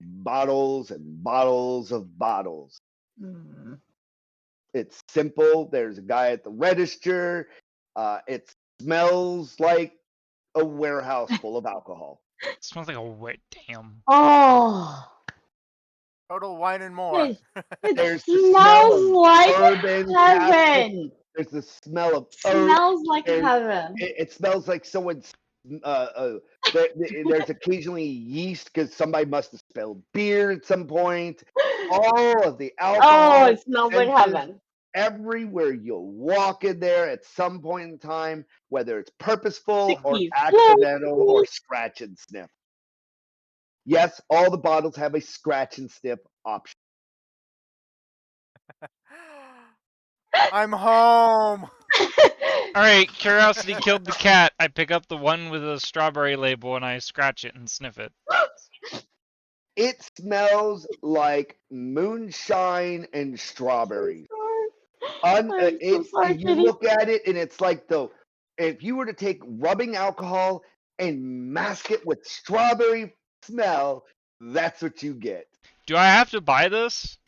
Bottles and bottles of bottles. Hmm. It's simple. There's a guy at the register. It smells like a warehouse full of alcohol. It smells like a wet damn. Oh, Total wine and more. it There's the smell smells of like bourbon, castle. heaven. There's the smell of oak. Smells like There's- heaven. It smells like someone's. There's occasionally yeast because somebody must have spilled beer at some point. All of the alcohol. Oh, it smells like enters heaven. everywhere you walk in there at some point in time, whether it's purposeful or 60s. accidental or scratch and sniff. Yes, all the bottles have a scratch and sniff option. I'm home. Alright, curiosity killed the cat. I pick up the one with a strawberry label and I scratch it and sniff it. It smells like moonshine and strawberries. I'm so sorry, You Kitty. look at it and it's like if you were to take rubbing alcohol and mask it with strawberry smell, that's what you get. Do I have to buy this?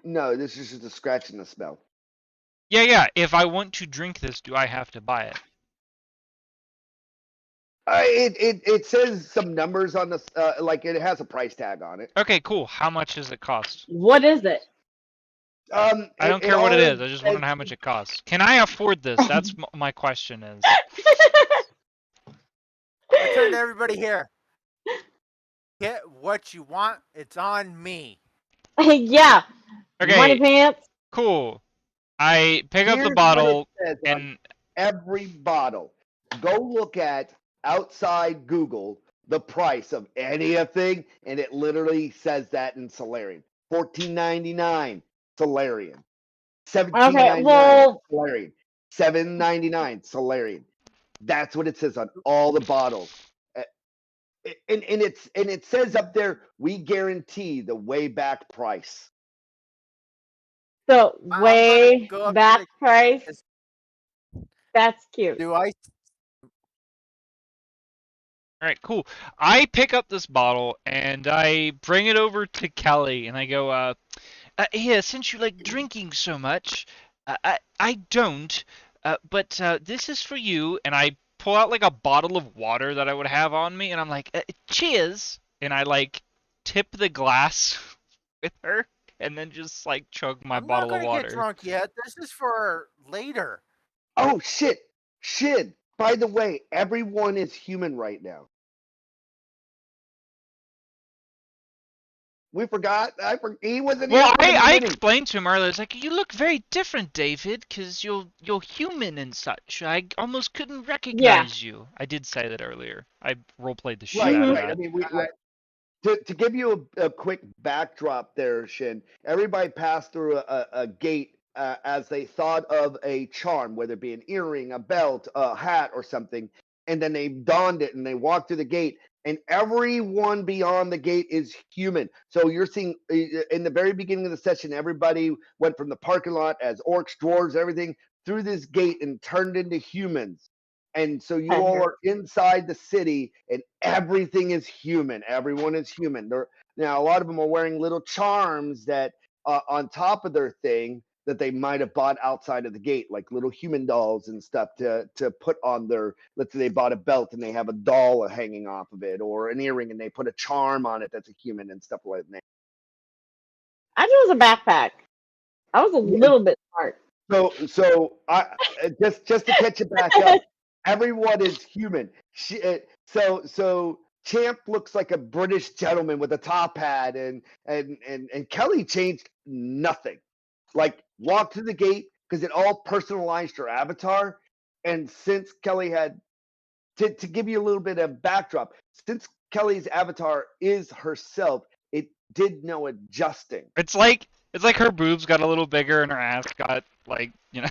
No, this is just a scratch and a smell. Yeah. If I want to drink this, do I have to buy it? It says some numbers on this, like it has a price tag on it. Okay, cool. How much does it cost? What is it? I don't care what it is. I just want to know how much it costs. Can I afford this? That's my question is. I turn to everybody here. Get what you want. It's on me. Yeah. Money Okay, pants. cool. I pick up the Here's bottle what it says on and every bottle. Go look at outside Google the price of anything, and it literally says that in Solarian. $14.99 Solarian. Okay, $17.99 well, Solarian. $7.99 Solarian. That's what it says on all the bottles. And it says up there, we guarantee the way back price. so I'm gonna way go up back to price. Is- That's cute. Do I? all right, cool. I pick up this bottle and I bring it over to Kelly and I go, here, since you like drinking so much, I don't, but this is for you. And I pull out like a bottle of water that I would have on me, and I'm like, cheers. And I like tip the glass with her, and then just like chug my I'm not bottle of gonna get water. drunk yet. This is for later. Oh, shit. Shit. By the way, everyone is human right now. We forgot. He wasn't here Well, from the I beginning. explained to him earlier. It's like, you look very different, David, because you're human and such. I almost couldn't recognize you. I did say that earlier. I roleplayed the shit Right, out of right. I that. mean, to give you a quick backdrop there, Shin, everybody passed through a gate as they thought of a charm, whether it be an earring, a belt, a hat, or something, and then they donned it and they walked through the gate, and everyone beyond the gate is human. So you're seeing in the very beginning of the session, everybody went from the parking lot as orcs, dwarves, everything through this gate and turned into humans. And so you all are inside the city, and everything is human. Everyone is human. Now, a lot of them are wearing little charms that on top of their thing that they might have bought outside of the gate, like little human dolls and stuff to put on their. Let's say they bought a belt and they have a doll hanging off of it, or an earring and they put a charm on it that's a human and stuff like that. I chose a backpack. I was a little bit smart. So I just to catch it back up. Everyone is human. So Champ looks like a British gentleman with a top hat, and Kelly changed nothing. Like walked through the gate because it all personalized her avatar. And since Kelly had to give you a little bit of backdrop, since Kelly's avatar is herself, it did no adjusting. It's like her boobs got a little bigger and her ass got like, you know.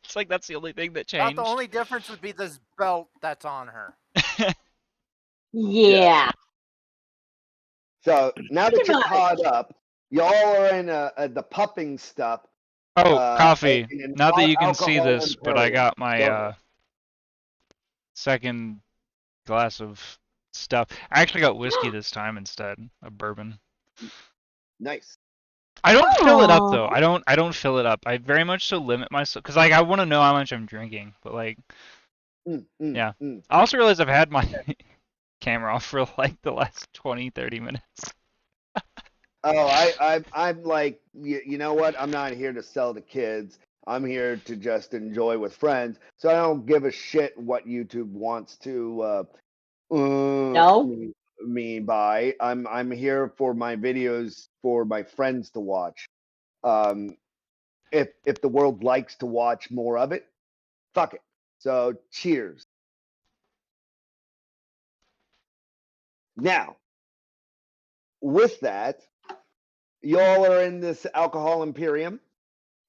It's like that's the only thing that changed. Not the only difference would be this belt that's on her. Yeah. So now that Pretty you're much. caught up, y'all are in the pupping stuff. Oh, coffee. in Not that you can see alcohol this, but I imperium. got my Go ahead. second glass of stuff. I actually got whiskey this time instead of bourbon. Nice. I don't fill it up though. Aw. I don't fill it up. I very much so limit myself because like I want to know how much I'm drinking, but like yeah. I also realize I've had my camera off for like the last 20-30 minutes. Oh, I'm like, you know what? I'm not here to sell to kids. I'm here to just enjoy with friends. So I don't give a shit what YouTube wants to No. me by. I'm here for my videos for my friends to watch. If the world likes to watch more of it, fuck it. So cheers. Now, with that, y'all are in this alcohol imperium,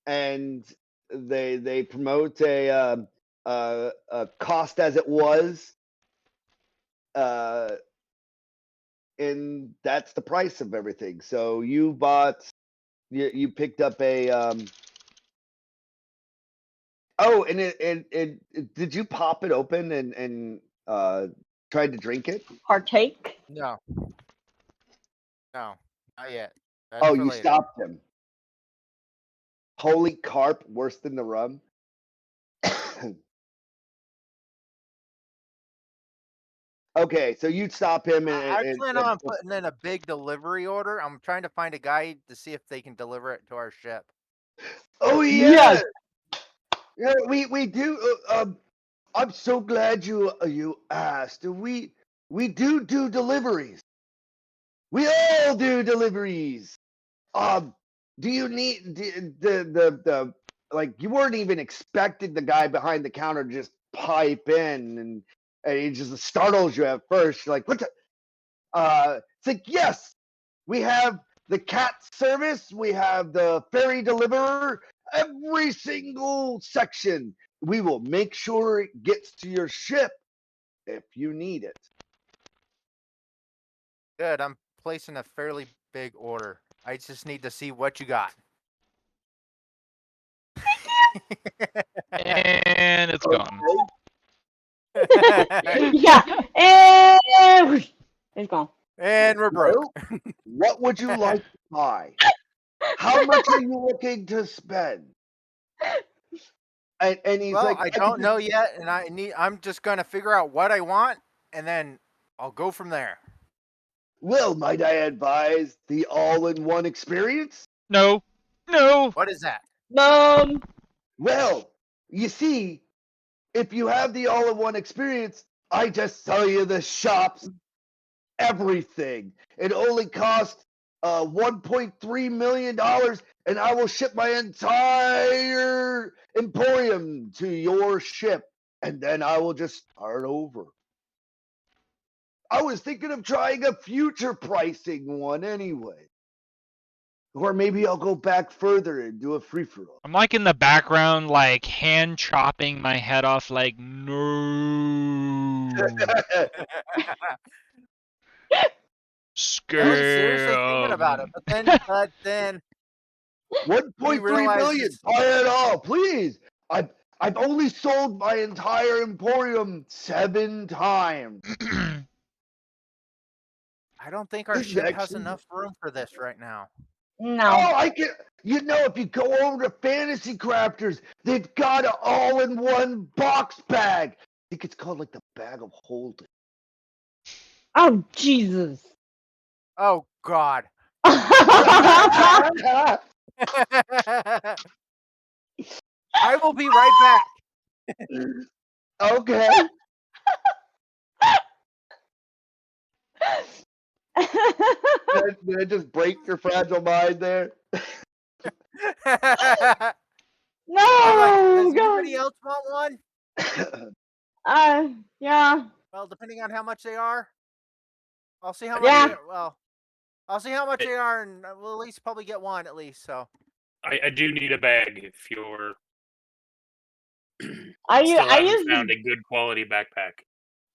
and they promote a cost as it was, and that's the price of everything. So you picked up a oh, and it did you pop it open and tried to drink it? Partake. No. No. Not yet. That's Oh, for you later. stopped him. Holy carp, worse than the rum. Okay, so you'd stop him I and plan on putting in a big delivery order. I'm trying to find a guy to see if they can deliver it to our ship. oh Yes. yeah, we do. I'm so glad you asked. We do deliveries. We all do deliveries. Do you need the like you weren't even expecting the guy behind the counter to just pipe in and he just startles you at first. You're like, what the? It's like, yes, we have the cat service, we have the ferry deliverer, every single section. We will make sure it gets to your ship if you need it. Good. I'm placing a fairly big order. I just need to see what you got. And it's gone. Yeah. And it's gone. And we're broke. Well, what would you like to buy? How much are you looking to spend? And he's Well, like, I don't know yet, and I'm just gonna figure out what I want, and then I'll go from there. well, might I advise the all-in-one experience? No. No. What is that? Well, you see, if you have the all-in-one experience, I just sell you the shops, everything. It only costs $1.3 million, and I will ship my entire emporium to your ship, and then I will just start over. I was thinking of trying a future pricing one anyway. Or maybe I'll go back further and do a free-for-all. I'm like in the background, like hand chopping my head off, like, no. I was seriously thinking about it, Scam. but then 1.3 realized million. it's- Buy it all, please. I've only sold my entire emporium 7 times. I don't think our This is ship has actually- enough room for this right now. No. Oh, I can. You know, if you go over to Fantasy Crafters, they've got an all-in-one box bag. I think it's called like the bag of holding. Oh Jesus. Oh God. Okay. I will be right back. Did I just break your fragile mind there? No, I'm like, does God. anybody else want one? Yeah. Well, depending on how much they are, I'll see how much. Yeah. I'll see how much they are, and we'll at least probably get one at least. So I do need a bag if you're I still haven't use found a good quality backpack.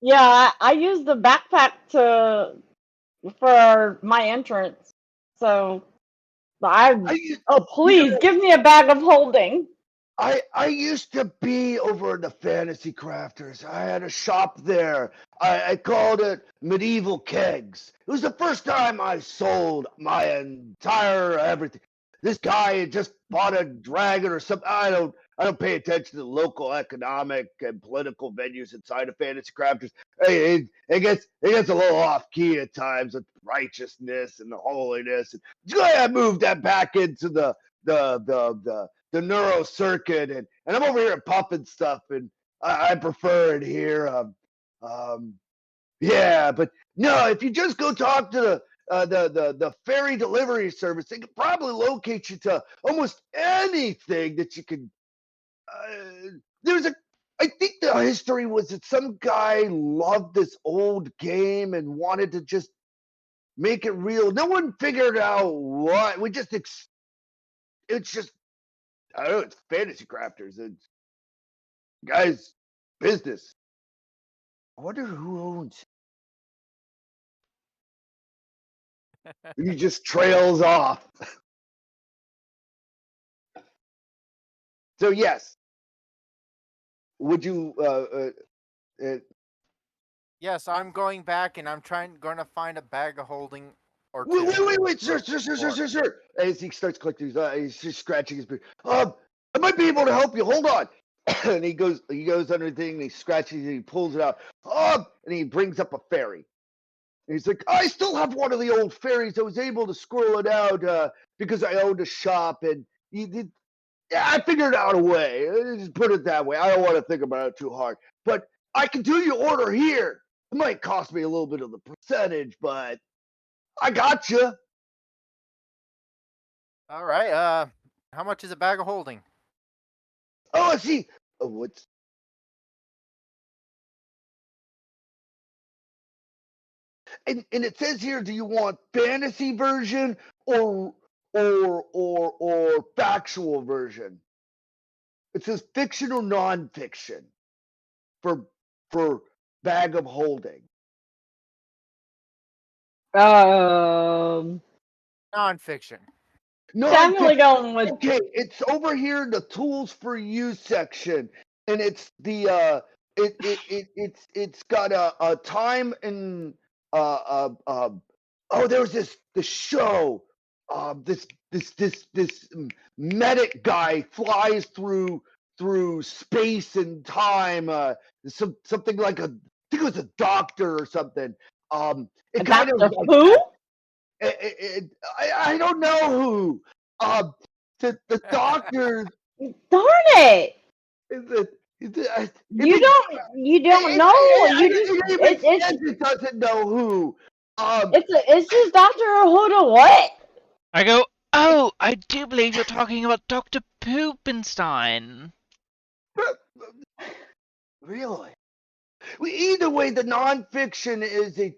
Yeah, I use the backpack for my entrance. So please give me a bag of holding. I used to be over in the Fantasy Crafters. I had a shop there. I called it Medieval Kegs. It was the first time I sold my entire everything. This guy had just bought a dragon or something. I don't pay attention to the local economic and political venues inside of Fantasy Crafters. It gets a little off key at times with righteousness and the holiness. I moved that back into the neuro circuit, and I'm over here pumping stuff, and I prefer it here. Yeah, but no, if you just go talk to the ferry delivery service, they could probably locate you to almost anything that you can. I think the history was that some guy loved this old game and wanted to just make it real. No one figured out what. It's just, I don't know, it's Fantasy Crafters. It's guy's business. I wonder who owns it. He just trails off. So yes, would you? yes, I'm going back, and I'm going to find a bag of holding or two. Wait, sir. As he starts collecting, he's just scratching his beard. I might be able to help you. Hold on. And he goes under the thing and he scratches and he pulls it out. Oh, and he brings up a ferry. And he's like, I still have one of the old ferries. I was able to squirrel it out because I owned a shop, and I figured out a way. Just put it that way. I don't want to think about it too hard, but I can do your order here. It might cost me a little bit of the percentage, but I got you. All right. How much is a bag of holding? Oh, I see. Oh, what's and it says here, do you want fantasy version or factual version? It says fiction or nonfiction for bag of holding. Um, Nonfiction. Definitely going with. Okay, it's over here in the tools for use section, and it's the it's got a time and oh, there was the show this medic guy flies through space and time, something like I think it was a doctor or something. It kind of Doctor like Who? I don't know who. The doctor. Darn it! You You don't know. You just it doesn't know who. it's just Doctor Who to what? I go, oh, I do believe you're talking about Dr. Poopenstein. Really? Well, either way, the nonfiction is a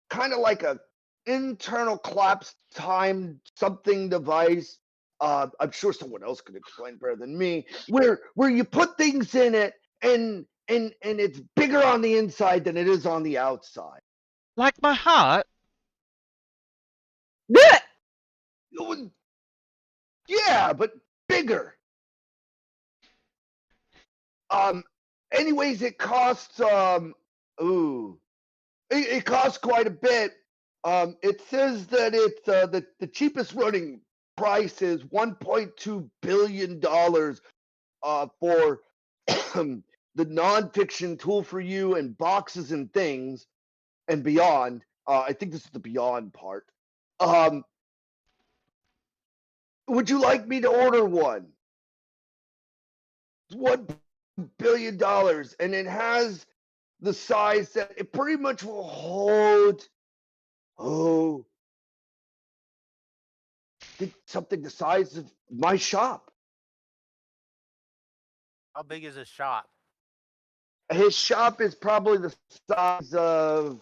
kind of like a internal collapse time something device. I'm sure someone else could explain better than me. Where you put things in it and it's bigger on the inside than it is on the outside. Like my heart? Yeah, but bigger. Anyways, it costs it costs quite a bit. It says that it's the cheapest running price is $1.2 billion for the nonfiction tool for you and boxes and things and beyond. I think this is the beyond part. Would you like me to order one? It's $1 billion, and it has the size that it pretty much will hold. Oh, I think something the size of my shop. How big is his shop? His shop is probably the size of.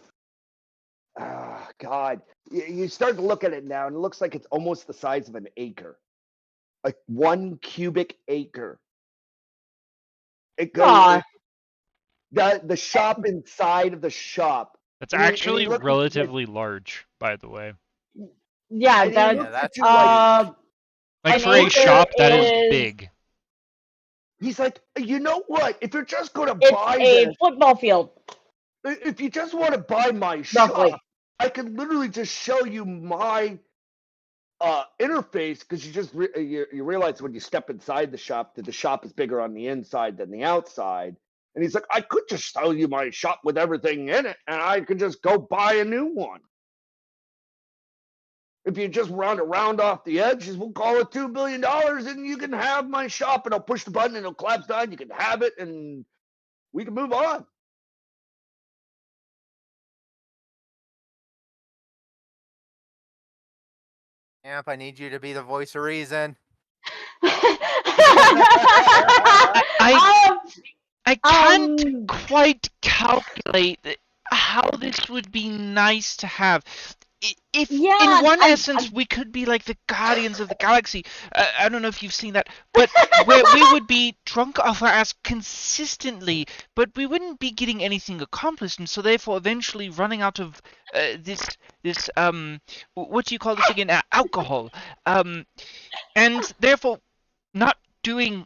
God, you start to look at it now, and it looks like it's almost the size of an acre, like 1 cubic acre. It goes the shop inside of the shop. That's And he actually looks at you relatively large, by the way. Yeah, and he that. looks at you like, Like An for a acre shop, that is is- big. he's like, you know what? If you're just going to It's buy a this, football field. if you just want to buy my Roughly. shop, I can literally just show you my interface, because you realize when you step inside the shop that the shop is bigger on the inside than the outside. And he's like, I could just show you my shop with everything in it, and I could just go buy a new one. If you just round off the edges, we'll call it $2 billion, and you can have my shop, and I'll push the button, and it'll collapse down. You can have it, and we can move on. Amp, I need you to be the voice of reason. I can't quite calculate how this would be nice to have. If Yeah, in one essence we could be like the Guardians of the Galaxy, I don't know if you've seen that, but where we would be drunk off our ass consistently, but we wouldn't be getting anything accomplished, and so therefore eventually running out of this what do you call this again? Alcohol, and therefore not doing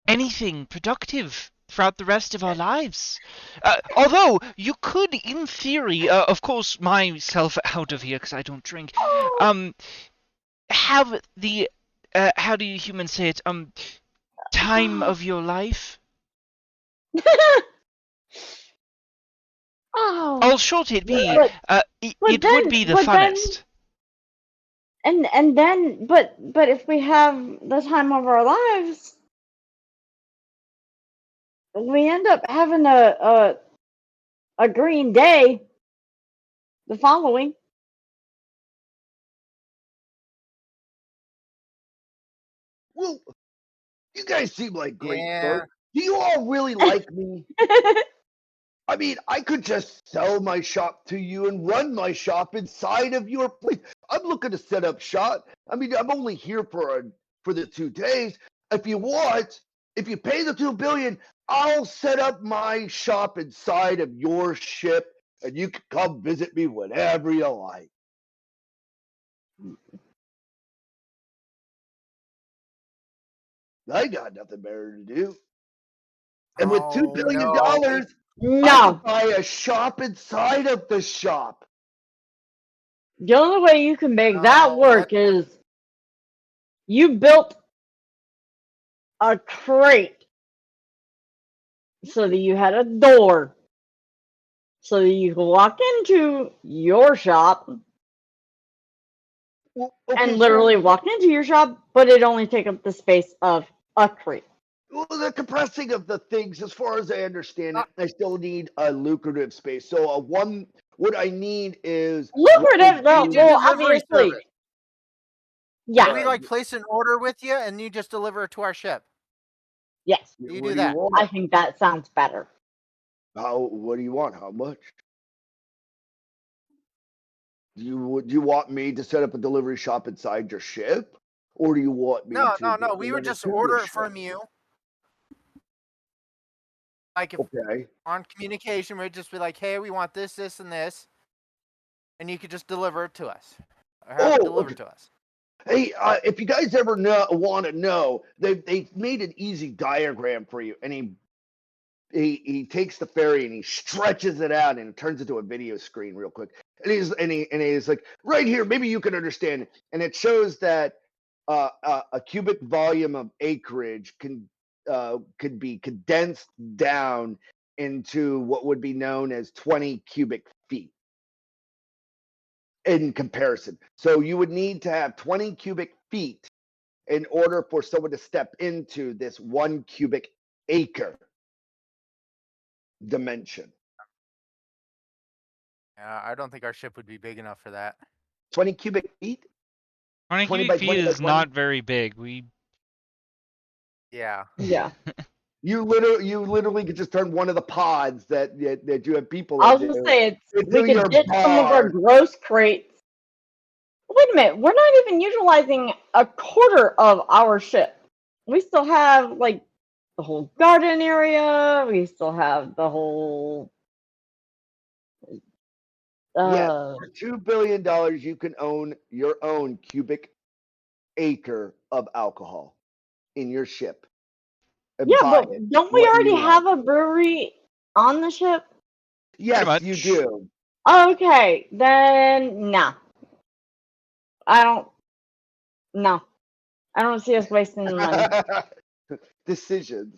anything productive throughout the rest of our lives. Although you could, in theory, of course, myself out of here because I don't drink, have the how do you humans say it? time of your life. Oh, How short it be? but It but would then- be the but then- funnest. and then, but if we have the time of our lives, we end up having a green day the following. Well, you guys seem like great Yeah. folks. Do you all really like me? I mean, I could just sell my shop to you and run my shop inside of your place. I'm looking to set up shop. I mean, I'm only here for the 2 days. If you want, if you pay the 2 billion, I'll set up my shop inside of your ship, and you can come visit me whenever you like. I got nothing better to do. And with $2 billion, no. I No, could buy a shop inside of the shop. the only way you can make that No, work is you built a crate so that you had a door so that you could walk into your shop Well, okay, and so- literally walk into your shop, but it only take up the space of a crate. Well, the compressing of the things, as far as I understand it, I still need a lucrative space. So what I need is Lucrative, though. You do Well, delivery obviously, service. yeah, We like place an order with you, and you just deliver it to our ship. yes, You What do do that. want? I think that sounds better. What do you want? How much? Do you want me to set up a delivery shop inside your ship, or do you want me No, to? no. We would deliver just to order your it from ship? you. Like if Okay. on communication, we'd just be like, "Hey, we want this, this, and this," and you could just deliver it to us, or have it delivered okay. to us. Hey, if you guys ever want to know, they made an easy diagram for you, and he takes the ferry and he stretches it out and it turns into a video screen real quick. And he's like, right here, maybe you can understand it. And it shows that a cubic volume of acreage could be condensed down into what would be known as 20 cubic feet in comparison. So you would need to have 20 cubic feet in order for someone to step into this 1 cubic acre dimension. I don't think our ship would be big enough for that. 20 cubic feet? 20 20 cubic by feet 20 by is 20? not very big. Yeah. Yeah, You literally could just turn one of the pods that you have people I was in gonna there say we into your could get some of our bar. gross crates. Wait a minute, we're not even utilizing a quarter of our ship. We still have like the whole garden area. We still have the whole. Yes, for $2 billion, you can own your own cubic acre of alcohol in your ship. And Yeah, buy but it don't we what already you have want. a brewery on the ship? Yes, you much. do. Okay, then no. I don't. No, I don't see us wasting the money. Decisions.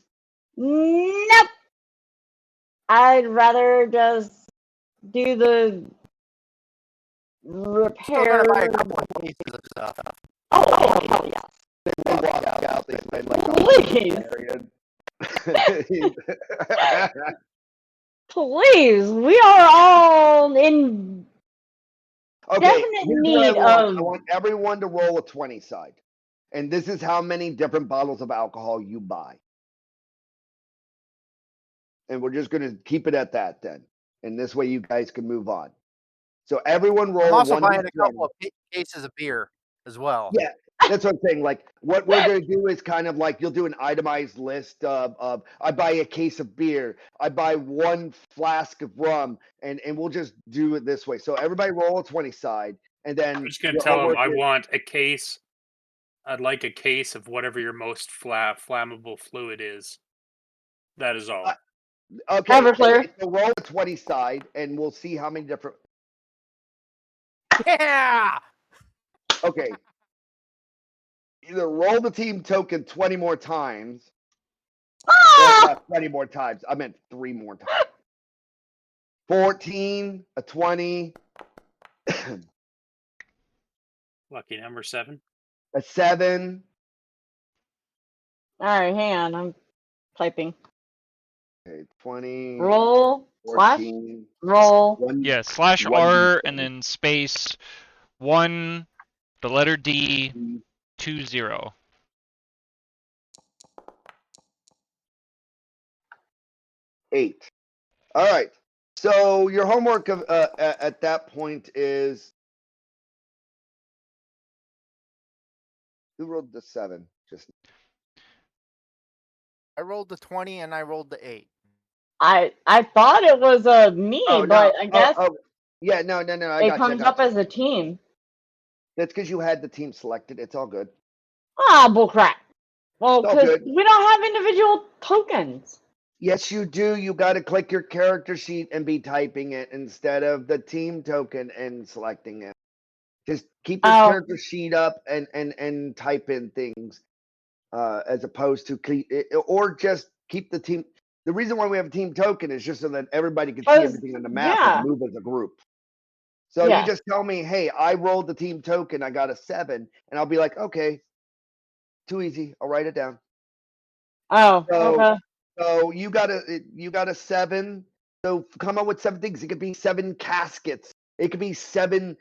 Nope. I'd rather just do the Still gonna buy a repair. couple of pieces of stuff. Oh, hell yes. They walk out. They spend like Please. Please, we are all in Okay, definite here's what I need want. I of. want everyone to roll a 20 side. And this is how many different bottles of alcohol you buy. And we're just going to keep it at that then. And this way you guys can move on. So everyone roll I'm also one buying a d20. couple of cases of beer as well. Yeah, that's what I'm saying. Like what we're going to do is kind of like you'll do an itemized list of I buy a case of beer, I buy 1 flask of rum, and we'll just do it this way. So everybody roll a 20 side, and then I'm just gonna your tell him homework I is- want a case. I'd like a case of whatever your most flammable fluid is. That is all. Okay, Everclear. so roll a 20 side, and we'll see how many different. Yeah. Okay. Either roll the team token 20 more times, Well, not 20 more times. I meant 3 more times. 14, a 20, Lucky number 7. a 7. All right, hang on. I'm typing. Okay, 20, Roll slash 14. roll. Yeah, slash One R D20. and then space 1, the letter D, 20. 8. All right. So your homework of at that point is who rolled the 7? Just I rolled the 20 and I rolled the 8. I thought it was me, but I guess yeah, no. I it got comes you. up as a team. That's because you had the team selected. It's all good. Ah, bullcrap. Well, It's all because good. we don't have individual tokens. Yes, you do. You got to click your character sheet and be typing it instead of the team token and selecting it. Just keep your Oh. character sheet up and type in things as opposed to or just keep the team. The reason why we have a team token is just so that everybody can see everything on the map yeah. and move as a group. So Yeah. you just tell me, hey, I rolled the team token. I got a 7, and I'll be like, okay, too easy. I'll write it down. Oh, So, okay. so you got a 7. So come up with 7 things. It could be 7 caskets. It could be 7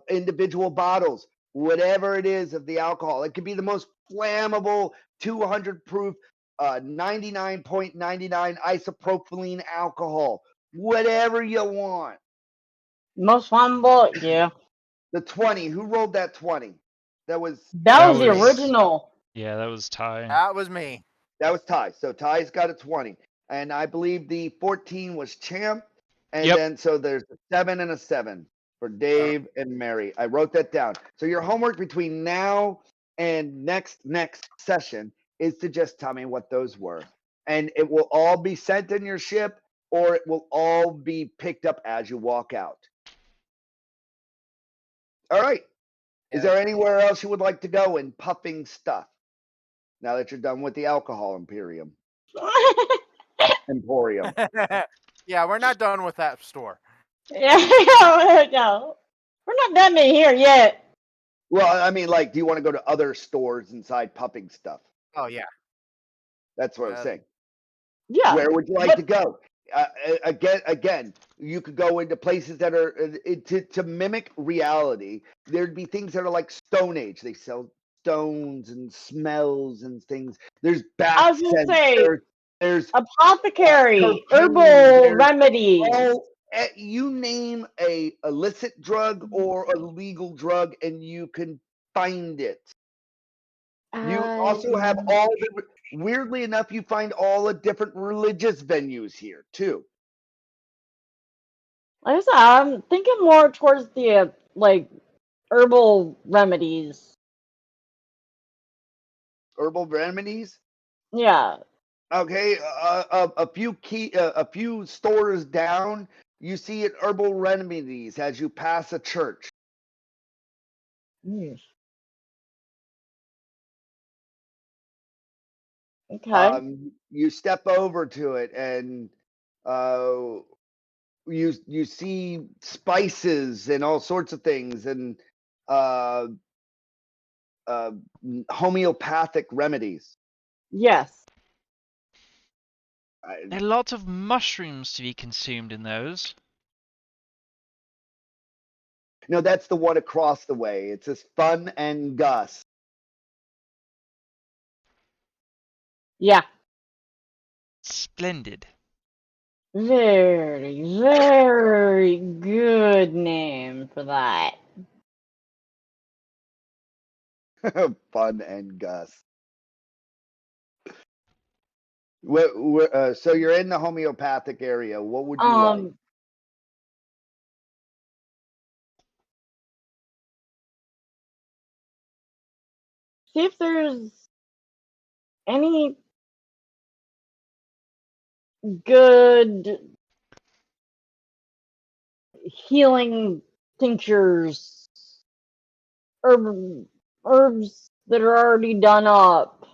individual bottles. Whatever it is of the alcohol. It could be the most flammable 200 proof 99.99 isopropylene alcohol. Whatever you want. Most flammable, yeah. The 20. Who rolled that 20? That was That was the was- original. Yeah, that was Ty. That was me. Ty. So Ty's got a 20. And I believe the 14 was Champ. And Yep. then so there's a 7 and a 7 for Dave and Mary. I wrote that down. So your homework between now and next session is to just tell me what those were. And it will all be sent in your ship, or it will all be picked up as you walk out. All right. Is there anywhere else you would like to go in puffing stuff? Now that you're done with the alcohol emporium. Yeah, we're not done with that store. Yeah, no. We're not done in here yet. Well, I mean, like, do you want to go to other stores inside puffing stuff? Oh yeah. That's what I'm saying. Yeah. Where would you like to go? Again, you could go into places that are to mimic reality. There'd be things that are like Stone Age. They sell stones and smells and things. There's bath I was gonna scents. say, There's apothecary, cocaine, herbal remedies. You name a illicit drug or a legal drug, and you can find it. You also have all the. Weirdly enough, you find all the different religious venues here too. Like I said, I'm thinking more towards the like herbal remedies. Herbal remedies. Yeah. Okay, a few stores down, you see it herbal remedies as you pass a church. Okay. You step over to it and you see spices and all sorts of things and homeopathic remedies. Yes. There are lots of mushrooms to be consumed in those. No, that's the one across the way. It says Fun and Gus. Yeah. Splendid. Very, very good name for that. Fun and Gus. So you're in the homeopathic area. What would you like? See if there's any good healing tinctures, herbs that are already done up.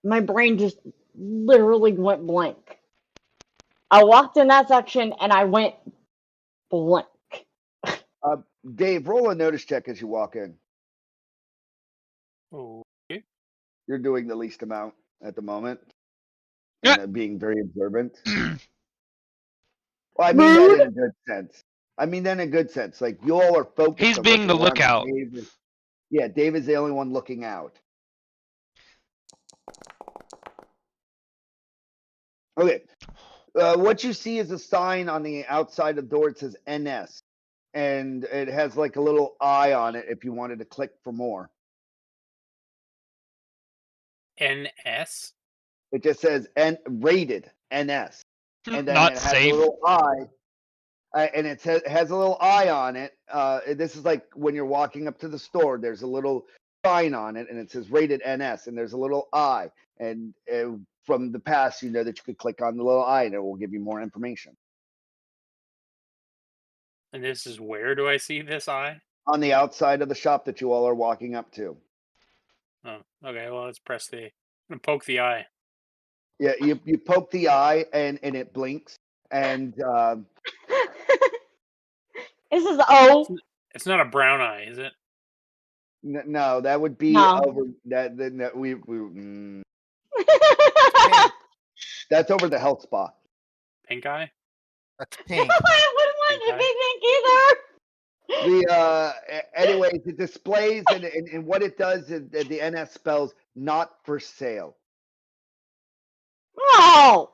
My brain just literally went blank. I walked in that section and I went blank. Dave, roll a notice check as you walk in. Okay. You're doing the least amount at the moment. Yeah. And being very observant. Well, I mean that in a good sense. Like you all are focused. He's on being what the you're on. lookout. Dave is the only one looking out. Okay. What you see is a sign on the outside of the door. It says NS. And it has like a little eye on it if you wanted to click for more. NS? It just says rated NS. And then Not it has safe. a little eye. And it has a little eye on it. This is like when you're walking up to the store, there's a little sign on it and it says rated NS and there's a little eye. And from the past, you know that you could click on the little eye and it will give you more information. And this is where do I see this eye? On the outside of the shop that you all are walking up to. Oh, okay. Well, let's press the. I'm gonna poke the eye. Yeah, you poke the eye and it blinks. And This is O. It's not a brown eye, is it? no, that would be No. over that. That's over the health spa. Pink eye? That's I pink. wouldn't want it to be pink either. Anyways, it displays and what it does is the NS spells not for sale. No.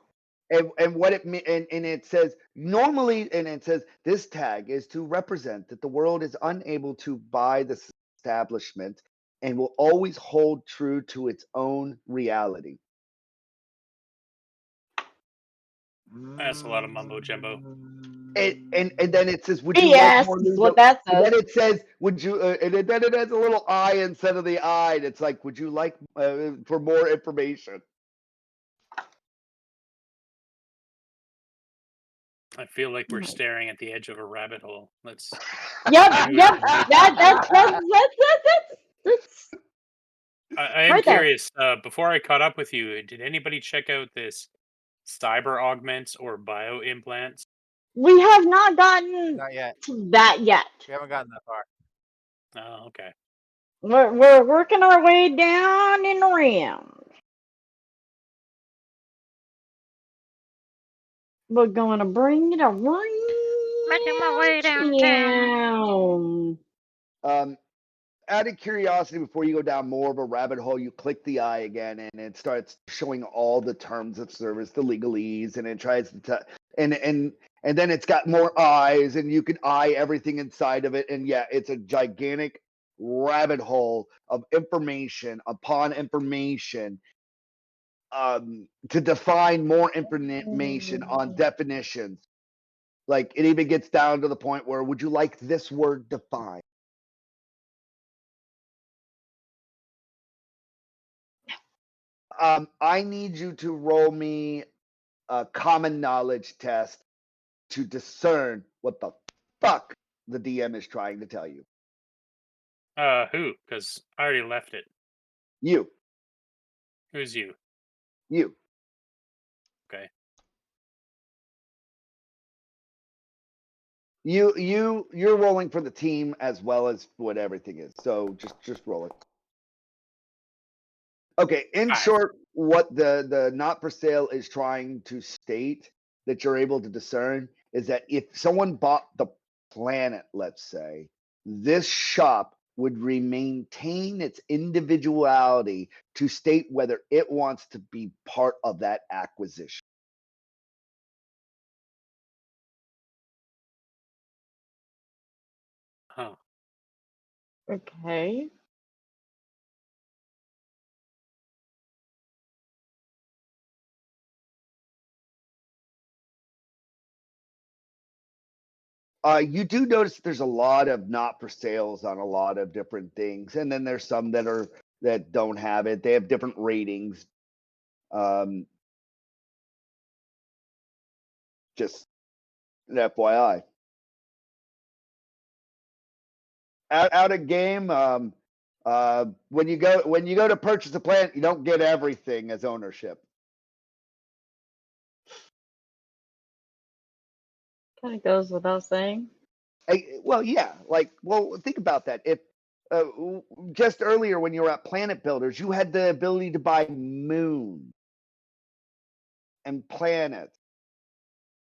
And what it and it says normally, and it says this tag is to represent that the world is unable to buy this establishment and will always hold true to its own reality. That's a lot of mumbo jumbo. And then it says, "Would you Yes, like more?" is what that And then says. it says, "Would you?" And then it has a little eye instead of the eye. And it's like, "Would you like for more information?" I feel like we're staring at the edge of a rabbit hole. Let's. Yep. Maybe we Yep. can- That's I am right there. curious. Before I caught up with you, did anybody check out this cyber augments or bio implants? We have not gotten Not yet. to that yet. We haven't gotten that far. Oh, okay. We're working our way down and around. We're gonna bring it around. Making my way downtown. Out of curiosity, before you go down more of a rabbit hole, you click the eye again, and it starts showing all the terms of service, the legalese, and it tries to and then it's got more eyes, and you can eye everything inside of it, and yeah, it's a gigantic rabbit hole of information upon information to define more information on definitions. Like it even gets down to the point where, would you like this word defined? I need you to roll me a common knowledge test to discern what the fuck the DM is trying to tell you. Who? Because I already left it. You. Who's you? You. Okay. You're rolling for the team as well as what everything is. So just roll it. Okay, in short, what the not for sale is trying to state that you're able to discern is that if someone bought the planet, let's say, this shop would maintain its individuality to state whether it wants to be part of that acquisition. Huh. Okay. You do notice that there's a lot of not for sales on a lot of different things, and then there's some that don't have it. They have different ratings. Just an FYI. out of game. When you go to purchase a planet, you don't get everything as ownership. Kind of goes without saying. Well, yeah. Think about that. If just earlier when you were at Planet Builders, you had the ability to buy moon and planets.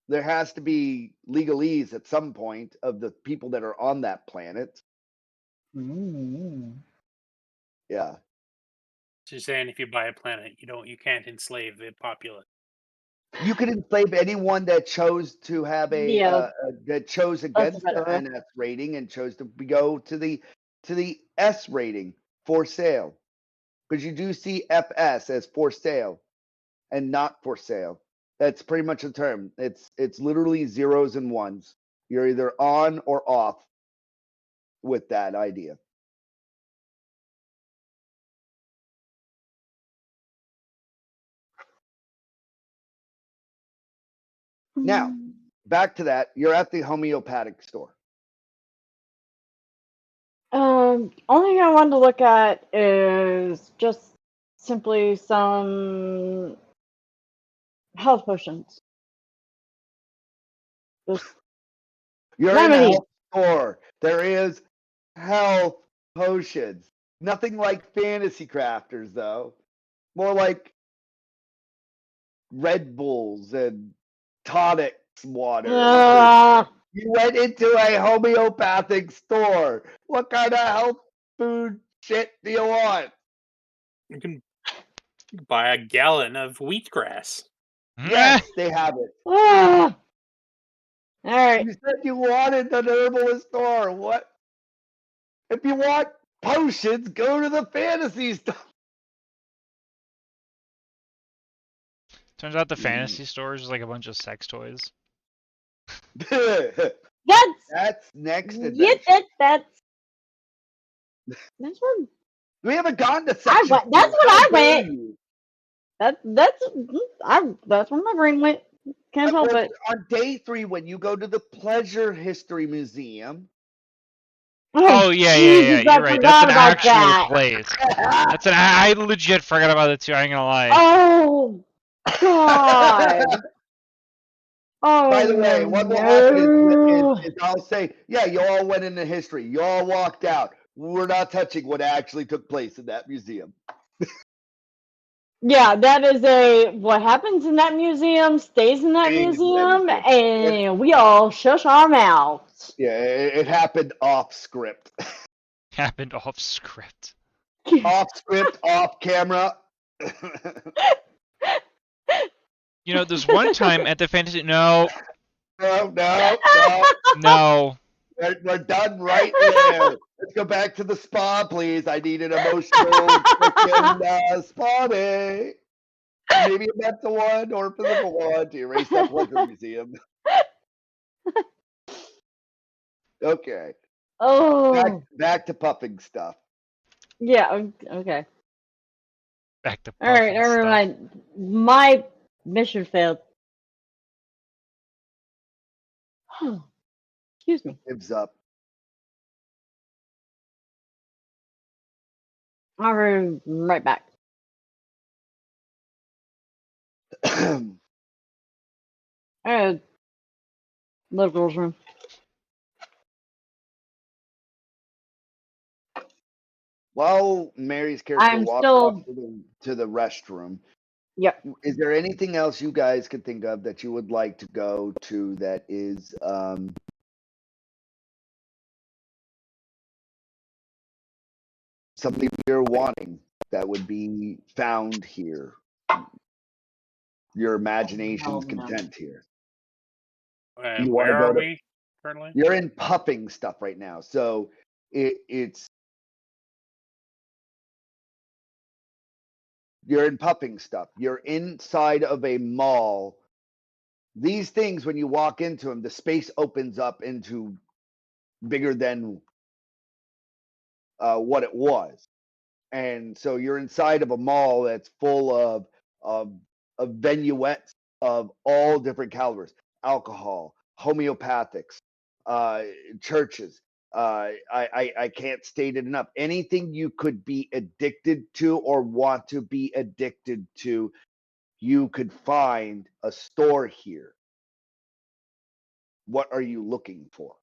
There has to be legalese at some point of the people that are on that planet. Mm. Yeah. So you're saying if you buy a planet, you can't enslave the populace. You could enslave anyone that chose to have Yeah, that chose that's against the better. NS rating and chose to go to the S rating for sale, because you do see FS as for sale and not for sale. That's pretty much the term. It's literally zeros and ones. You're either on or off with that idea. Now, back to that. You're at the homeopathic store. Only thing I wanted to look at is just simply some health potions. Just You're in a remedies. health store. There is health potions. Nothing like fantasy crafters, though. More like Red Bulls and tonics water. You went into a homeopathic store. What kind of health food shit do you want? You can buy a gallon of wheatgrass. Yes, they have it. All right. You said you wanted the herbalist store. What? If you want potions, go to the fantasy store. Turns out the fantasy store is just like a bunch of sex toys. That's next adventure. yeah. That's where We haven't gone to I section. went. That's what How I dare went. you? That's where my brain went. Can't help it. On day 3, when you go to the Pleasure History Museum. Oh yeah, Jesus, You're right. I That's an forgot about actual that. place. That's an. I legit forgot about it too. I ain't gonna lie. Oh God. Oh, By the way, what will happen is I'll say, yeah, you all went into history. You all walked out. We're not touching what actually took place in that museum. Yeah, that is what happens in that museum stays in that museum, and we all shush our mouths. Yeah, it happened off script. Happened off script. Off script, off camera. You know, there's one time at the fantasy. No. No. We're done right there. Let's go back to the spa, please. I need an emotional spa day. Maybe a mental one or a physical one to erase that pleasure museum. Okay. Oh. Back to puffing stuff. Yeah. Okay. Back to all right. Never mind. My mission failed. Excuse me. Gives up. I'll be right back. Little girl's room. While Mary's character walks off to the restroom, yep. Is there anything else you guys could think of that you would like to go to that is something you're wanting that would be found here? Your imagination's content here. Where are we currently? You're in puffing stuff right now, so it's you're in puffing stuff. You're inside of a mall. These things, when you walk into them, the space opens up into bigger than what it was. And so you're inside of a mall that's full of vignettes of all different calibers: alcohol, homeopathics, churches, I can't state it enough. Anything you could be addicted to or want to be addicted to, you could find a store here. What are you looking for?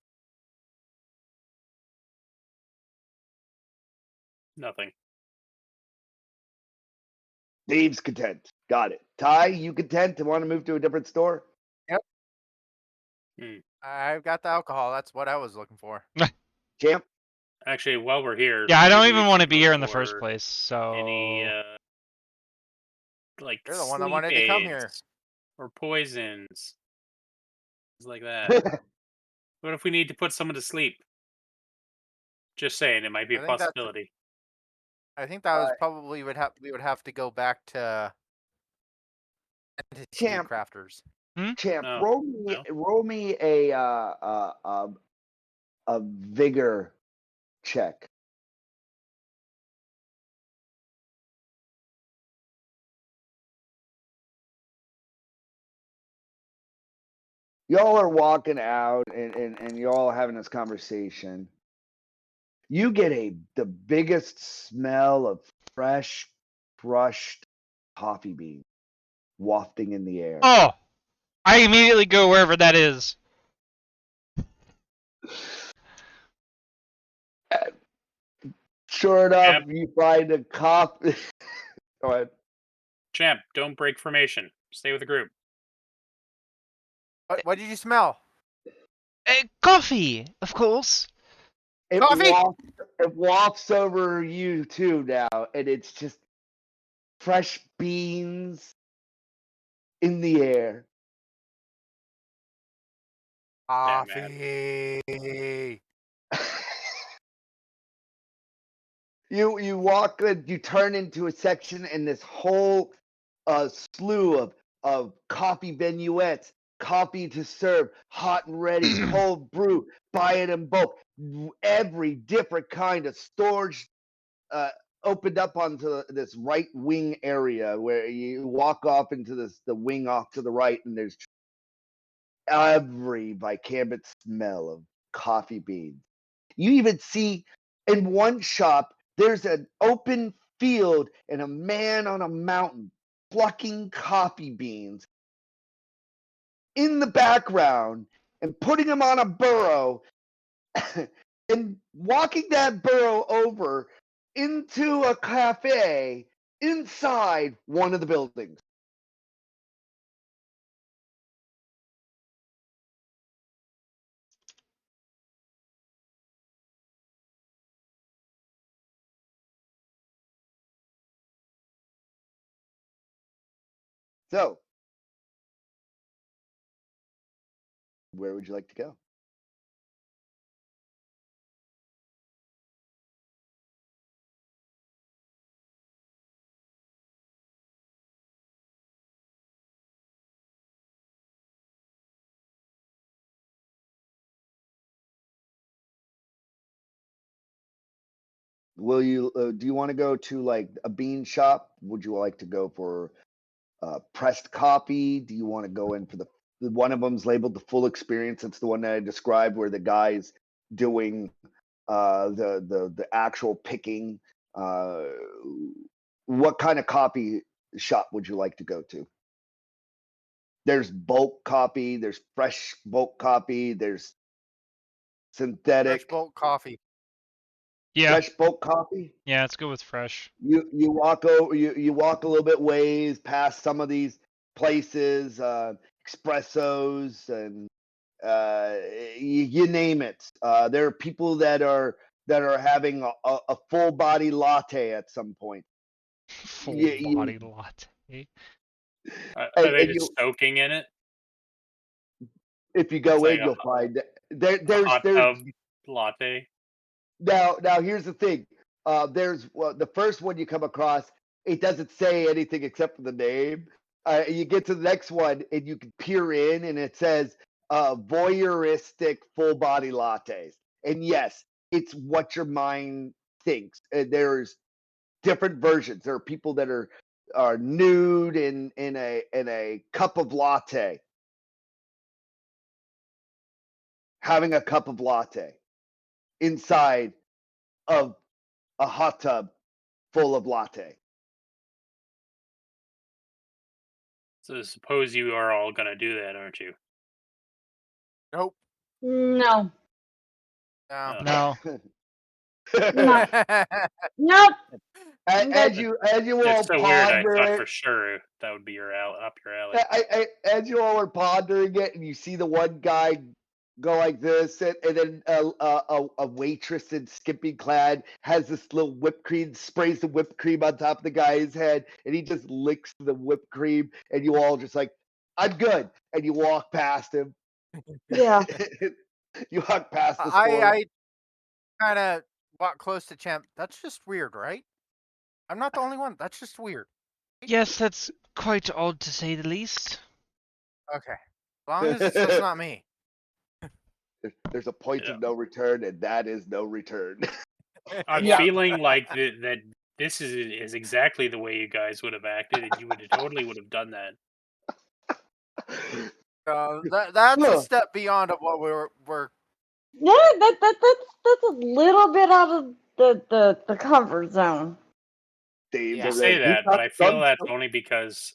Nothing. Thieves content. Got it. Ty, you content to want to move to a different store? I've got the alcohol. That's what I was looking for. Champ? Actually, while we're here, Yeah, I don't maybe we even want to should be look here in the first for place. So any like You're the one that sleep wanted to come here. aids or poisons, things like that. What if we need to put someone to sleep? Just saying, it might be a I think that's- possibility. I think that was probably we would have to go back to entity Champ. crafters. Champ, No, roll me a vigor check. Y'all are walking out and y'all having this conversation. You get the biggest smell of fresh, crushed coffee beans wafting in the air. oh, I immediately go wherever that is. Sure enough, Champ. you find a coffee. Go ahead. Champ, don't break formation. Stay with the group. What did you smell? Coffee, of course. It Coffee? wafts over you too now, and it's just fresh beans in the air. Coffee. You walk, you turn into a section, and this whole slew of coffee vignettes, coffee to serve, hot and ready, cold brew, buy it in bulk. Every different kind of storage opened up onto this right wing area where you walk off into the wing off to the right, and there's every bicarbonate smell of coffee beans. You even see in one shop there's an open field and a man on a mountain plucking coffee beans in the background and putting them on a burro and walking that burro over into a cafe inside one of the buildings. So, where would you like to go? Will you do you want to go to like a bean shop? Would you like to go for pressed coffee? Do you want to go in for the one of them's labeled the full experience? It's the one that I described where the guy's doing the actual picking. What kind of coffee shop would you like to go to? There's bulk coffee, there's fresh bulk coffee, there's synthetic Fresh bulk coffee. Yeah, fresh bulk coffee. yeah, let's go with fresh. You walk over, you walk a little bit ways past some of these places, espressos and you name it. There are people that are having a full body latte at some point. Full You- body latte. Are And- they and just soaking in it? If you go It's like in, you'll find that A hot tub latte? Now here's the thing. There's the first one you come across. It doesn't say anything except for the name. You get to the next one and you can peer in, and it says voyeuristic full body lattes. And yes, it's what your mind thinks. There's different versions. There are people that are nude in a cup of latte, having a cup of latte. inside of a hot tub full of latte. So suppose you are all gonna do that, aren't you? Nope. No. No. No. No. Nope. As you all It's so weird. I ponder thought it, for sure that would be up your alley. as you all are pondering it, and you see the one guy go like this, and then a waitress in skimpy clad has this little whipped cream, sprays the whipped cream on top of the guy's head, and he just licks the whipped cream, and you all just like, I'm good, and you walk past him. Yeah. You walk past the store. I kind of walk close to Champ. That's just weird, right? I'm not the only one. That's just weird. Yes, that's quite odd to say the least. Okay. As long as it's just not me. There's a point Yeah. of no return, and that is no return. I'm Yeah. feeling like that this is exactly the way you guys would have acted, and you would have totally would have done that. That's a step beyond of what we're. Yeah, that's a little bit out of the comfort zone. Dave, Yeah. You say that, but I feel that's only because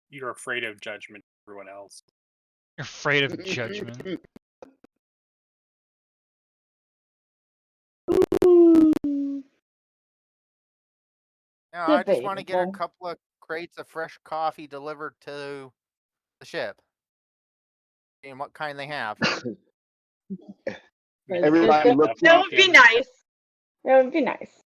you're afraid of judgment of everyone else. You're afraid of judgment. No, I just want to get a Debatable. couple of crates of fresh coffee delivered to the ship. And what kind they have. Everybody looks That would be nice. That would be nice.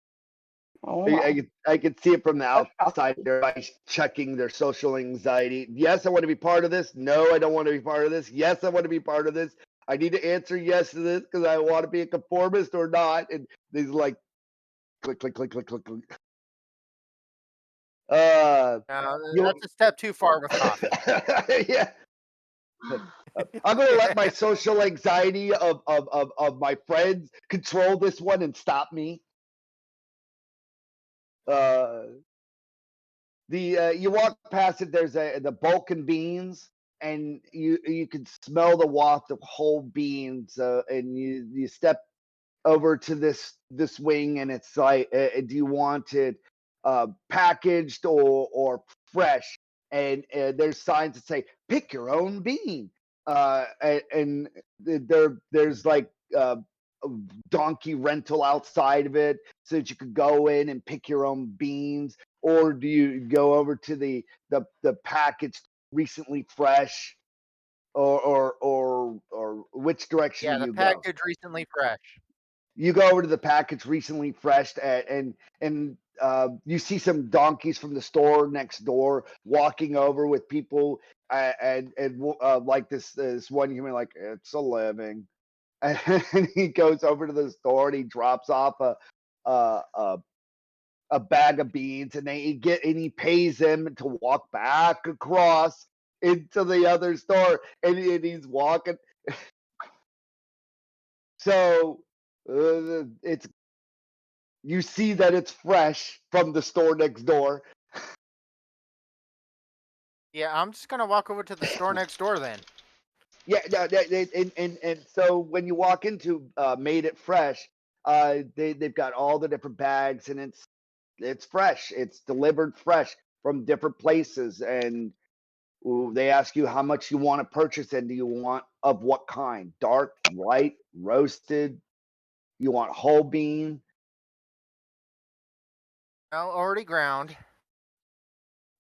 Oh, my. I could see it from the outside. Everybody's checking their social anxiety. Yes, I want to be part of this. No, I don't want to be part of this. Yes, I want to be part of this. I need to answer yes to this because I want to be a conformist or not. And these like click, click, click, click, click, click. That's a step too far with coffee. Yeah. I'm gonna let my social anxiety of my friends control this one and stop me. You walk past it. There's the Balkan beans, and you can smell the waft of whole beans. And you step over to this wing, and it's like, do you want it packaged or fresh? And there's signs that say pick your own bean. And there's like a donkey rental outside of it so that you could go in and pick your own beans, or do you go over to the packaged recently fresh, or which direction Yeah, do the you go? package recently fresh. You go over to the package recently fresh, and you see some donkeys from the store next door walking over with people, and like this one human, like, it's a living. And he goes over to the store and he drops off a bag of beans, and he pays him to walk back across into the other store, and he's walking. So it's, you see that it's fresh from the store next door. Yeah, I'm just gonna walk over to the store next door then. Yeah, and so when you walk into Made It Fresh, they've got all the different bags, and it's fresh. It's delivered fresh from different places, and they ask you how much you want to purchase, and do you want of what kind? Dark, light, roasted? You want whole bean? No, already ground.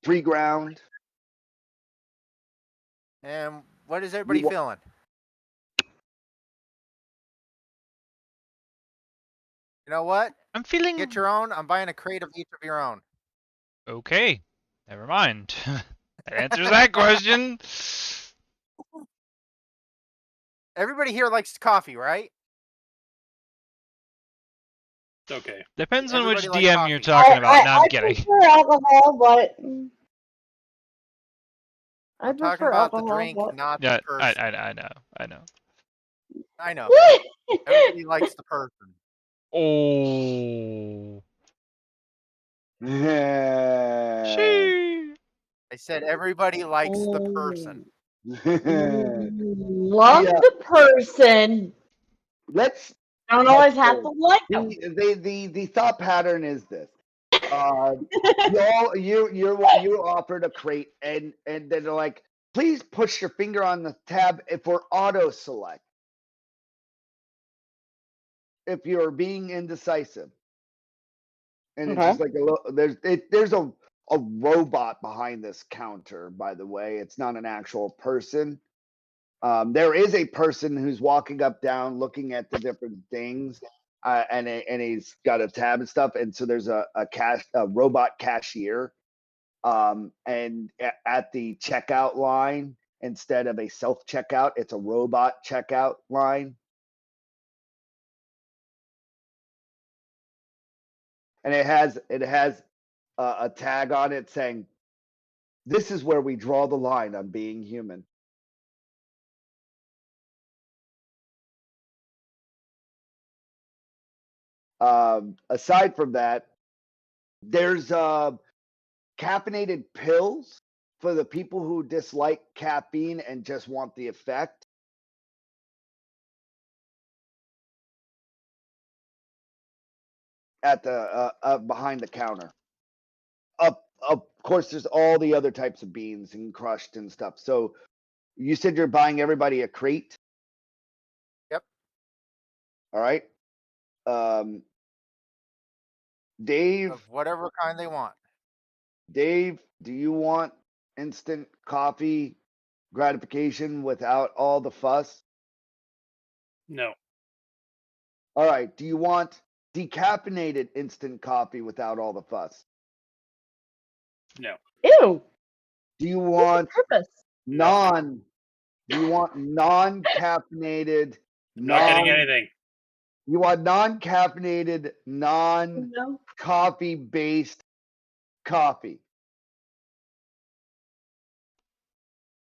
Pre-ground? And what is everybody feeling? You know what? I'm feeling Get your own. I'm buying a crate of each of your own. okay. Never mind. That answers that question. Everybody here likes coffee, right? Okay. Depends on which Everybody DM like you're coffee. talking about. No, I'm I kidding. prefer alcohol, but I I'm talking prefer about the alcohol, drink, but not Yeah, the person. I know. I know. Everybody likes the person. Oh. Yeah. She. I said everybody likes the person. love Yeah. the person. Let's Don't always have to like them. The thought pattern is this. You offered a crate, and then they're like, please push your finger on the tab for auto select if you're being indecisive. And it's Okay. just like there's a robot behind this counter, by the way. It's not an actual person. There is a person who's walking up down looking at the different things, and he's got a tab and stuff. And so there's a robot cashier. And at the checkout line, instead of a self checkout, it's a robot checkout line. And it has a tag on it saying, "This is where we draw the line on being human." Aside from that, there's caffeinated pills for the people who dislike caffeine and just want the effect. At the behind the counter. Of course, there's all the other types of beans and crushed and stuff. So you said you're buying everybody a crate. Yep. All right. Dave, Of whatever kind they want. Dave, do you want instant coffee gratification without all the fuss? No. All right. Do you want decaffeinated instant coffee without all the fuss? No. Ew. Do you What's want the purpose? non? Do you want non-caffeinated? Not getting anything. You want non-caffeinated, non-coffee based coffee.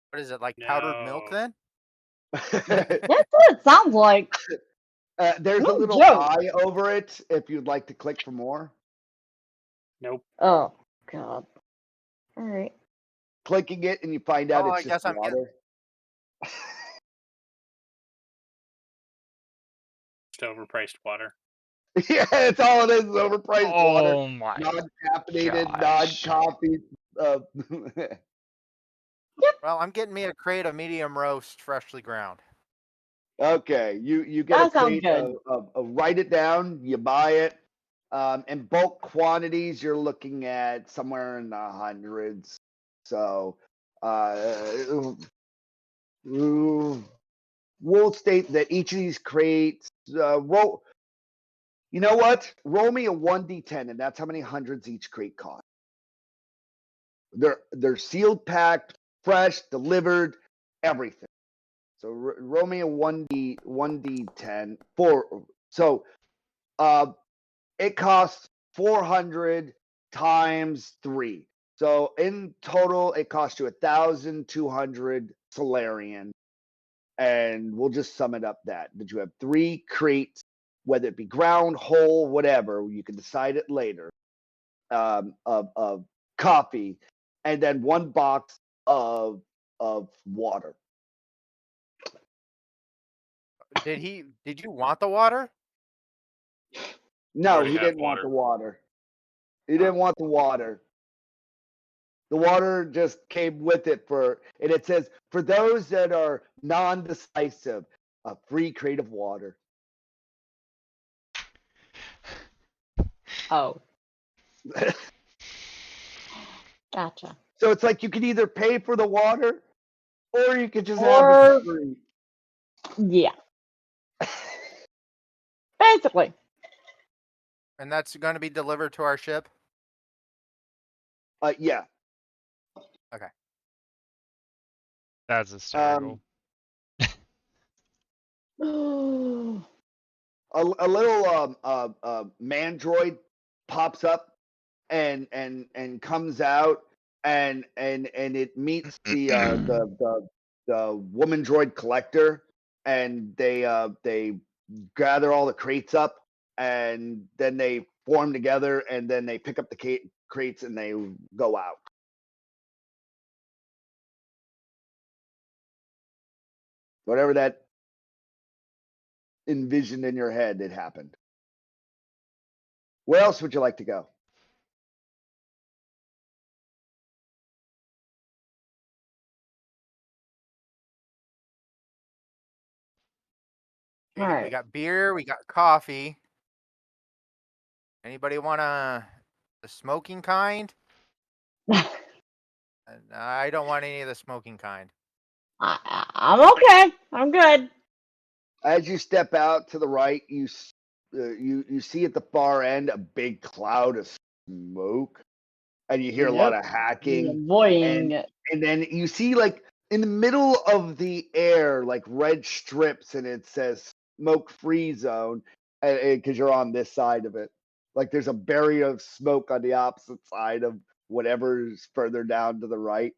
What is it, like powdered milk No. then? That's what it sounds like. There's a No little joke. eye over it if you'd like to click for more. Nope. Oh, God. All right. Clicking it and you find out Oh, I it's just guess I'm getting- water. Just overpriced water. Yeah, it's all it is overpriced water. Oh my Non-caffeinated, gosh. non-coffee. Well, I'm getting me a crate of medium roast, freshly ground. Okay, you get That a sounds crate good. write it down, you buy it. In bulk quantities, you're looking at somewhere in the hundreds. So we'll state that each of these crates roll. You know what? Roll me a 1d10, and that's how many hundreds each crate costs. They're sealed, packed, fresh, delivered, everything. So roll me a 1d10 for so it costs 400 times 3. So in total it costs you 1,200 Solarian, and we'll just sum it up that you have 3 crates, whether it be ground, whole, whatever, you can decide it later, of coffee, and then 1 box of water. Did you want the water? No, already he have didn't want water. the water. He didn't want the water. The water just came with it and it says, for those that are non-decisive, a free crate of water. Oh. Gotcha. So it's like you can either pay for the water or you could just have it for free. Yeah. Basically. And that's going to be delivered to our ship? Yeah. Okay. That's hysterical. A little mandroid pops up and comes out and it meets the woman droid collector, and they gather all the crates up, and then they form together, and then they pick up the crates and they go out. Whatever that envisioned in your head it happened. Where else would you like to go? We, All we right. got beer. We got coffee. Anybody want the smoking kind? I don't want any of the smoking kind. I'm okay. I'm good. As you step out to the right, you see at the far end a big cloud of smoke, and you hear a lot Yep. of hacking, Avoiding it. and then you see like in the middle of the air like red strips, and it says smoke free zone, because you're on this side of it. Like there's a barrier of smoke on the opposite side of whatever's further down to the right.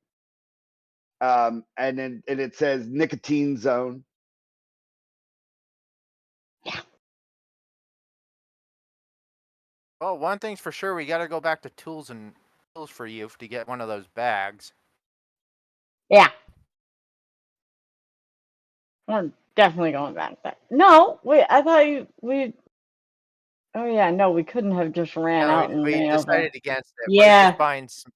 And it says nicotine zone. Well, one thing's for sure, we got to go back to tools for you to get one of those bags. Yeah. We're definitely going back there. No, wait, I thought we. Oh yeah, no, we couldn't have just ran No, out and we ran over. decided against it. We're Yeah. just buying some.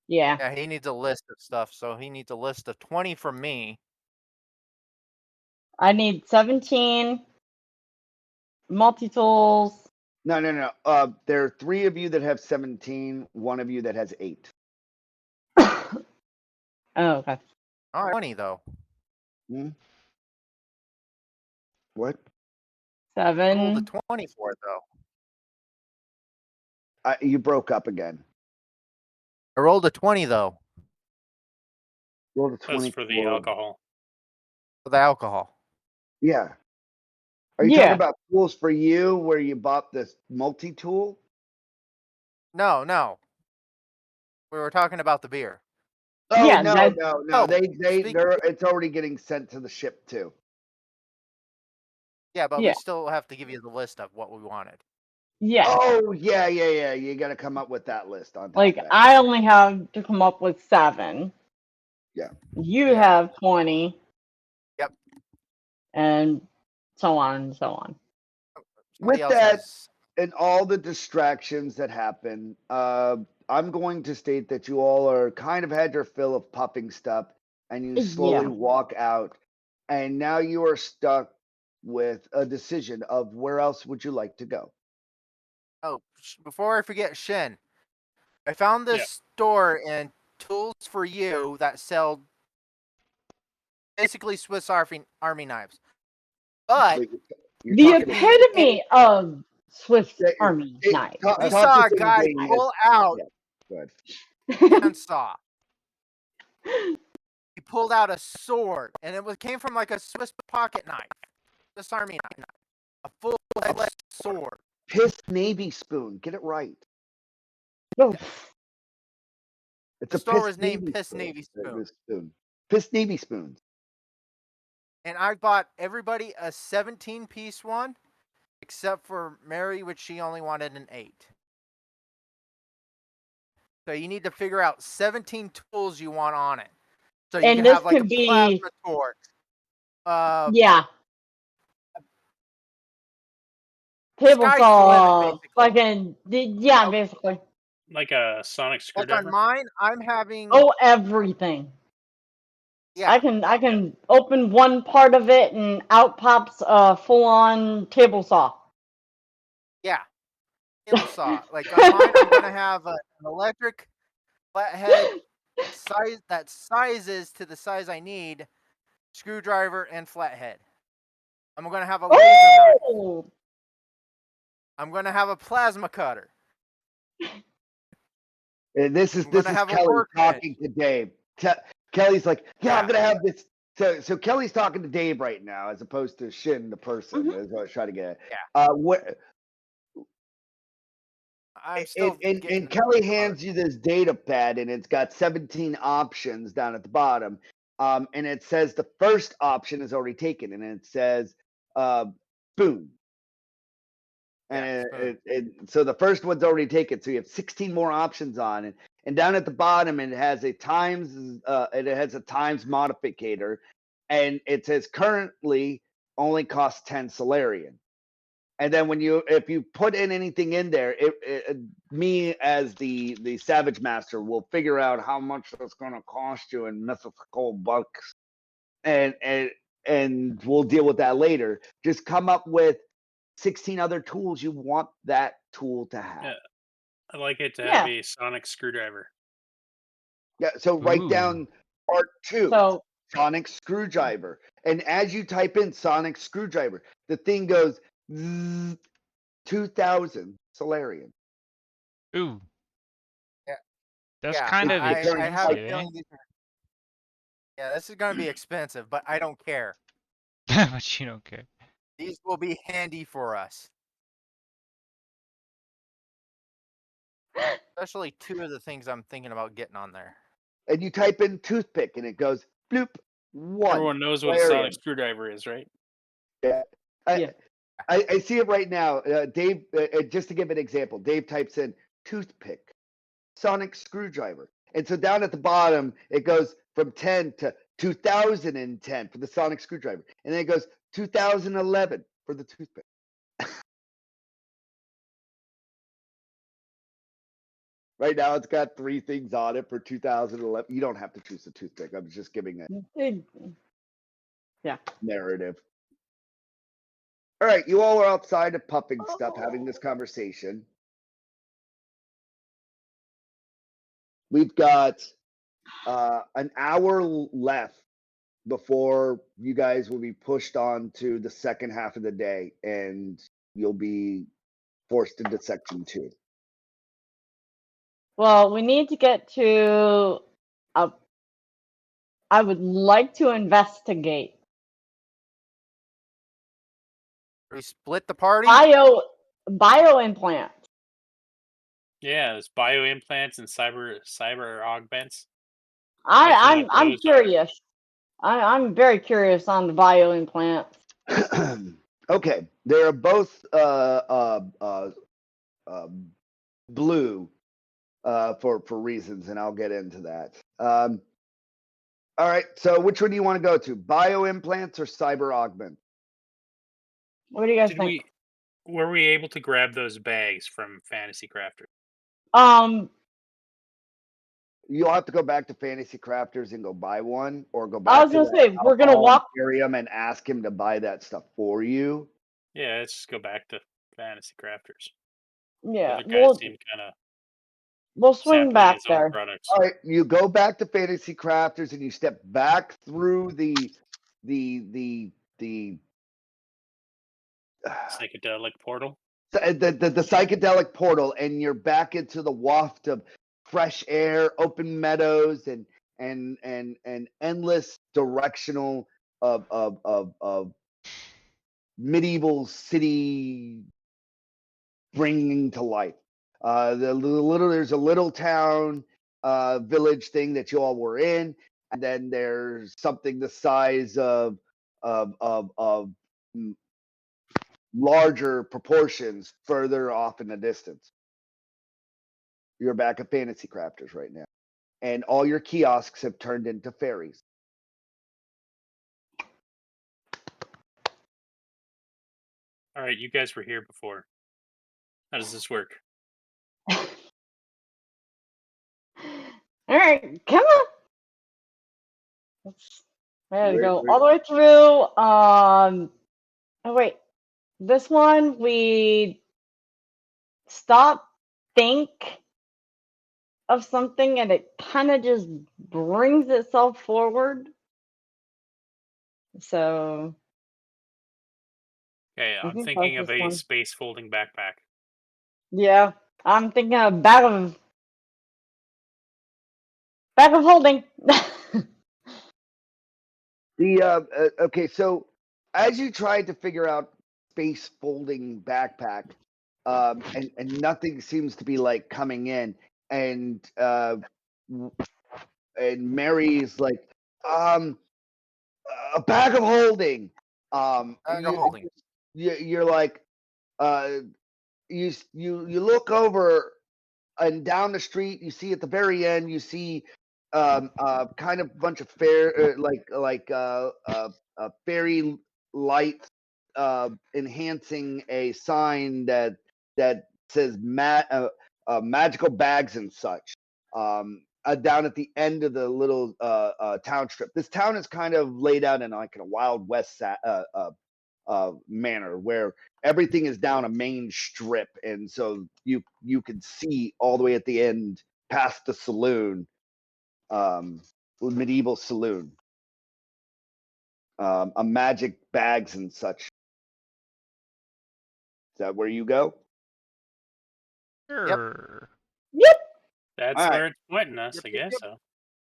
Yeah. Yeah, he needs a list of stuff, so he needs a list of 20 from me. I need 17 multi-tools. No. There are 3 of you that have 17, 1 of you that has 8. Oh, okay. All right, 20 though. What? I rolled a 7. 20 for it though. You broke up again. I rolled a 20 though Roll the 20 That's for the alcohol. for the alcohol. Yeah. Are you talking about tools for you where you bought this multi-tool? No. We were talking about the beer. Oh, Yeah, no. Oh, It's already getting sent to the ship too. Yeah, but Yeah. we still have to give you the list of what we wanted. Yeah. Oh, yeah. You got to come up with that list on top Like of that. I only have to come up with 7. Yeah. You Yeah. have 20. Yep. And so on and so on. Somebody With else that has... and all the distractions that happen, I'm going to state that you all are kind of had your fill of puffing stuff, and you slowly Yeah. walk out, and now you are stuck with a decision of where else would you like to go. Oh, before I forget, Shin, I found this store in Tools for You that sell basically Swiss Army knives. But You're The talking to- epitome of Swiss Yeah, Army it- knife. talk- we talk saw to a guy somebody, pull out yeah, go ahead. and saw. He pulled out a sword, and it came from like a Swiss pocket knife, Swiss Army knife, a full-fledged sword. Piss Navy spoon. Get it right. Oh, It's The a store Piss was named Navy Piss spoon. Navy Spoon. This spoon. Piss Navy spoons. And I bought everybody a 17-piece one, except for Mary, which she only wanted an 8. So you need to figure out 17 tools you want on it. So you And can this have like could a be- plasma torch. yeah. Table Sky's the saw. limit, basically. Fucking. Yeah, Oh. basically. Like a sonic Like screwdriver. on mine, I'm having... Oh, everything. yeah. I can open one part of it and out pops a full-on table saw. Yeah. Table saw. Like on mine, I'm gonna have an electric flathead size that sizes to the size I need, screwdriver and flathead. I'm gonna have a laser knife. Oh! I'm gonna have a plasma cutter. And this is I'm gonna have a Kelly workbench. talking to Dave. Kelly's like, yeah, I'm gonna have this. So Kelly's talking to Dave right now, as opposed to Shin, the person. Mhm. Is what I was trying to get at. Yeah. What? I'm still And getting Kelly the part. hands you this data pad, and it's got 17 options down at the bottom. And it says the first option is already taken, and it says spoon. Yeah, And so the first one's already taken. So you have 16 more options on it. And down at the bottom, it has a times modificator, and it says currently only costs 10 Solarian. And then if you put in anything in there, me as the Savage Master will figure out how much that's going to cost you in mythical bucks, and we'll deal with that later. Just come up with 16 other tools you want that tool to have. Yeah. I like it to Yeah. have a sonic screwdriver. Yeah. So write Ooh. down part 2. So Sonic screwdriver. And as you type in sonic screwdriver, the thing goes zzz, 2,000 Solarian. Ooh. Yeah. That's Yeah, kind of I have a expensive, eh? feeling these are. Yeah, this is gonna be expensive, but I don't care. But you don't care. These will be handy for us. Especially 2 of the things I'm thinking about getting on there. And you type in toothpick and it goes bloop 1. Everyone knows what a Solarian. sonic screwdriver is, right? Yeah. Yeah. I see it right now. Dave, just to give an example, Dave types in toothpick, sonic screwdriver. And so down at the bottom, it goes from 10 to 2010 for the sonic screwdriver. And then it goes 2011 for the toothpick. Right now, it's got 3 things on it for 2011. You don't have to choose the toothpick. I'm just giving a narrative. All right, you all are outside of puffing stuff, having this conversation. We've got an hour left before you guys will be pushed on to the second half of the day, and you'll be forced into section 2. Well, we need to get to. I would like to investigate We split the party. bio implants. Yeah, there's bio implants and cyber augments. I'm those are- curious. I'm very curious on the bio implants. Okay, they're both blue for reasons, and I'll get into that. All right, so which one do you want to go to? Bio implants or cyber augment? What do you guys think? Were we able to grab those bags from Fantasy Crafter? You'll have to go back to Fantasy Crafters and go buy one, or go I back was to gonna say we're gonna walk. Imperium and ask him to buy that stuff for you. Yeah, let's just go back to Fantasy Crafters. Yeah, The other guys seem kind of we'll swing back his own there. products. All right, you go back to Fantasy Crafters and you step back through the Psychedelic portal. the psychedelic portal, and you're back into the waft of fresh air, open meadows, and endless directional of medieval city bringing to life. There's a little town village thing that you all were in, and then there's something the size of larger proportions further off in the distance. You're back at Fantasy Crafters right now, and all your kiosks have turned into ferries. All right, you guys were here before. How does this work? All right, come on. There we go. All the way through. Oh wait, this one we stop, think of something, and it kind of just brings itself forward. So. Okay, I'm thinking of a space folding backpack. Yeah, I'm thinking of bag of holding. Okay, so as you tried to figure out space folding backpack, and nothing seems to be like coming in, and Mary's like, a bag of holding. You're like, you look over and down the street, you see at the very end, you see kind of bunch of fairy lights enhancing a sign that says magical bags and such. Down at the end of the little town strip. This town is kind of laid out in like a Wild West manner where everything is down a main strip, and so you can see all the way at the end past the saloon, medieval saloon, a magic bags and such. Is that where you go? Sure. That's All right. where it's pointing us, Yep, I yep, guess yep. so.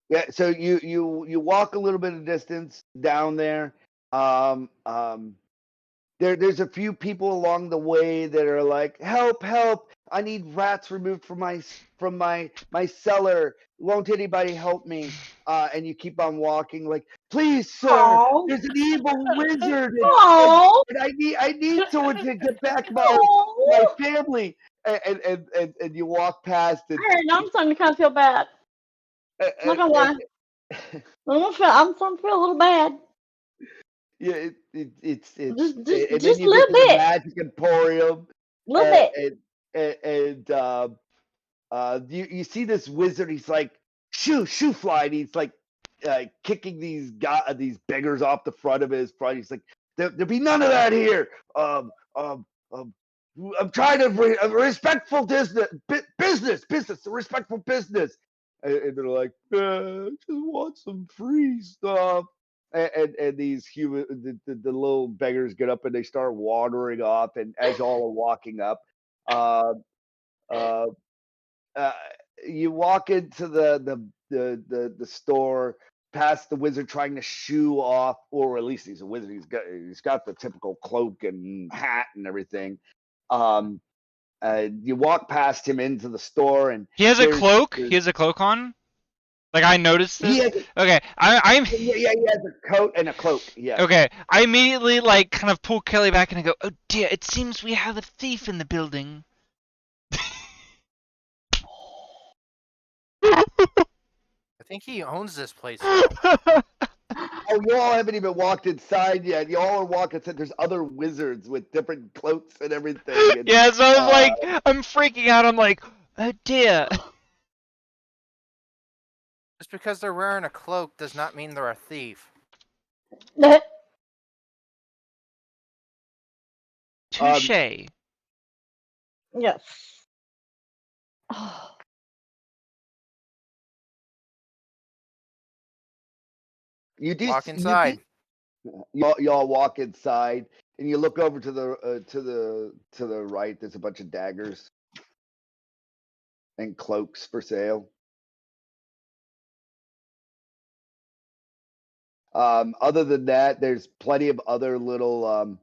Yeah, so you walk a little bit of distance down there. There's a few people along the way that are like, help, help! I need rats removed from my cellar. Won't anybody help me? And you keep on walking, like, please, sir, Oh. there's an evil wizard, Oh. and I need someone to get back my Oh. family. And you walk past it. All right, now I'm starting to kind of feel bad. Not gonna lie. I'm starting to feel a little bad. Yeah, it's and Just then a you little get to the bit. Magic Emporium, A little bit. you see this wizard. He's like shoo fly, and he's like kicking these beggars off the front of his front. He's like, there'll be none of that here. I'm trying to a respectful business, a respectful business. And they're like, I just want some free stuff. And these the little beggars get up and they start wandering off. And as y'all are walking up, uh, uh, uh, you walk into the store past the wizard trying to shoo off, or at least he's a wizard. He's got the typical cloak and hat and everything. You walk past him into the store, and He has a cloak. He has a cloak on. Like I noticed this. Okay, I'm. Yeah, he has a coat and a cloak. Yeah. Okay, I immediately like kind of pull Kelly back and I go, "Oh dear, it seems we have a thief in the building." I think he owns this place. Oh, you all haven't even walked inside yet. You all are walking inside. There's other wizards with different cloaks and everything. And, yeah, so I'm like, I'm freaking out. I'm like, oh dear. Just because they're wearing a cloak does not mean they're a thief. Touche. Yes. Oh. You do Walk inside. Y'all walk inside, and you look over to the right. There's a bunch of daggers and cloaks for sale. Other than that, there's plenty of other little.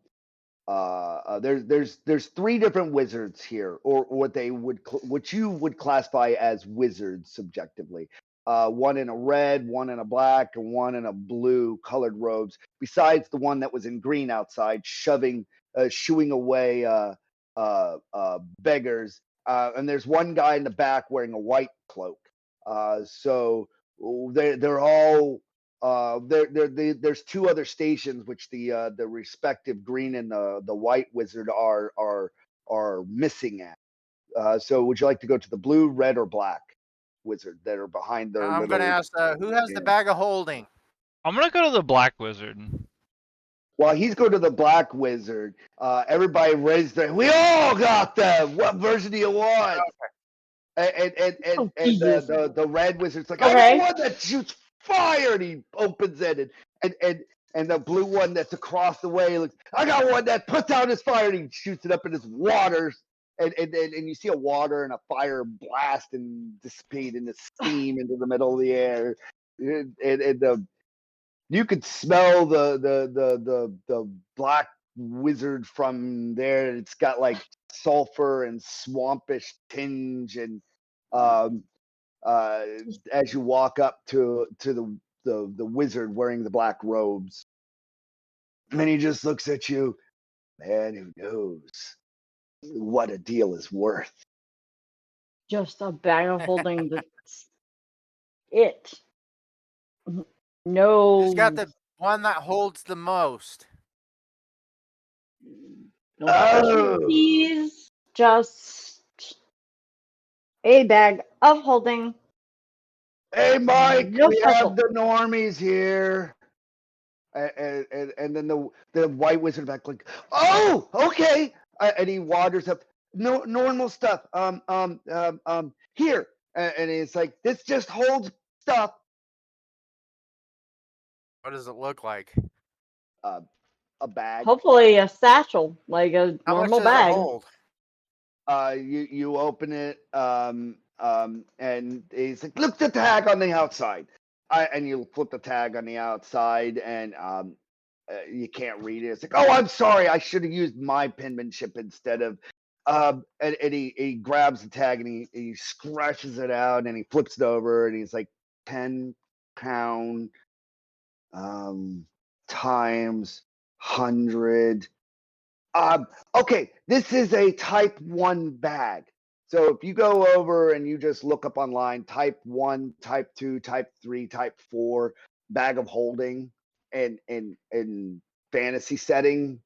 There's three different wizards here, or what you would classify as wizards subjectively. One in a red, one in a black, and one in a blue colored robes. Besides the one that was in green outside, shooing away beggars. And there's one guy in the back wearing a white cloak. So they're all. There's two other stations which the respective green and the white wizard are missing at. So would you like to go to the blue, red, or black wizard that are behind their I'm gonna ask who has the bag of holding. I'm gonna go to the black wizard. While he's going to the black wizard, everybody raised their. We all got them. What version do you want? And the red wizard's like, I got one that shoots fire, and he opens it, and the blue one that's across the way looks, I got one that puts out his fire, and he shoots it up in his waters, and you see a water and a fire blast and dissipate into steam into the middle of the air, and you could smell the black wizard from there. It's got like sulfur and swampish tinge, and as you walk up to the wizard wearing the black robes, and he just looks at you. Man, who knows what a deal is worth? Just a bag of holding. That's it. No. Who's got the one that holds the most? No Oh. specialties, just a bag of holding. Hey, Mike, No we special. have the normies here. And then the white wizard back like, oh, okay. And he wanders up. No normal stuff. Here. And he's like, this just holds stuff. What does it look like? A bag. Hopefully a satchel, like a How much normal does bag. it hold? You open it, and he's like, look the tag on the outside. And you flip the tag on the outside, and you can't read it. It's like, oh, I'm sorry, I should have used my penmanship instead of. And he grabs the tag and he scratches it out and he flips it over and he's like 10 pound times 100. Okay, this is a type 1 bag. So if you go over and you just look up online, type 1, type 2, type 3, type 4, bag of holding and in fantasy setting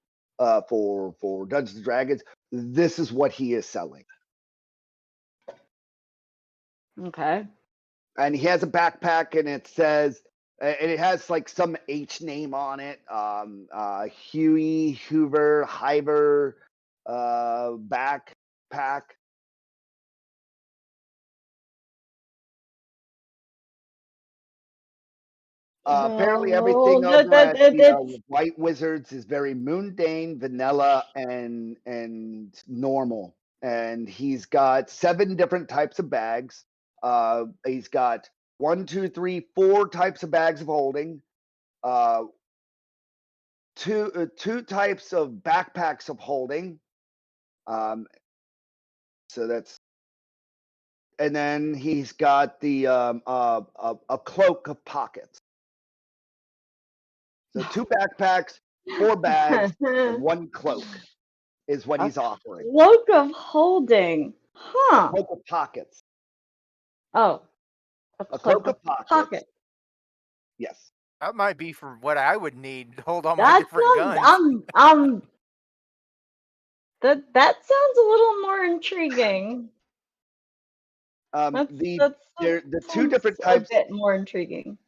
for Dungeons and Dragons, this is what he is selling. Okay. And he has a backpack and it says and it has like some H name on it. Huey, Hoover, Hiver, backpack. Apparently everything over at the White Wizards is very mundane, vanilla, and normal. And he's got 7 different types of bags. He's got 1, 2, 3, 4 types of bags of holding. Two types of backpacks of holding. So that's, and then he's got the a cloak of pockets. So 2 backpacks, 4 bags, and 1 cloak is what he's offering. Cloak of holding. Huh. A cloak of pockets. Oh. A cloak of pockets. Pocket. Yes. That might be for what I would need to hold all my That different sounds, guns. that sounds a little more intriguing. The 2 different A types. bit more intriguing.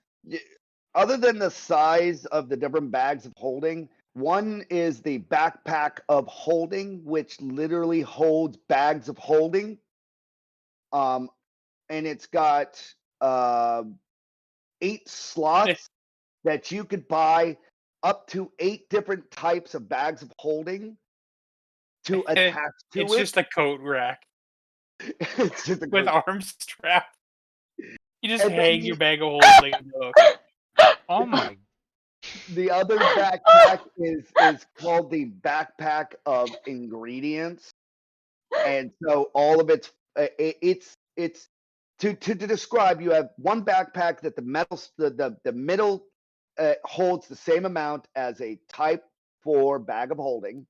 Other than the size of the different bags of holding, one is the backpack of holding, which literally holds bags of holding. And it's got 8 slots that you could buy up to 8 different types of bags of holding to attach to it's it. just a coat rack It's just a with coat. arm strap. You just And then hang your bag of holding. Oh my. The other backpack is called the backpack of ingredients, and so all of it's to describe. You have one backpack that the middle holds the same amount as a type 4 bag of holding,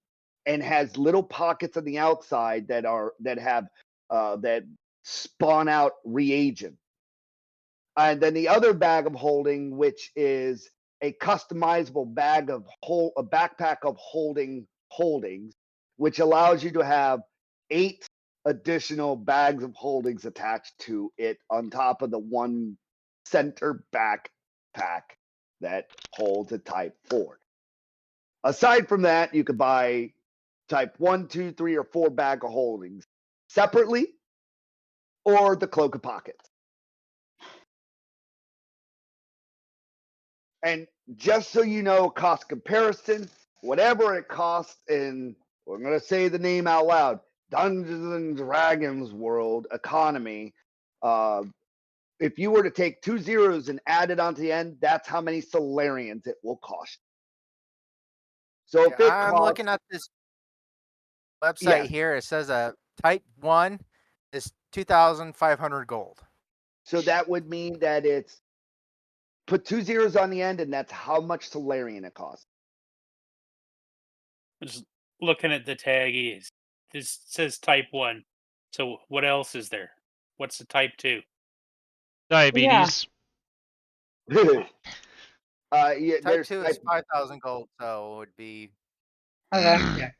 and has little pockets on the outside that have that spawn out reagent. And then the other bag of holding, which is a customizable a backpack of holdings, which allows you to have 8 additional bags of holdings attached to it on top of the one center backpack that holds a type 4. Aside from that, you could buy type 1, 2, 3, or 4 bag of holdings separately, or the cloak of pockets. And just so you know, cost comparison, whatever it costs in, we're going to say the name out loud, Dungeons and Dragons World economy, if you were to take 2 zeros and add it onto the end, that's how many Solarians it will cost. So if I'm looking at this website here. It says a type 1 is 2,500 gold. So that would mean that it's put 2 zeros on the end, and that's how much Solarian it costs. Just looking at the taggies. This says type 1. So what else is there? What's the type 2? Diabetes. Yeah, Type 2 is 5,000 gold, so it would be Okay.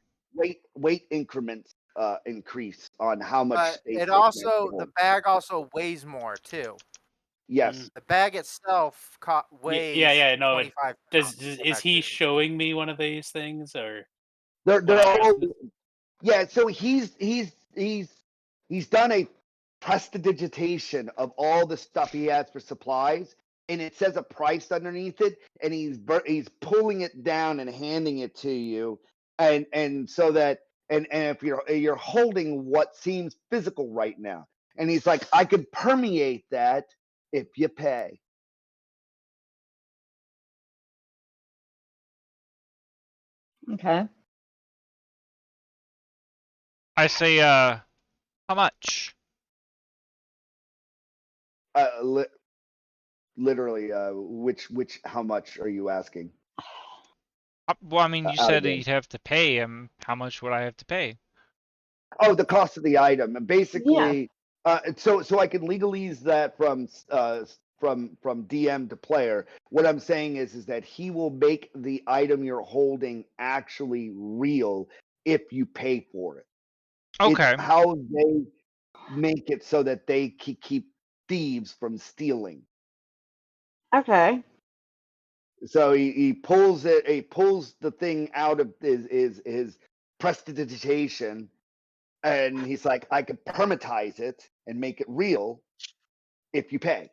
weight increments increase on how much But space it they can also actually the hold. bag also weighs more too. Yes. The bag itself weighs Yeah. No, 25 is pounds, he effectively. showing me one of these things, or They're when I'm all asking? yeah. So he's done a prestidigitation of all the stuff he has for supplies, and it says a price underneath it, and he's pulling it down and handing it to you, and so that and if you're holding what seems physical right now, and he's like, I could permeate that if you pay. Okay. I say, how much? Literally, which how much are you asking? Well, I mean, you Out of said the you'd have to pay him. How much would I have to pay? Oh, the cost of the item, and Yeah. basically, so I can legalese that from DM to player. What I'm saying is that he will make the item you're holding actually real if you pay for it. Okay. It's how they make it so that they keep thieves from stealing. Okay. So he pulls the thing out of his prestidigitation, and he's like, I could permatize it and make it real if you pay.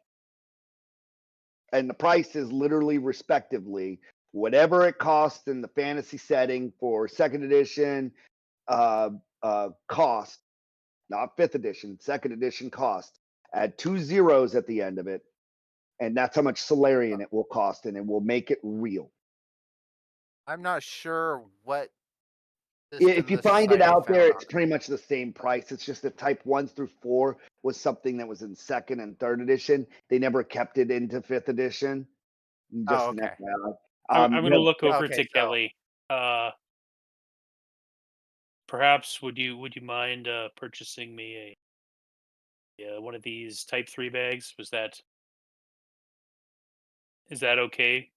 And the price is literally respectively whatever it costs in the fantasy setting for second edition cost, not fifth edition, second edition cost. Add 2 zeros at the end of it, and that's how much Solarian it will cost, and it will make it real. I'm not sure what If you system the find it society out there, found it's pretty much the same price. It's just that type 1 through 4 was something that was in second and third edition. They never kept it into fifth edition. Just an okay. FYI. I'm going to no, look over Okay, to so- Kelly. Perhaps would you mind purchasing me a one of these type 3 bags? Is that okay?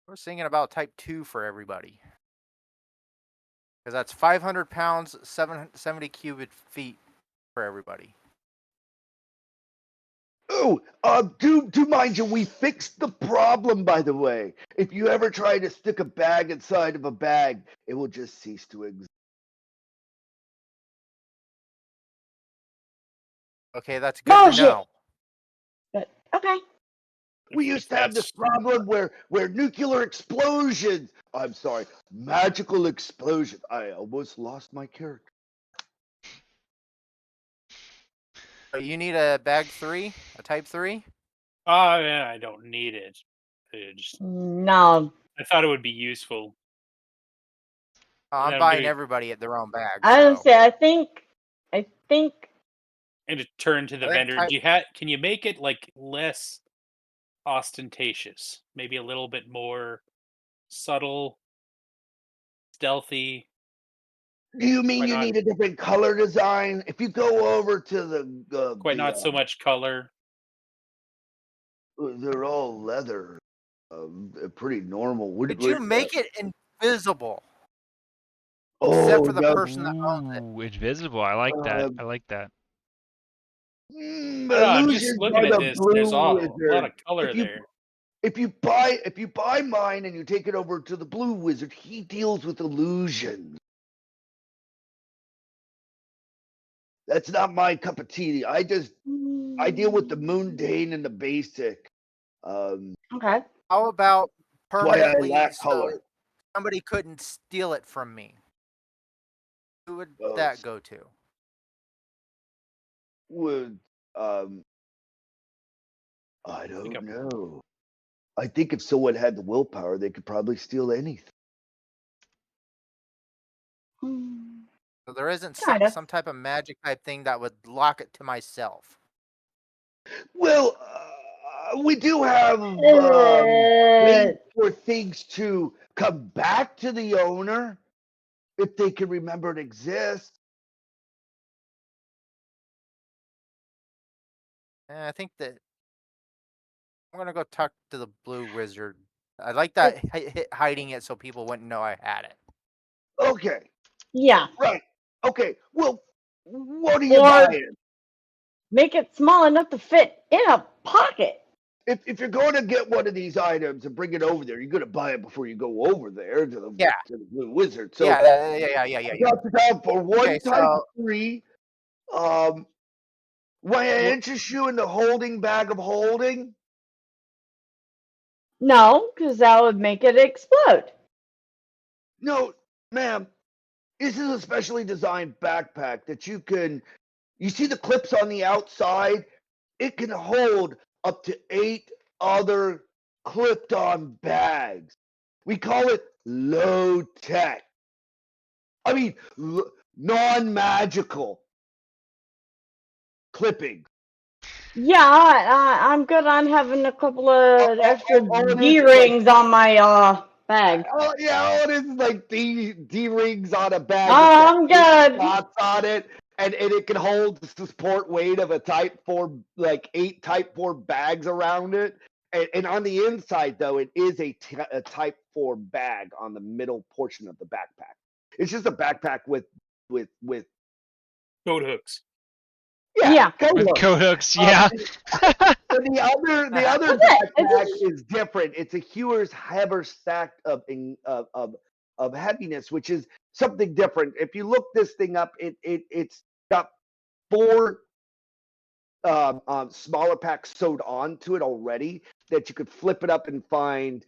We're thinking about type 2 for everybody. Because that's 500 pounds, 70 cubic feet for everybody. Oh, do mind you, we fixed the problem, by the way. If you ever try to stick a bag inside of a bag, it will just cease to exist. Okay, that's good Bullshit. to know. But okay. We If used to have this that's problem where nuclear explosions, I'm sorry, magical explosions. I almost lost my character. So you need a bag 3, a type 3? yeah, I don't need it. No. I thought it would be useful. I'm I'm buying gonna- everybody at their own bag. I don't So. say. I think. And to turn to the I think vendor, can you make it like less ostentatious? Maybe a little bit more subtle, stealthy. Do you mean Quite you not, need a different color design? If you go over to quite not so much color. they're all leather, pretty normal. Could you make it invisible? Except Oh for the no! person that owns it. Ooh, invisible. I like that. I like that. I don't know, I'm just Illusions looking are at the this. There's a blue lot wizard. of color there. If you buy mine and you take it over to the blue wizard, he deals with illusions. That's not my cup of tea. I deal with the mundane and the basic. Okay. How about That's why I permanently lack so color. somebody couldn't steal it from me? Who would Oh, that go to? Would I don't know. I think if someone had the willpower, they could probably steal anything. So there isn't Kinda. some type of magic type thing that would lock it to myself. Well, we do have ways for things to come back to the owner if they can remember it exists. I think that I'm gonna go talk to the blue wizard I like that hiding it so people wouldn't know I had it. Okay, Yeah. right. Okay, well, what are you Or- buying? Make it small enough to fit in a pocket. If you're going to get one of these items and bring it over there, you're going to buy it before you go over there to the, Yeah. to the Blue Wizard. So Yeah. you got to down for one Okay, type so 3. Why I interest you in the holding bag of holding? No, because that would make it explode. No, ma'am. This is a specially designed backpack that you see the clips on the outside? It can hold up to 8 other clipped on bags. We call it low tech. I mean, non-magical clipping. Yeah, I'm good on having a couple of extra all it is D is rings on my bag. Oh yeah, all it is like D rings on a bag. Oh, It's I'm got 8 good. slots on it, and it can hold the support weight of a Type 4, like 8 Type 4 bags around it. And on the inside, though, it is a Type 4 bag on the middle portion of the backpack. It's just a backpack with Boat hooks. Yeah. With coat hooks, yeah. And the other That's it. backpack is different. It's a Hewer's haversack of heaviness, which is something different. If you look this thing up, it's got 4 smaller packs sewed onto it already that you could flip it up and find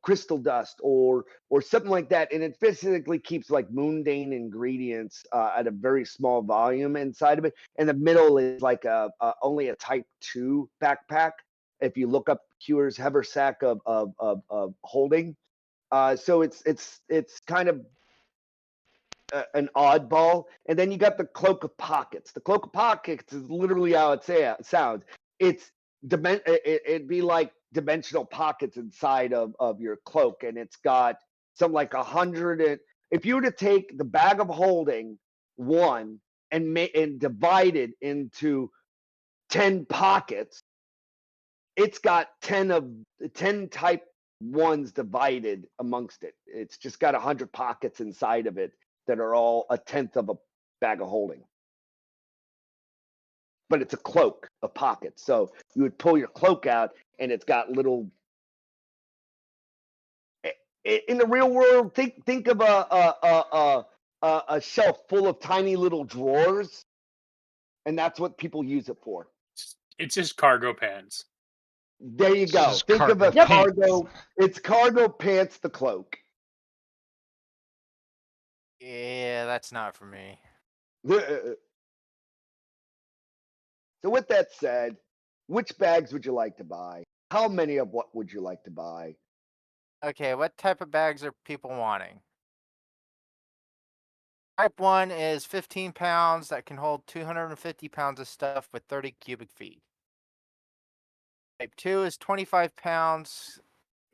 crystal dust or something like that, and it physically keeps like mundane ingredients at a very small volume inside of it. And the middle is like only a Type 2 backpack. If you look up Hewer's haversack of holding, so it's kind of an oddball. And then you got the cloak of pockets. The cloak of pockets is literally how it sounds. It's it'd be like dimensional pockets inside of your cloak, and it's got some like 100. If you were to take the bag of holding 1 and divide it into 10 pockets, it's got 10 Type 1s divided amongst it. It's just got 100 pockets inside of it that are all 1/10 of a bag of holding. But it's a cloak of pockets. So you would pull your cloak out, and it's got little. In the real world, think of a shelf full of tiny little drawers, and that's what people use it for. It's just cargo pants. There you go. Just Think of a cargo cargo. It's cargo pants, the cloak. yeah, that's not for me. So with that said, which bags would you like to buy? How many of what would you like to buy? Okay, what type of bags are people wanting? Type 1 is 15 pounds that can hold 250 pounds of stuff with 30 cubic feet. Type 2 is 25 pounds,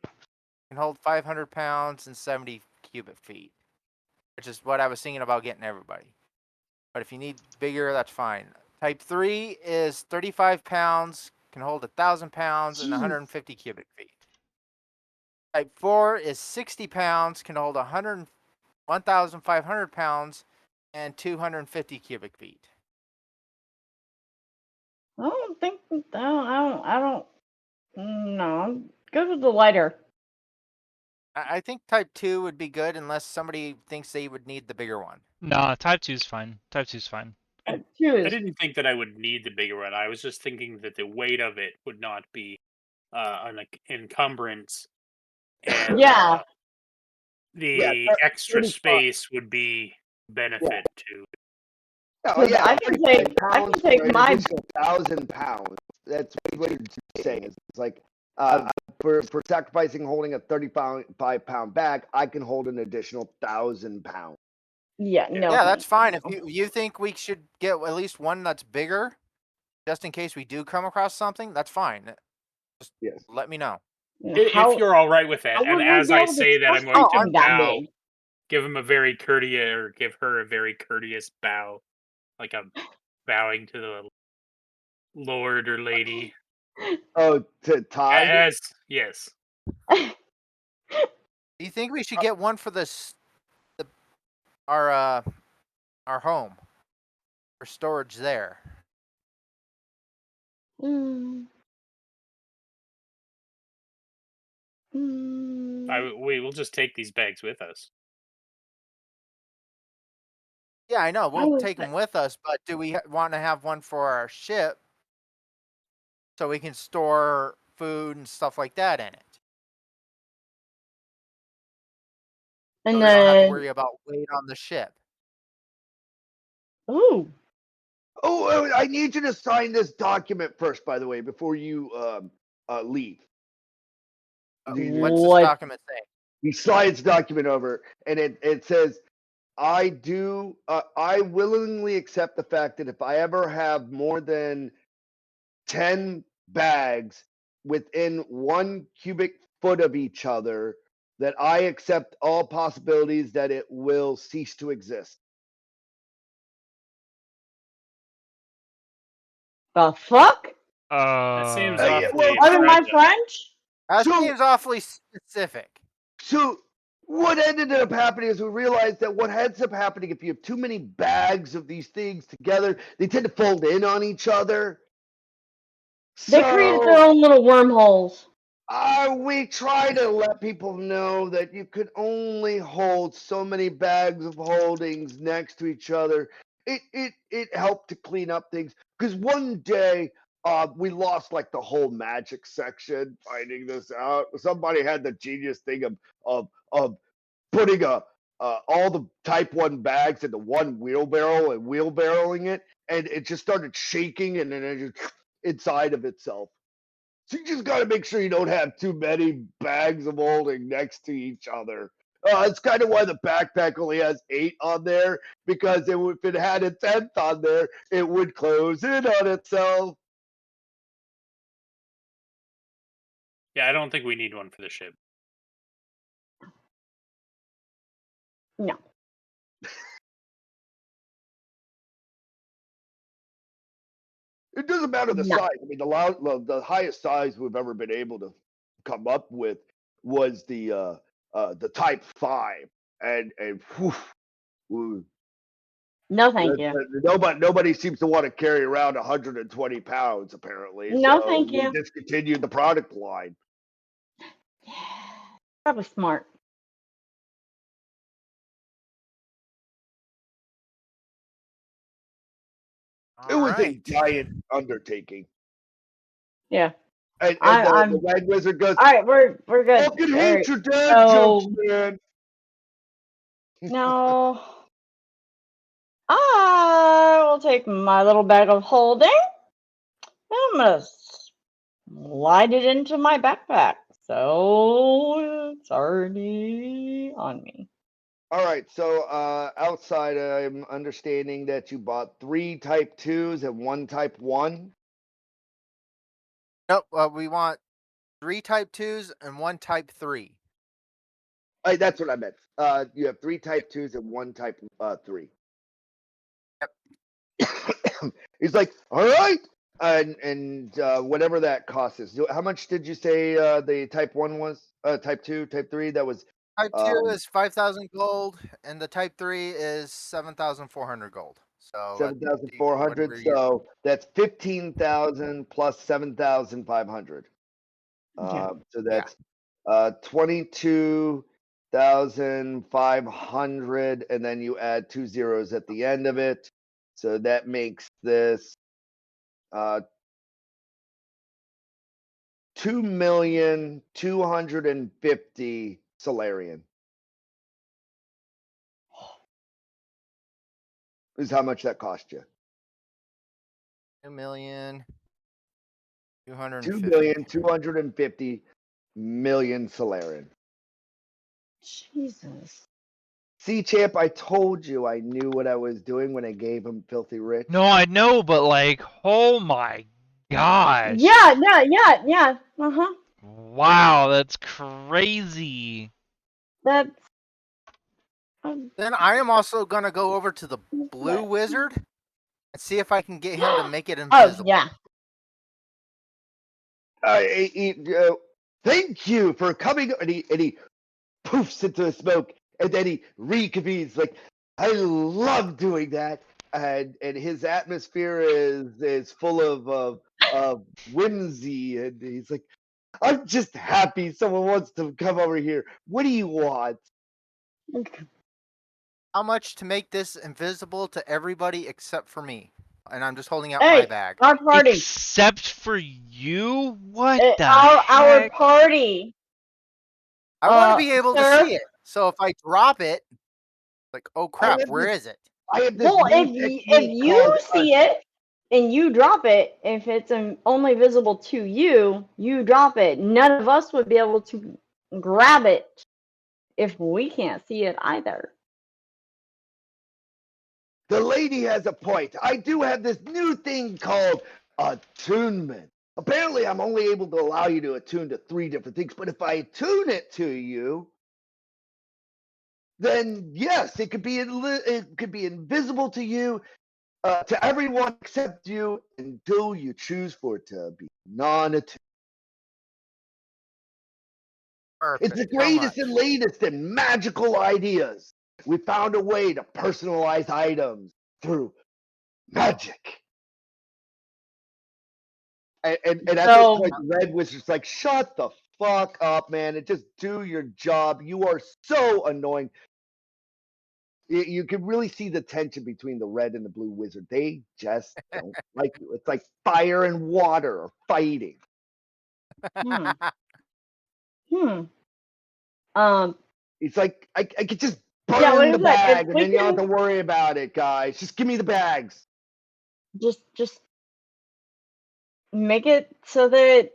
can hold 500 pounds and 70 cubic feet, which is what I was thinking about getting everybody. But if you need bigger, that's fine. Type 3 is 35 pounds, can hold 1,000 pounds and 150 cubic feet. Type 4 is 60 pounds, can hold 1,500 pounds and 250 cubic feet. I don't think. I don't. No, I'm good with the lighter. I think Type 2 would be good unless somebody thinks they would need the bigger one. No, Type 2's fine. Type 2's fine. I didn't think that I would need the bigger one. I was just thinking that the weight of it would not be an encumbrance, and Yeah. the extra 35. space would be benefit to. Oh yeah, I can take for my. 1,000 pounds. That's what you're saying. It's like for sacrificing holding a 35-pound bag, I can hold an additional 1,000 pounds. Yeah, no. Yeah, that's fine. If you think we should get at least one that's bigger, just in case we do come across something, that's fine. Just Yes. let me know. If you're all right with that, how and would we as be I able to say that, I'm trust going to something that bow, big? give him a very courteous, or give her a very courteous bow, like I'm bowing to the lord or lady. Oh, to Tide. Yes. Do you think we should get one for our home for storage there? Mm. Mm. We will just take these bags with us. Yeah, I know. I We'll was take them with us, but do we want to have one for our ship so we can store food and stuff like that in it? So and we don't have to then, worry about weight on the ship. ooh, Oh, I need you to sign this document first, by the way, before you leave. What's this what? document say? He slides document over, and it says, I willingly accept the fact that if I ever have more than 10 bags within 1 cubic foot of each other, that I accept all possibilities that it will cease to exist. The fuck? That seems yeah, awfully well, Pardon my fragile. French? That So- seems awfully specific. So what ended up happening is we realized that what ends up happening if you have too many bags of these things together, they tend to fold in on each other. They created their own little wormholes. We try to let people know that you could only hold so many bags of holdings next to each other. It helped to clean up things because one day we lost like the whole magic section finding this out. Somebody had the genius thing of putting all the type 1 bags into one wheelbarrow and wheelbarrowing it, and it just started shaking and then it just inside of itself. So you just got to make sure you don't have too many bags of holding next to each other. It's kind of why the backpack only has 8 on there, because if it had a 10th on there, it would close in on itself. Yeah, I don't think we need one for the ship. No. It doesn't matter the No. size. I mean, the highest size we've ever been able to come up with was the Type 5, and whew, No, thank you. nobody seems to want to carry around 120 pounds apparently. No, So thank we you. discontinued the product line. Probably smart. It All was a right. giant undertaking. Yeah. And I'm. the Red Wizard goes, All right, we're good. fucking All hate right. your dad So jokes, man. now I will take my little bag of holding and I'm gonna slide it into my backpack. So it's already on me. All right, so outside, I'm understanding that you bought 3 Type 2s and 1 Type 1. Nope. We want 3 Type 2s and 1 Type 3. That's what I meant. You have 3 Type 2s and 1 Type 3. Yep. He's like, all right, and whatever that cost is. How much did you say the Type 1 was? Type 2, Type 3. That was Type 2 is 5,000 gold, and the Type 3 is 7,400 gold. So 7,400. So that's 15,000 plus 7,500. Yeah. So that's 22,500, and then you add 2 zeros at the end of it. So that makes this 2,250,000 Solarian. Is how much that cost you. 2,250,000. 2,250,000 Solarian. Jesus. See, champ, I told you I knew what I was doing when I gave him Filthy Rich. No, I know, but like, oh my gosh. Yeah. Uh-huh. Wow, that's crazy. That's Then I am also gonna go over to the Blue Wizard and see if I can get him to make it oh invisible. yeah. Thank you for coming. And he poofs into the smoke, and then he reconvenes. Like, I love doing that. And his atmosphere is full of whimsy, and he's like, I'm just happy someone wants to come over here. What do you want? How much to make this invisible to everybody except for me? And I'm just holding out my Hey, bag. our party. Except for you? What the Our heck? party. I want to be able to sir? see it. So if I drop it, like, oh crap, have where this- is it? I have this Well, new if technique you called see it and you drop it, if it's only visible to you, you drop it. None of us would be able to grab it if we can't see it either. The lady has a point. I do have this new thing called attunement. Apparently, I'm only able to allow you to attune to 3 different things, but if I attune it to you, then yes, it could be invisible to you, to everyone except you, until you choose for it to be non-attuned. Perfect. It's the How greatest much? and latest and magical ideas. We found a way to personalize items through magic. And at this So- point, Red was just like, shut the fuck up, man, and just do your job. You are so annoying. You can really see the tension between the red and the blue wizard. They just don't like you. It's like fire and water are fighting. Hmm. Hmm. It's like, I could just burn Yeah, what the is that? bag, If and we then you don't have can to worry about it, guys. Just give me the bags. just make it so that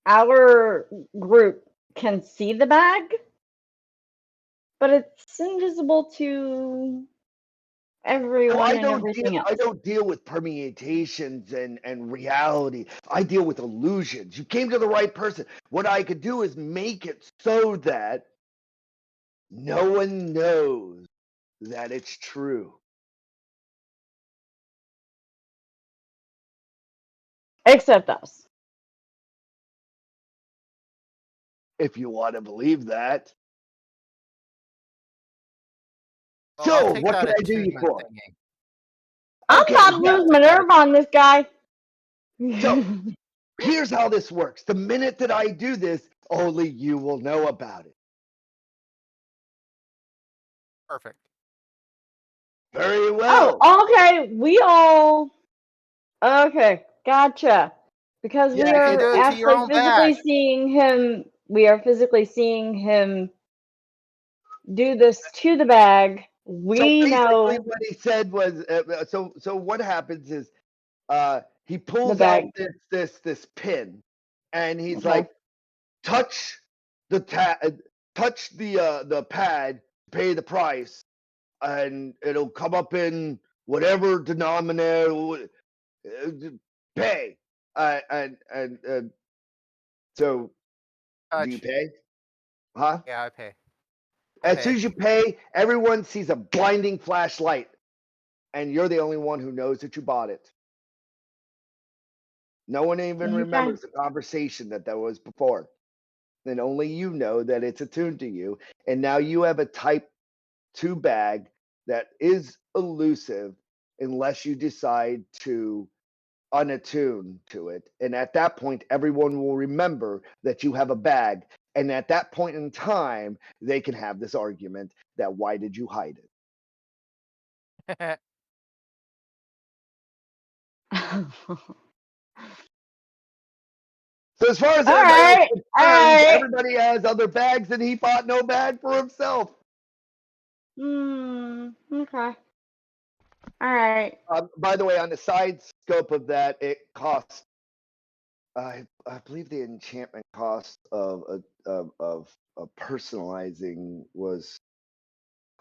our group can see the bag, but it's invisible to everyone and everything else. I don't deal with permutations and reality. I deal with illusions. You came to the right person. What I could do is make it so that no one knows that it's true. Except us. If you want to believe that. Well, I'll So, take what that can I do you attunement for? thingy. I'm Okay, about to yeah. lose my nerve on this guy. So, here's how this works. The minute that I do this, only you will know about it. Perfect. Very well. Oh, okay. Okay, gotcha. Because we Yeah, You can are do it to your actually own physically bag. seeing him. We are physically seeing him do this to the bag. So We basically, know what he said was, so what happens is, he the pulls out bag. this pin, and he's Okay. like, touch touch the pad, pay the price, and it'll come up in whatever denominator, pay, and so do you Touch. pay? Huh? Yeah, I pay. As soon as you pay, everyone sees a blinding flashlight, and you're the only one who knows that you bought it. No one even Okay. remembers the conversation that was before. Then only you know that it's attuned to you. And now you have a type 2 bag that is elusive unless you decide to unattune to it. And at that point, everyone will remember that you have a bag. And at that point in time, they can have this argument that why did you hide it? So as far as All everybody else right. is All concerned, right. everybody has other bags and he bought no bag for himself. Okay. All right. By the way, on the side scope of that, it costs, I believe the enchantment cost of personalizing was,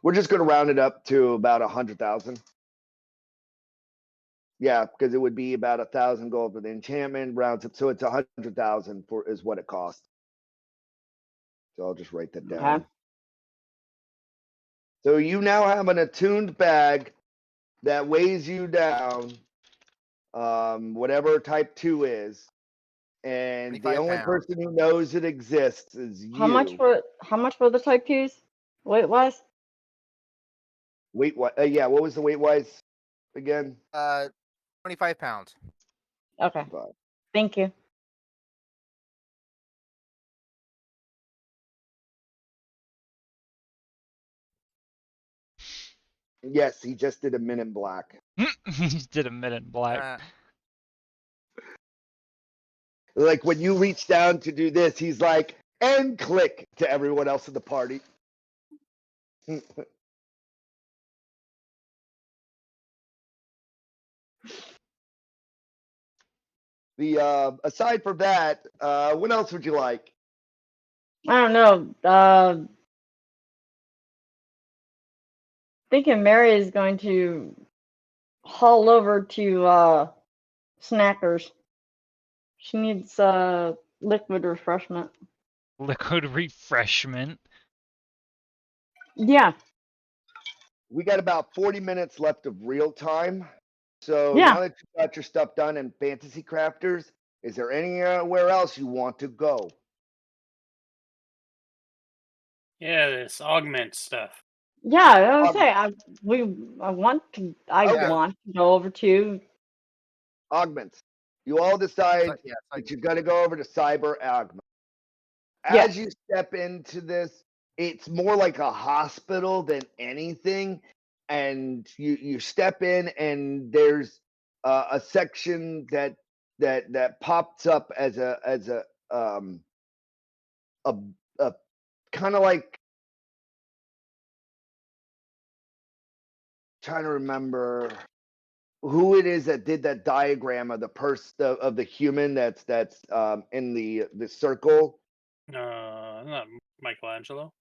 we're just going to round it up to about 100,000. Yeah, because it would be about 1,000 gold for the enchantment, rounds up, so it's 100,000 for is what it costs. So I'll just write that down. Okay. So you now have an attuned bag that weighs you down whatever type 2 is, and the 25 only pounds. person who knows it exists is you. How much for the type 2s? Weight wise? Weight what? Yeah, what was the weight wise again? 25 pounds. Okay. But Thank you. yes, he just did a Men in Black. He just did a Men in Black. Like when you reach down to do this, he's like, and click to everyone else in the party. The aside from that, what else would you like? I don't know. Thinking Mary is going to haul over to Snackers. She needs liquid refreshment. Liquid refreshment. Yeah. We got about 40 minutes left of real time. So Yeah. now that you've got your stuff done in Fantasy Crafters, is there anywhere else you want to go? Yeah, this augment stuff. Yeah, I was say I want to Okay. want to go over to Augments. You all decide Yeah, that you're going to go over to Cyber Augment. Yeah. As you step into this, it's more like a hospital than anything. And you step in, and there's a section that pops up as a kind of like, trying to remember who it is that did that diagram of the of the human that's in the circle. Not Michelangelo.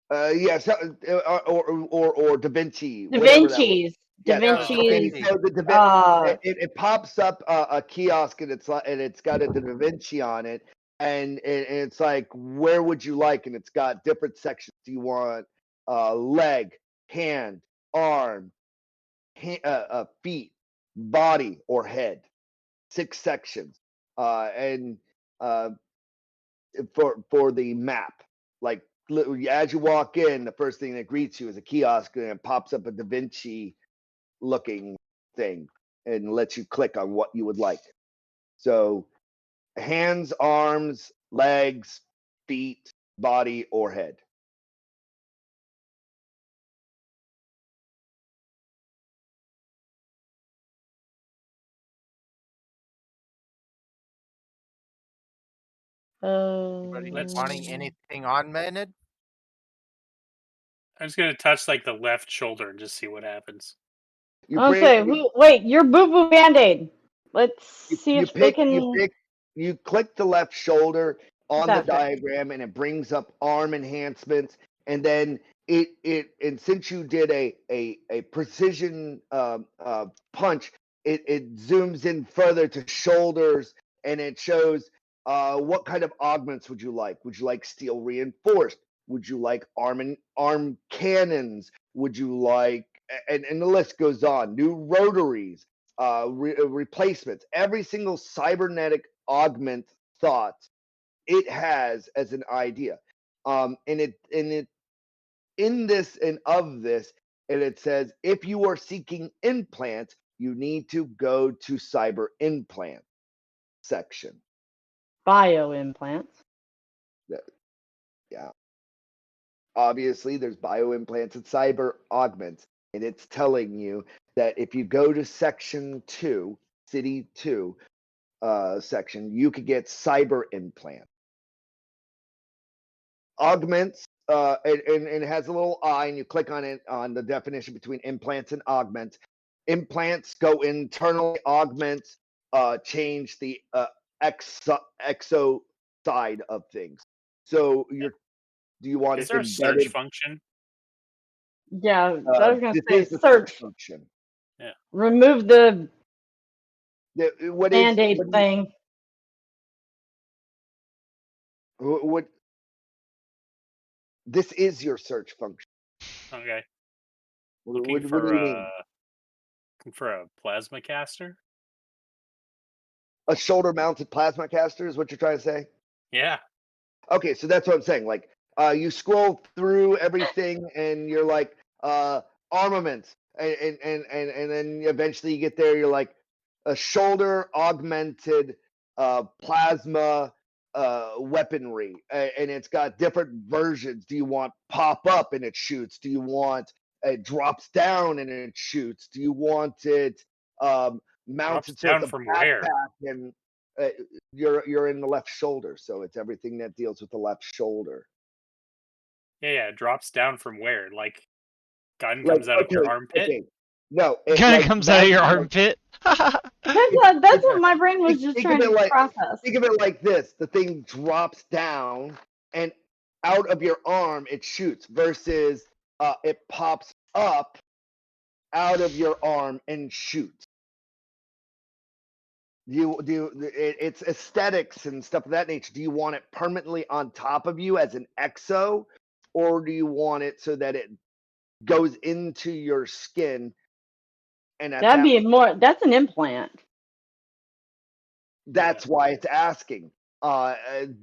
Yes, or Da Vinci, Da whatever that was. Vinci's. Yeah, Da Vinci's. so it pops up a kiosk, and it's got a Da Vinci on it, and it's like, where would you like? And it's got different sections. Do you want leg, hand, arm, feet, body, or head? 6 sections, and for the map, like as you walk in, the first thing that greets you is a kiosk, and it pops up a Da Vinci looking thing and lets you click on what you would like. So hands, arms, legs, feet, body, or head. Anybody wanting anything augmented? I'm just gonna touch like the left shoulder and just see what happens. You I'll bring, say, wait, your boo boo band-aid. Let's see you if we pick, can. you click the left shoulder on the That's it. diagram, and it brings up arm enhancements, and then and since you did a precision punch, it zooms in further to shoulders, and it shows what kind of augments would you like? Would you like steel reinforced? Would you like arm cannons? Would you like, and the list goes on, new rotaries, replacements, every single cybernetic augment thought it has as an idea. And it in this and of this, and it says, if you are seeking implants, you need to go to cyber implant section. Bio implants. Yeah. Obviously, there's bio implants and cyber augments, and it's telling you that if you go to section 2, city 2 section, you could get cyber implant augments, and it has a little eye, and you click on it on the definition between implants and augments. Implants go internally, augments change the exo side of things. So do you want Is it there a search embedded? function? Yeah, I was gonna This say is the search. function. Yeah. Remove the What band-aid what, thing. what this is your search function. Okay. What Looking do for you mean? looking for a plasma caster. A shoulder-mounted plasma caster is what you're trying to say? Yeah. Okay, so that's what I'm saying. Like, you scroll through everything, and you're like, armaments, and then eventually you get there. You're like, a shoulder-augmented plasma weaponry, and it's got different versions. Do you want pop-up and it shoots? Do you want it drops down and it shoots? Do you want it mounted so down it's a from where? backpack and you're in the left shoulder, so it's everything that deals with the left shoulder. Yeah, it drops down from where? Like, gun Like, comes out of your armpit? okay. No, it Kind of like comes out of your mounted, like, armpit. That's what my brain was just think trying of it to like process. think of it like this: the thing drops down, and out of your arm it shoots. Versus, it pops up out of your arm and shoots. It's aesthetics and stuff of that nature. Do you want it permanently on top of you as an exo, or do you want it so that it goes into your skin? And at That'd that be more. That's an implant. that's why it's asking,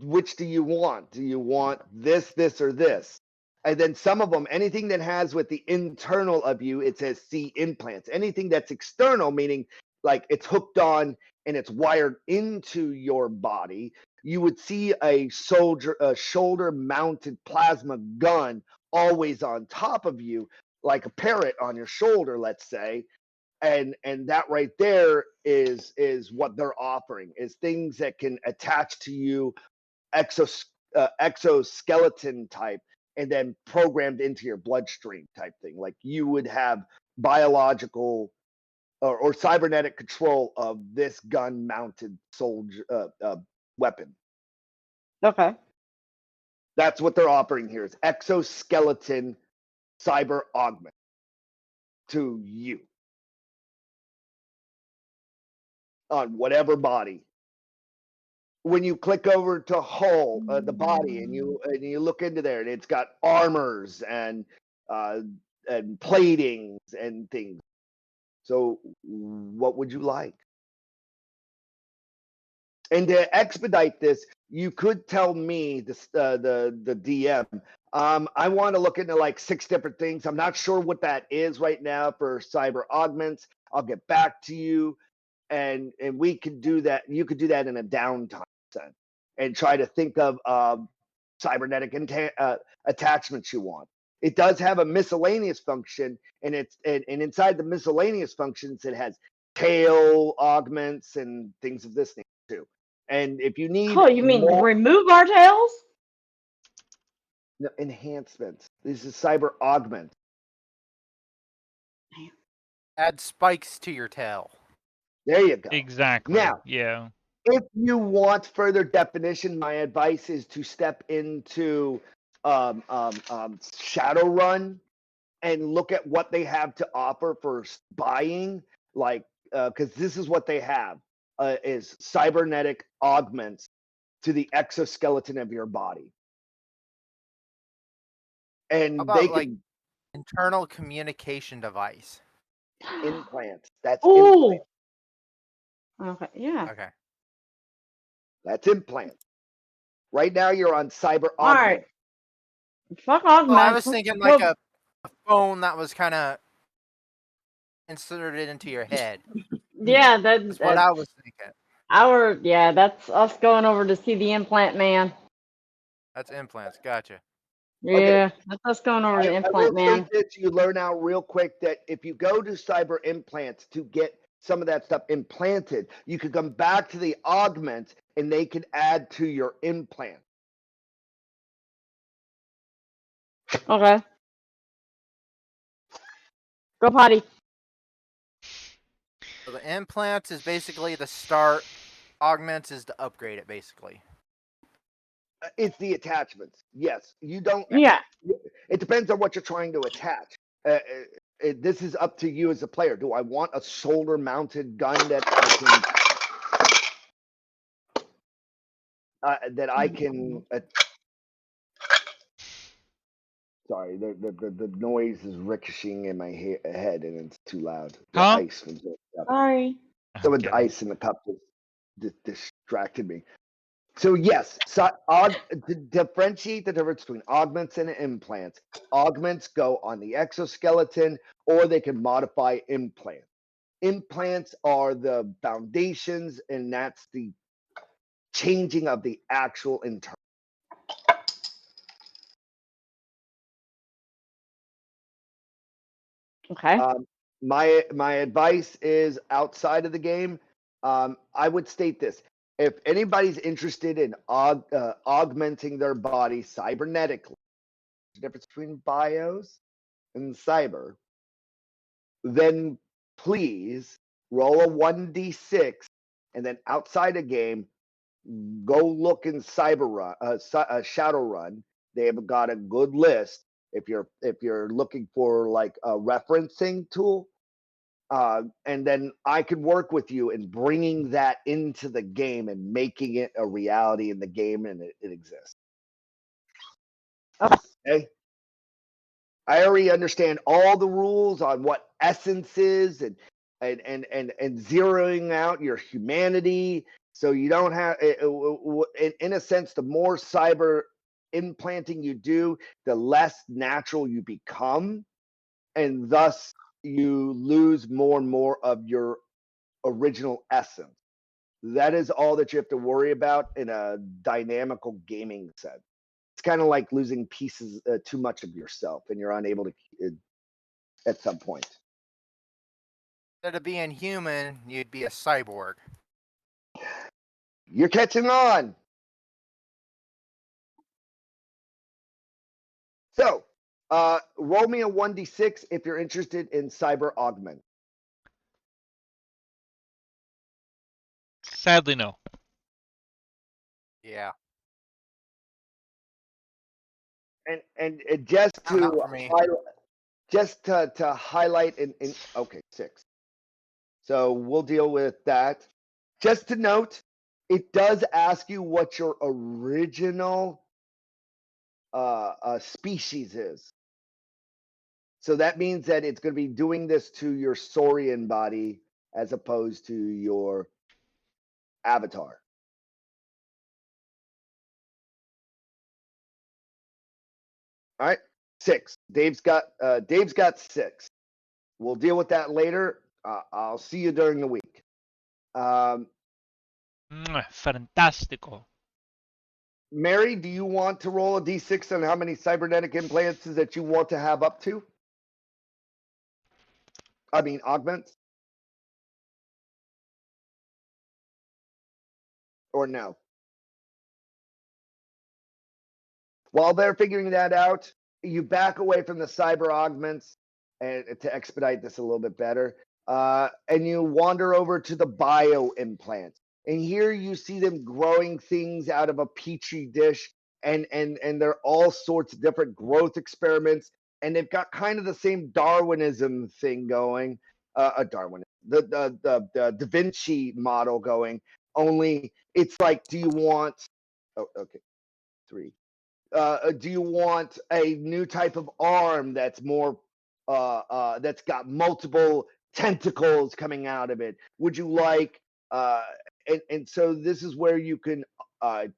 which do you want? Do you want this, or this? And then some of them, anything that has with the internal of you, it says C implants. Anything that's external, meaning like it's hooked on and it's wired into your body, you would see a shoulder mounted plasma gun always on top of you, like a parrot on your shoulder, let's say. And that right there is what they're offering, is things that can attach to you, exoskeleton type, and then programmed into your bloodstream type thing. Like you would have biological or cybernetic control of this gun mounted soldier weapon. Okay. That's what they're offering here, is exoskeleton cyber augment to you on whatever body. When you click over to hull, the body, and you look into there, and it's got armors and platings and things. So, what would you like? And to expedite this, you could tell me the DM. I want to look into like 6 different things. I'm not sure what that is right now for cyber augments. I'll get back to you, and we could do that. You could do that in a downtime sense, and try to think of cybernetic attachments you want. It does have a miscellaneous function, and it's and inside the miscellaneous functions, it has tail augments and things of this nature too. And if you need Oh, you mean more remove our tails? enhancements, this is cyber augment. Add spikes to your tail. There you go. Exactly. Now, yeah. if you want further definition, my advice is to step into Shadowrun and look at what they have to offer for buying, like, because this is what they have, is cybernetic augments to the exoskeleton of your body. And How about they like can internal communication device? implants. That's Oh. implant. Okay. Yeah. Okay. That's implant. Right now you're on cyber augment. All right. Fuck augments. Well, I was thinking like a phone that was kind of inserted into your head. Yeah, That's what I was thinking. That's us going over to see the implant man. That's implants. Gotcha. Yeah, Okay. that's us going over to I implant will say man. this, you learn out real quick that if you go to cyber implants to get some of that stuff implanted, you could come back to the augment and they can add to your implant. Okay. Go potty. So the implants is basically the start. Augments is to upgrade it, basically. It's the attachments. Yes, you don't. Yeah. It depends on what you're trying to attach. This is up to you as a player. Do I want a shoulder-mounted gun that I can? Sorry, the noise is ricocheting in my head, and it's too loud. The Huh? ice from Sorry. so with Okay. ice in the cup. distracted me. So yes, to differentiate the difference between augments and implants. Augments go on the exoskeleton, or they can modify implants. Implants are the foundations, and that's the changing of the actual internal. Okay. My advice is outside of the game. I would state this: if anybody's interested in augmenting their body cybernetically, the difference between bios and cyber, then please roll a 1d6, and then outside a game, go look in Shadowrun. They have got a good list. If you're looking for like a referencing tool, and then I could work with you in bringing that into the game and making it a reality in the game, and it exists. Okay. I already understand all the rules on what essence is, and zeroing out your humanity, so you don't have. In a sense, the more cyber implanting you do, the less natural you become, and thus you lose more and more of your original essence. That is all that you have to worry about in a dynamical gaming sense. It's kind of like losing pieces, too much of yourself, and you're unable to at some point. Instead of being human, you'd be a cyborg. You're catching on. So, roll me a 1d6 if you're interested in cyber augment. Sadly, no. Yeah. And just Not to for me. highlight in okay, 6. So we'll deal with that. Just to note, it does ask you what your original species is. So that means that it's going to be doing this to your Saurian body as opposed to your avatar. All right, 6. Dave's got 6. We'll deal with that later. I'll see you during the week. Fantastico. Mary, do you want to roll a d6 on how many cybernetic implants that you want to have up to? I mean, augments? Or no? While they're figuring that out, you back away from the cyber augments, and to expedite this a little bit better, and you wander over to the bio implants. And here you see them growing things out of a petri dish, and they're all sorts of different growth experiments, and they've got kind of the same Darwinism thing going, the Da Vinci model going. Only it's like, do you want? Oh, okay, 3. Do you want a new type of arm that's more that's got multiple tentacles coming out of it? Would you like and so this is where you can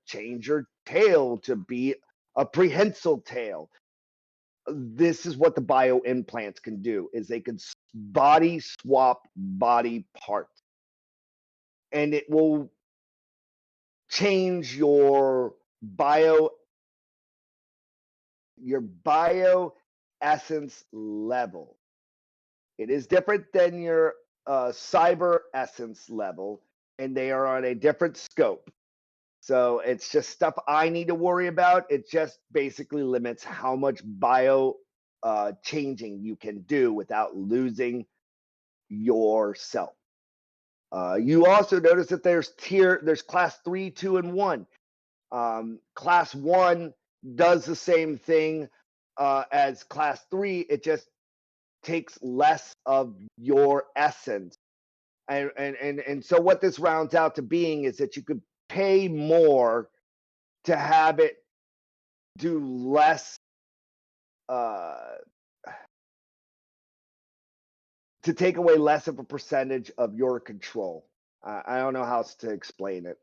change your tail to be a prehensile tail. This is what the bio implants can do, is they can body swap body parts, and it will change your bio essence level. It is different than your cyber essence level, and they are on a different scope. So it's just stuff I need to worry about. It just basically limits how much bio changing you can do without losing yourself. You also notice that there's class 3, 2, and 1. Class 1 does the same thing as class 3. It just takes less of your essence. And so what this rounds out to being is that you could pay more to have it do less, to take away less of a percentage of your control. I don't know how else to explain it.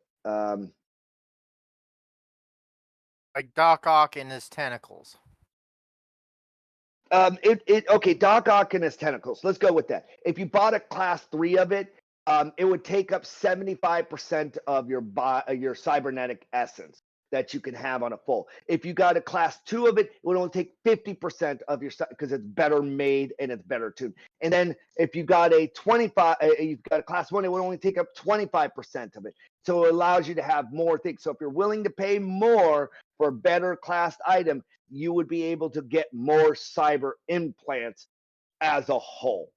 Like Doc Ock and his tentacles. Okay, Doc Ock and his tentacles. Let's go with that. If you bought a class 3 of it, it would take up 75% of your cybernetic essence that you can have on a full. If you got a class 2 of it, it would only take 50% of your, because it's better made and it's better tuned. And then if you got a 25, you've got a class 1, it would only take up 25% of it. So it allows you to have more things. So if you're willing to pay more for a better classed item, you would be able to get more cyber implants as a whole.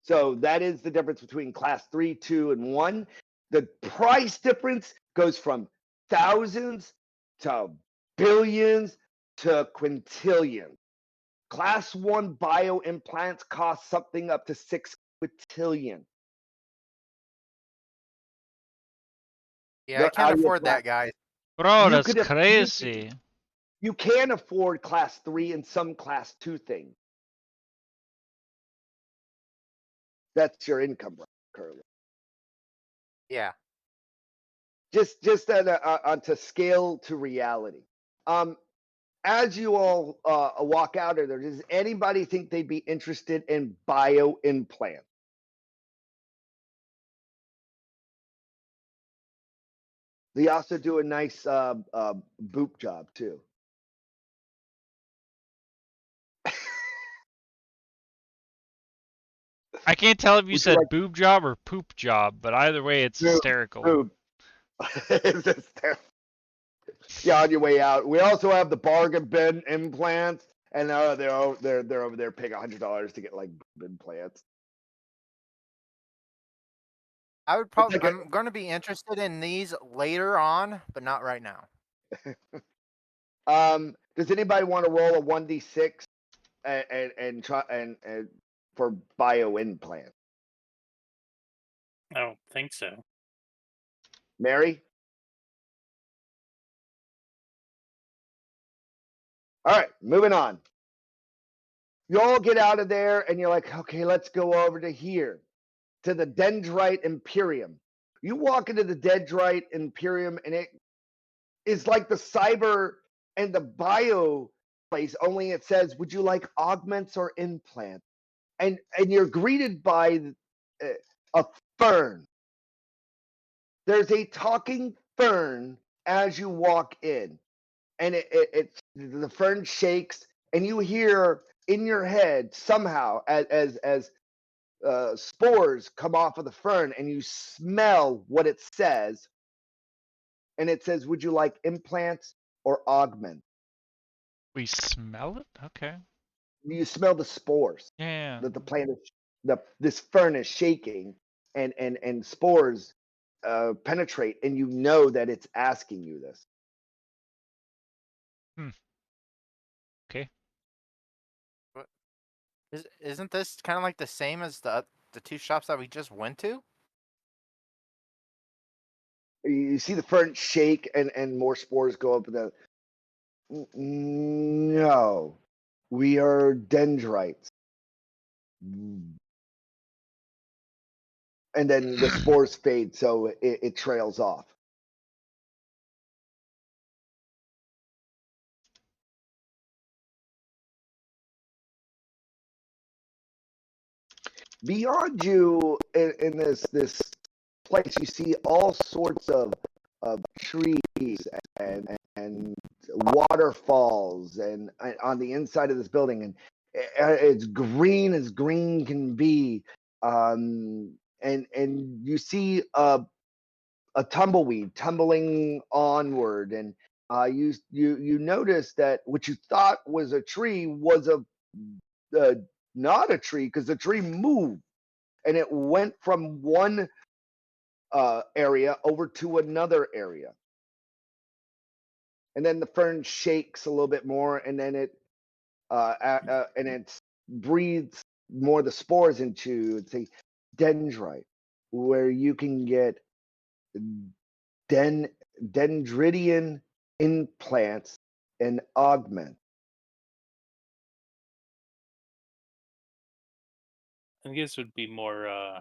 So that is the difference between class 3, 2, and 1. The price difference goes from thousands to billions to quintillions. Class 1 bio implants cost something up to 6 quintillion. Yeah, I They're out can't of your afford that, class. guys. Bro, You that's could- crazy. You can afford class 3 and some class 2 things. That's your income currently. Yeah. Just to scale to reality. As you all walk out of there, does anybody think they'd be interested in bio implants? They also do a nice boop job too. I can't tell if you Would you said like- boob job or poop job, but either way, it's hysterical. Boob. It's hysterical. Yeah, on your way out. We also have the bargain bin implants, and they're over there paying $100 to get like boob implants. I would probably. like a- I'm going to be interested in these later on, but not right now. Does anybody want to roll a 1d6 and try and for bio implant? I don't think so. Mary? All right, moving on. You all get out of there and you're like, okay, let's go over to here, to the Dendrite Imperium. You walk into the Dendrite Imperium and it is like the cyber and the bio place, only it says, would you like augments or implants? And you're greeted by a fern. There's a talking fern as you walk in, and the fern shakes, and you hear in your head somehow as spores come off of the fern, and you smell what it says, and it says, "Would you like implants or augments?" We smell it? Okay. You smell the spores Yeah. that the plant is, this fern is shaking, and spores penetrate, and you know that it's asking you this. Okay. Isn't this kind of like the same as the two shops that we just went to? You see the fern shake, and more spores go up. No, we are dendrites. And then the spores fade, so it trails off. Beyond you in this place, you see all sorts of trees and waterfalls, and on the inside of this building, and it's green as green can be. And you see a tumbleweed tumbling onward, and you notice that what you thought was a tree was not a tree, because the tree moved and it went from one area over to another area. And then the fern shakes a little bit more, and then it breathes more of the spores into, it's a dendrite, where you can get dendridian implants and augment. I think this would be more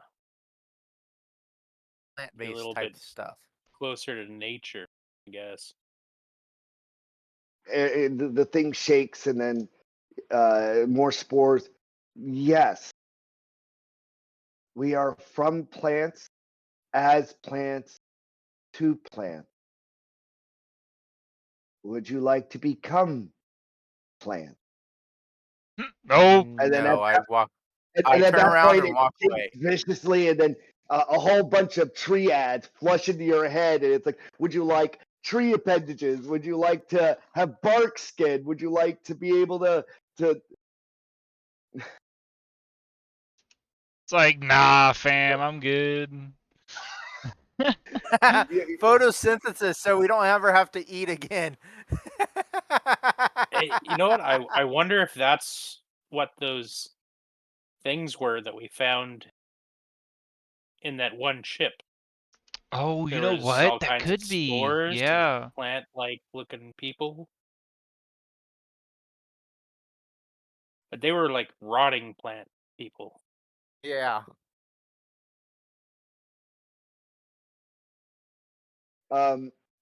plant-based little type bit stuff. closer to nature, I guess. The thing shakes and then more spores. Yes, we are from plants, as plants, to plants. Would you like to become plant? No. And then No, I walk. and I at turn that around point, and it walk shakes away. viciously, and then a whole bunch of triads flush into your head, and it's like, would you like tree appendages? Would you like to have bark skin? Would you like to be able to? It's like, nah, fam, I'm good. Photosynthesis, so we don't ever have to eat again. Hey, you know what? I wonder if that's what those things were that we found in that one ship. Oh, you There know was what? all That kinds of could be. spores and Yeah. plant-like looking people, but they were like rotting plant people. Yeah.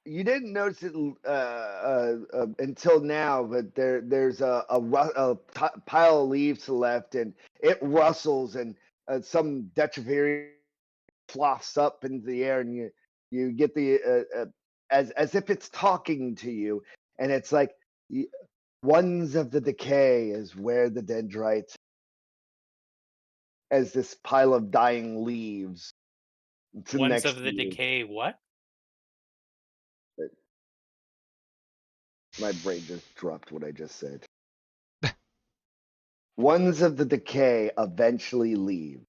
You didn't notice it until now, but there's a pile of leaves to the left, and it rustles, and some detritivarium flops up into the air, and you get the as if it's talking to you, and it's like ones of the decay is where the dendrites, as this pile of dying leaves. To Ones next of to the you. decay. What? My brain just dropped what I just said. Ones of the decay eventually leave.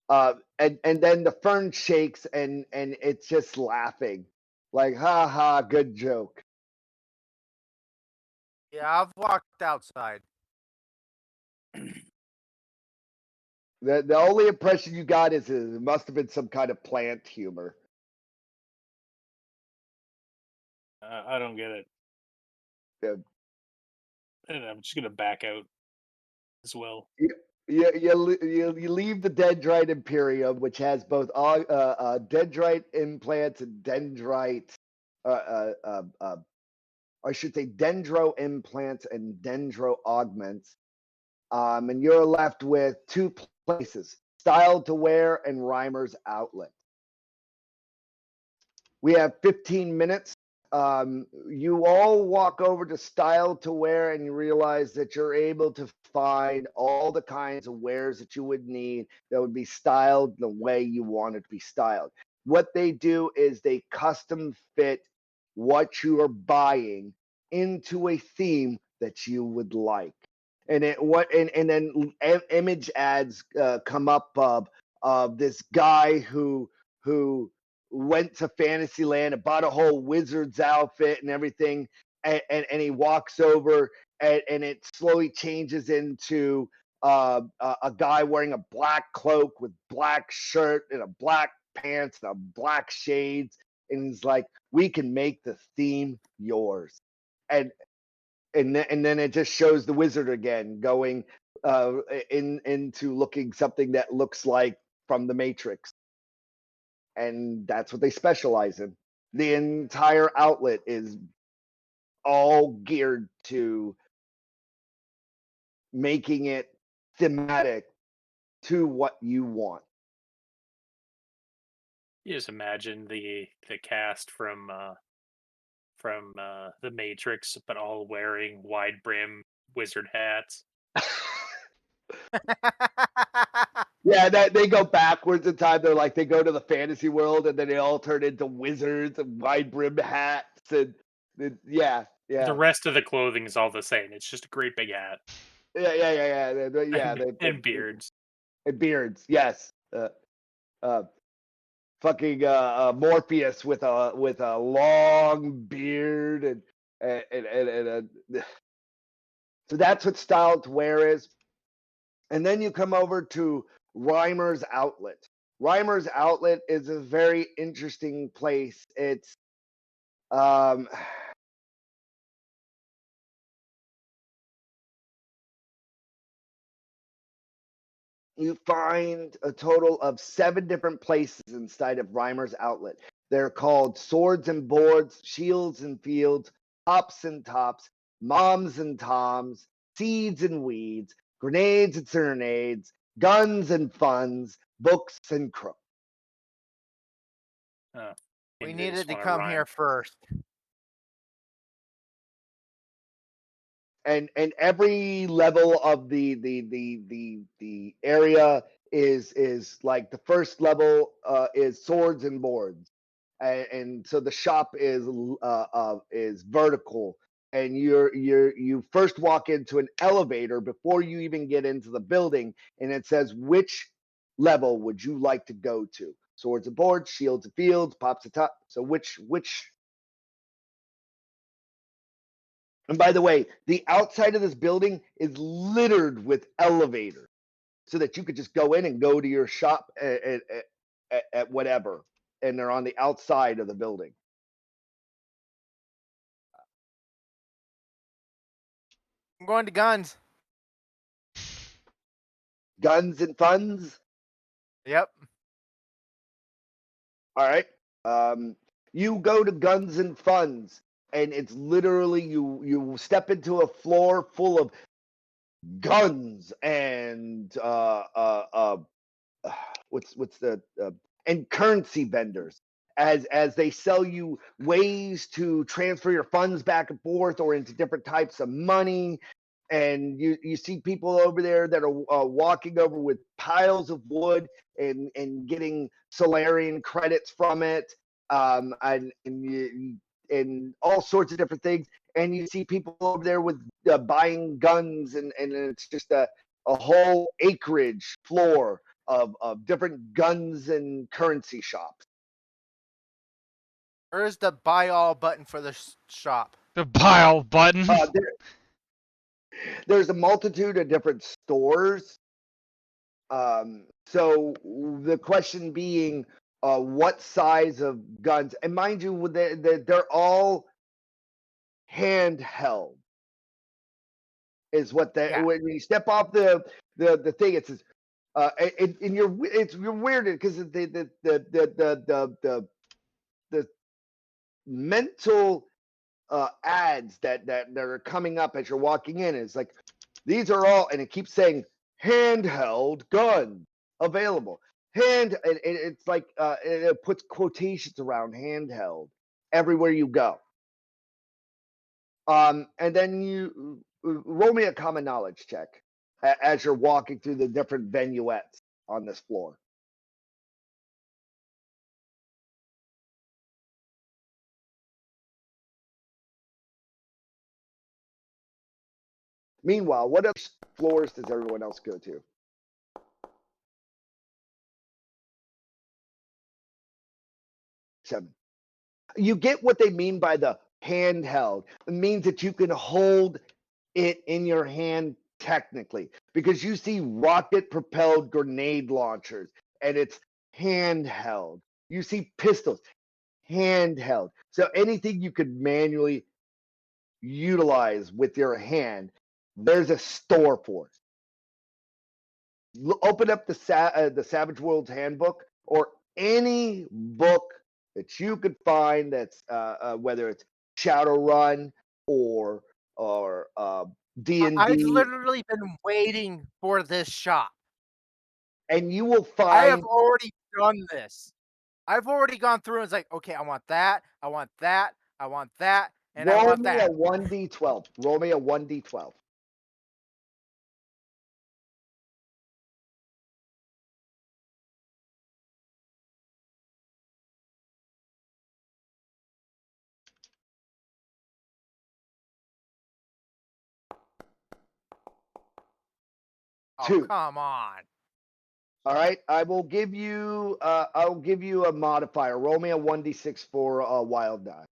And then the fern shakes and it's just laughing, like ha ha, good joke. Yeah, I've walked outside. The only impression you got is it must have been some kind of plant humor. I don't get it, Yeah. and I'm just gonna back out as well. You leave the dendrite imperium, which has both dendrite implants and dendrite, I should say dendro implants and dendro augments. And you're left with two places: Style to Wear and Reimer's Outlet. We have 15 minutes. You all walk over to Style to Wear and you realize that you're able to find all the kinds of wares that you would need that would be styled the way you want it to be styled. What they do is they custom fit what you are buying into a theme that you would like. And then image ads come up of this guy who went to Fantasyland and bought a whole wizard's outfit and everything, and he walks over and it slowly changes into a guy wearing a black cloak with black shirt and a black pants and a black shades, and he's like, "We can make the theme yours," and then it just shows the wizard again going into looking something that looks like from the Matrix, and that's what they specialize in. The entire outlet is all geared to making it thematic to what you want. You just imagine the cast from the Matrix, but all wearing wide brim wizard hats. Yeah, that they go backwards in time. They're like they go to the fantasy world and then they all turn into wizards and wide brim hats and yeah. The rest of the clothing is all the same. It's just a great big hat. Yeah. And beards. And beards, yes. Fucking Morpheus with a long beard and so that's what Style to Wear is. And then you come over to Reimer's Outlet. Reimer's Outlet is a very interesting place. It's um you find a total of 7 different places inside of Reimer's outlet. They're called Swords and Boards, Shields and Fields, Hops and Tops, Moms and Toms, Seeds and Weeds, Grenades and Serenades, Guns and Funds, Books and Crooks. We Maybe they just needed to wanna come rhyme. here first. And every level of the area is like the first level is Swords and Boards, and so the shop is vertical, and you first walk into an elevator before you even get into the building, and it says, which level would you like to go to? Swords and Boards, Shields and Fields, Pops and Top. So which And by the way, the outside of this building is littered with elevators so that you could just go in and go to your shop at whatever. And they're on the outside of the building. I'm going to guns. Guns and Funds. Yep. All right. You go to Guns and Funds, and it's literally you step into a floor full of guns and what's the and currency vendors as they sell you ways to transfer your funds back and forth or into different types of money. And you see people over there that are walking over with piles of wood and getting Solarian credits from it, and all sorts of different things. And you see people over there with buying guns, and it's just a whole acreage floor of different guns and currency shops. Where's the buy all button for the shop? The pile button. There's a multitude of different stores. So the question being, what size of guns? And mind you, they're all handheld. Is what they when you step off the thing, it says, and you're weirded because the mental ads that are coming up as you're walking in is like, these are all, and it keeps saying handheld gun available. And it's like it puts quotations around handheld everywhere you go. And then you roll me a common knowledge check as you're walking through the different vignettes on this floor. Meanwhile, what other floors does everyone else go to? Seven. You get what they mean by the handheld. It means that you can hold it in your hand technically, because you see rocket propelled grenade launchers and it's handheld. You see pistols, handheld. So anything you could manually utilize with your hand, there's a store for it. Open up the Savage Worlds Handbook or any book that you could find that's whether it's Shadowrun or D&D. I've literally been waiting for this shop. And you will find. I have already done this. I've already gone through and it's like, okay, I want that, I want that, I want that, and I want that. Roll me a 1d12. Roll me a 1d12. Oh, 2. come on. All right, I will give you. I'll give you a modifier. Roll me a 1d6 for a wild die.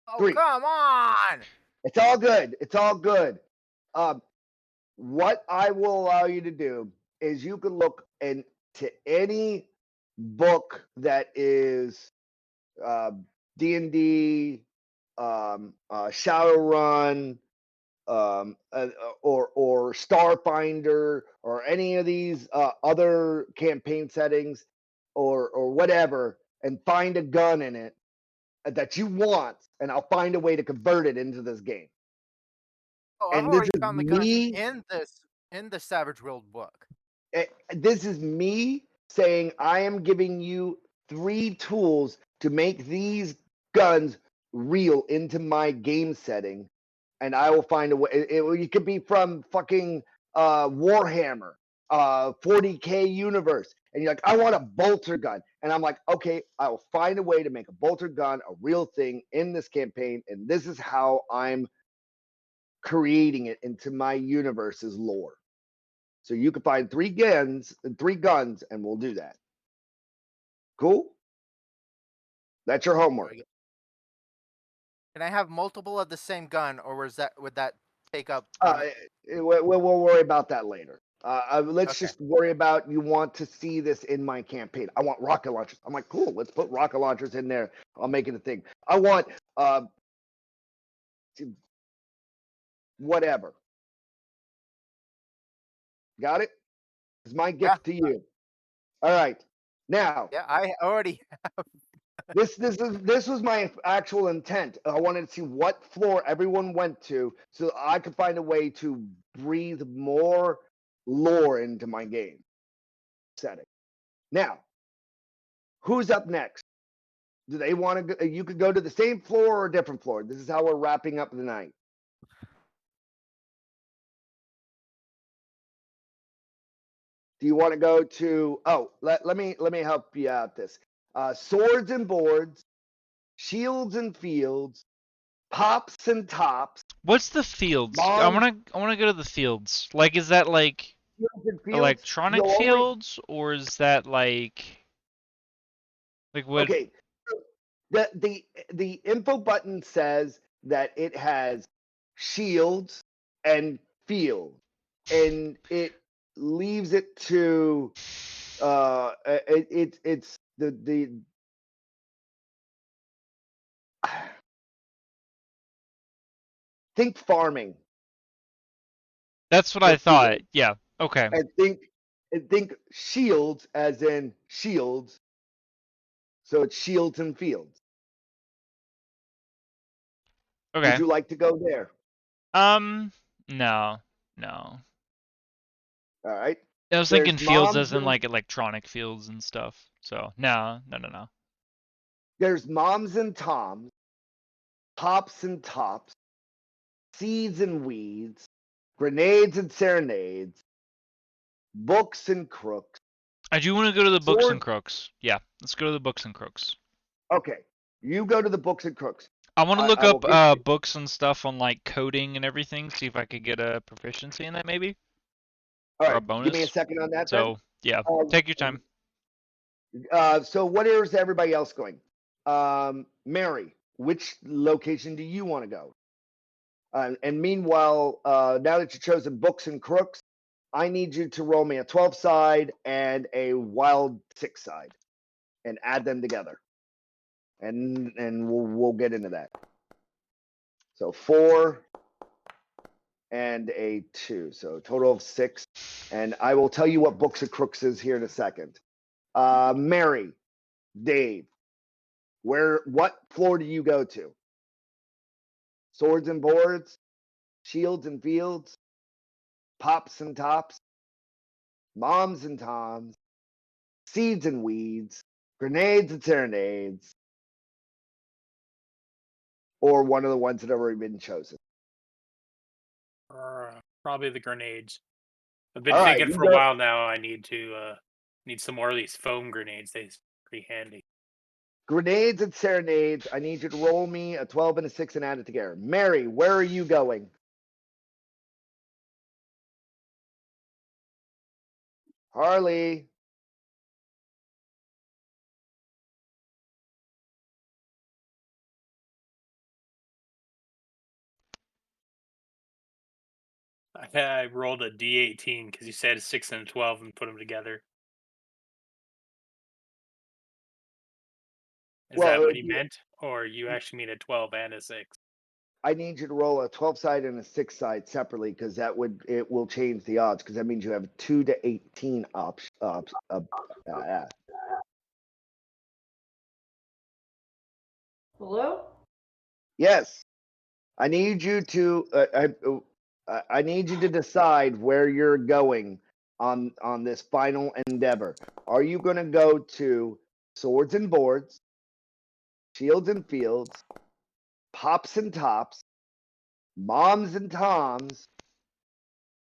Oh, 3. come on. It's all good. It's all good. What I will allow you to do is you can look into any book that is D&D, Shadowrun, or Starfinder, or any of these other campaign settings, or whatever, and find a gun in it that you want, and I'll find a way to convert it into this game. Oh, I've And this already is found the guns me. in the Savage World book. This is me saying I am giving you 3 tools to make these guns real into my game setting, and I will find a way. It could be from fucking Warhammer, 40K universe, and you're like, I want a bolter gun, and I'm like, okay, I will find a way to make a bolter gun a real thing in this campaign, and this is how I'm creating it into my universe's lore. So you can find 3 guns, and we'll do that. Cool? That's your homework. Can I have multiple of the same gun, or would that take up? We'll worry about that later. Let's Okay. just worry about you want to see this in my campaign. I want rocket launchers. I'm like, cool, let's put rocket launchers in there. I'll make it a thing. I want whatever. Got it? It's my gift to you. All right. Now, Yeah, I already. this was my actual intent. I wanted to see what floor everyone went to, so I could find a way to breathe more lore into my game setting. Now, who's up next? Do they want to go? You could go to the same floor or a different floor. This is how we're wrapping up the night. Do you want to go to? Oh, let me help you out. This swords and boards, shields and fields, pops and tops. What's the fields? I Mom, wanna go to the fields. Like, is that like shields and fields. electronic You'll always- fields, or is that like what? Okay. The info button says that it has shields and fields, and it leaves it to it's the think farming. That's what for I thought. fields. Yeah. Okay. And think shields as in shields. So it's shields and fields. Okay. Would you like to go there? No. No. All right. I was There's thinking fields as moms in and like electronic fields and stuff. So no. there's moms and toms, pops and tops, seeds and weeds, grenades and serenades, books and crooks. I do want to go to the books and Sword. crooks. Yeah, let's go to the books and crooks. Okay, you go to the books and crooks. I want to look I will give up you- books and stuff on like coding and everything. See if I could get a proficiency in that maybe, All or a right, give me a bonus. second on that. So yeah, then. take your time. So what is everybody else going? Mary, which location do you want to go? And meanwhile, now that you've chosen books and crooks, I need you to roll me a 12 side and a wild 6 side, and add them together, and we'll get into that. So 4 and a 2, so a total of 6. And I will tell you what books and crooks is here in a second. Mary, Dave, what floor do you go to? Swords and boards, shields and fields, pops and tops, moms and toms, seeds and weeds, grenades and serenades, or one of the ones that have already been chosen. Probably the grenades. I've been All right, thinking you for a go- while now. I need to need some more of these foam grenades. They're pretty handy. Grenades and serenades. I need you to roll me a 12 and a 6 and add it together. Mary, where are you going? Harley. I rolled a D18 because you said a 6 and a 12 and put them together. Is Well, that what he meant? Or you actually mean a 12 and a 6? I need you to roll a 12 side and a 6 side separately because it will change the odds because that means you have 2 to 18 Blue? Yes, I need you to I need you to decide where you're going on this final endeavor. Are you going to go to swords and boards, shields and fields, pops and tops, moms and toms,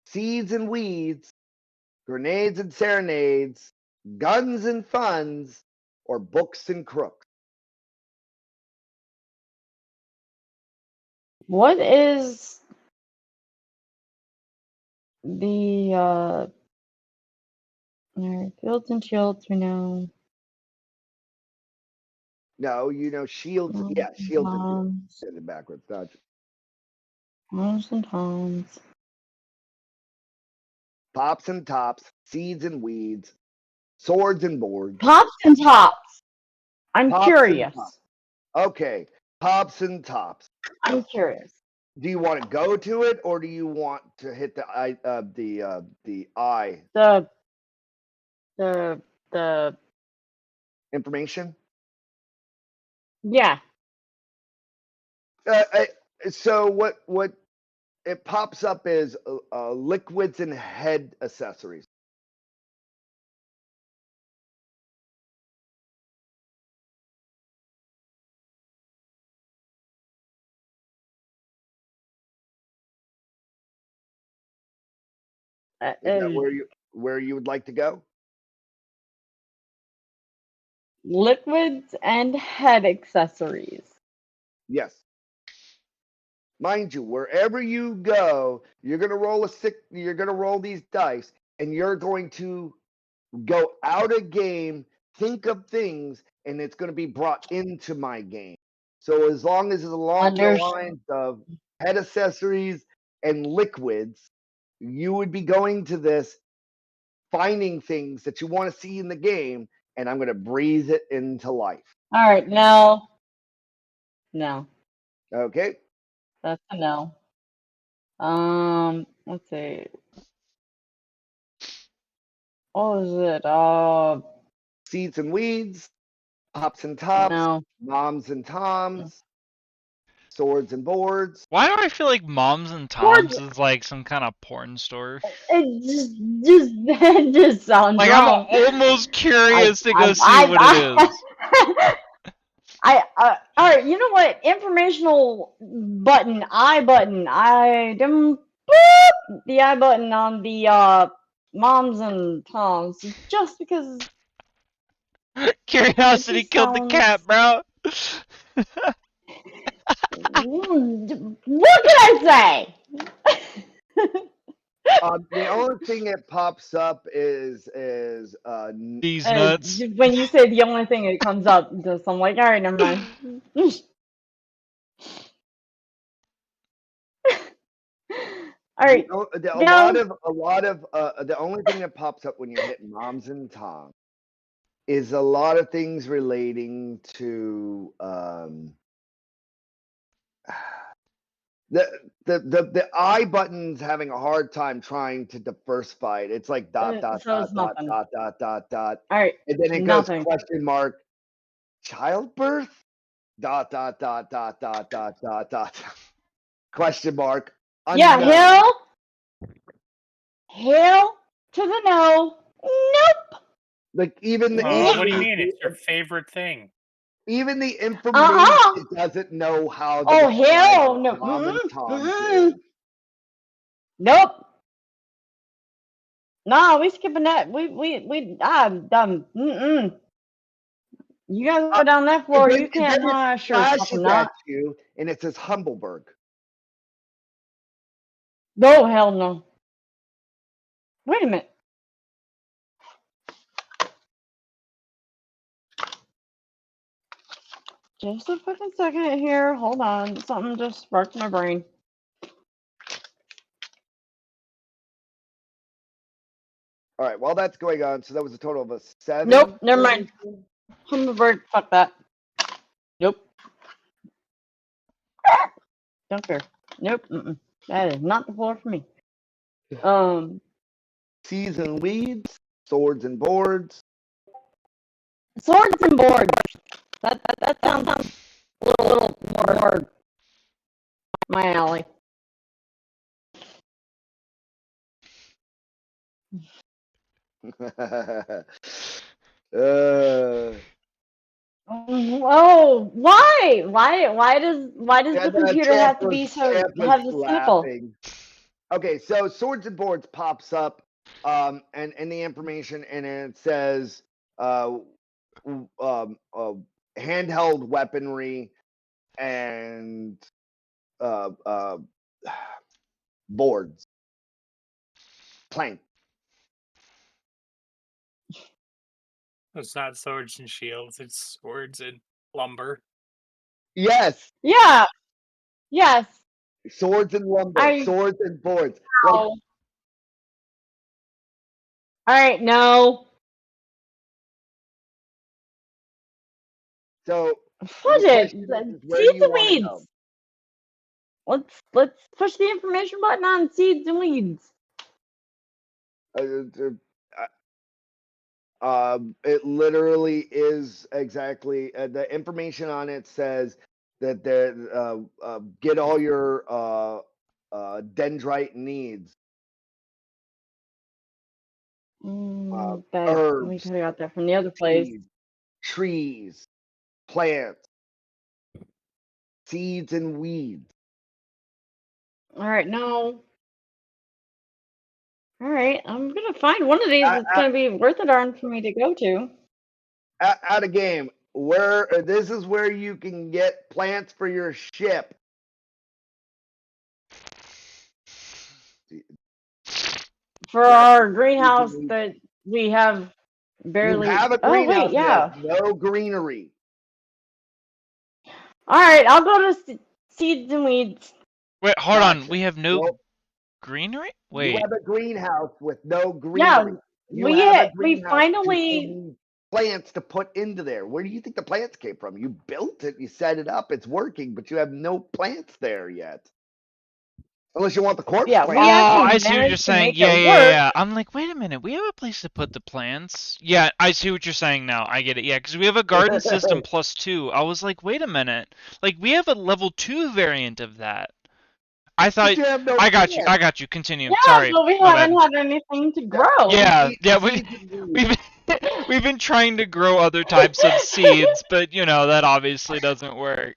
seeds and weeds, grenades and serenades, guns and funds, or books and crooks? What is the alright, fields and shields we know. No, you know shields. Yeah, shields and fields. Toms, Said it backwards. Gotcha. moms and toms. Pops and tops, seeds and weeds, swords and boards. Pops and tops. I'm Pops curious. and tops. Okay, pops and tops. I'm curious. Do you want to go to it, or do you want to hit the I? The Information? yeah. So what it pops up is liquids and head accessories. Is that where you would like to go? Liquids and head accessories. Yes. Mind you, wherever you go, you're gonna roll you're gonna roll these dice, and you're going to go out of game, think of things, and it's gonna be brought into my game. So as long as it's along the lines of head accessories and liquids, you would be going to this, finding things that you want to see in the game, and I'm gonna breathe it into life. All right, no. Okay? That's a no. Let's see. What was it? Seeds and weeds, pops and tops, No. moms and toms, swords and boards. Why do I feel like Moms and Toms is like some kind of porn store? It just sounds Like wrong. I'm almost curious to go see what it is. All right, you know what? Informational button, I button, boop, the I button on the moms and toms, just because Curiosity killed the cat, bro. what can I say? The only thing that pops up is These nuts. When you say the only thing that comes up, just I'm like, all right, never mind. All right. a lot of the only thing that pops up when you hit moms and toms is a lot of things relating to the I button's having a hard time trying to diversify it. It's like dot dot So dot it's dot nothing. dot dot dot dot, All right. and then it Nothing. goes question mark childbirth dot dot dot dot dot dot dot dot question mark Yeah, unknown. hell to the no. Nope. Like even the What do you mean? It's your favorite thing. even the information doesn't know how to hell describe no. Mom and Tom is. Nope. Nah, we skipping that. You guys go down that floor. You can't sure flashes not. at you, and it says Humbleberg. No, hell no. Wait a minute. Just a fucking second here. Hold on. Something just sparked my brain. All right, while that's going on, so that was a total of a 7. Nope, never mind. Hummingbird, fuck that. Nope. Don't care. Nope. Mm-mm. That is not the floor for me. Seeds and weeds, swords and boards. Swords and boards. That sounds a little more my alley. Oh, why? Why does Yeah, the computer have to be so have the sample? laughing. Okay, so swords and boards pops up, and the information in it says, handheld weaponry and boards, plank. It's not swords and shields, it's swords and lumber. Yes, Yeah. Yes. swords and lumber, swords and boards. Like, All right. No. so Fudge the it. question is, where do Seeds you and want to weeds. go? Let's push the information button on seeds and weeds. It literally is exactly the information on it says that there get all your dendrite needs. We Herbs, could have got that from the other place. trees, plants, seeds, and weeds. All right. No. All right. I'm gonna find one of these that's gonna be worth a darn for me to go to. Out of game. Where this is where you can get plants for your ship. For our greenhouse that we have barely. You have a Oh greenhouse. wait, yeah. No greenery. All right, I'll go to seeds and weeds. Wait, hold on. Gotcha. We have no Well, greenery? You Wait. have a greenhouse with no Yeah, greenery. You have a we greenhouse. finally You need plants to put into there. Where do you think the plants came from? You built it, you set it up, it's working, but you have no plants there yet. Unless you want the corpse Yeah, plant. we actually I see what you're managed to saying. make Yeah, it yeah, work. yeah. I'm like, wait a minute. We have a place to put the plants. Yeah, I see what you're saying now. I get it. Yeah, because we have a garden system +2. I was like, wait a minute. Like, we have a level 2 variant of that. I thought. But you have no I got you. plants. I got you. Continue. Yeah, Sorry. but we my bad. haven't had anything to grow. Yeah, yeah. Seeds and weeds. We've been trying to grow other types of seeds, but you know that obviously doesn't work.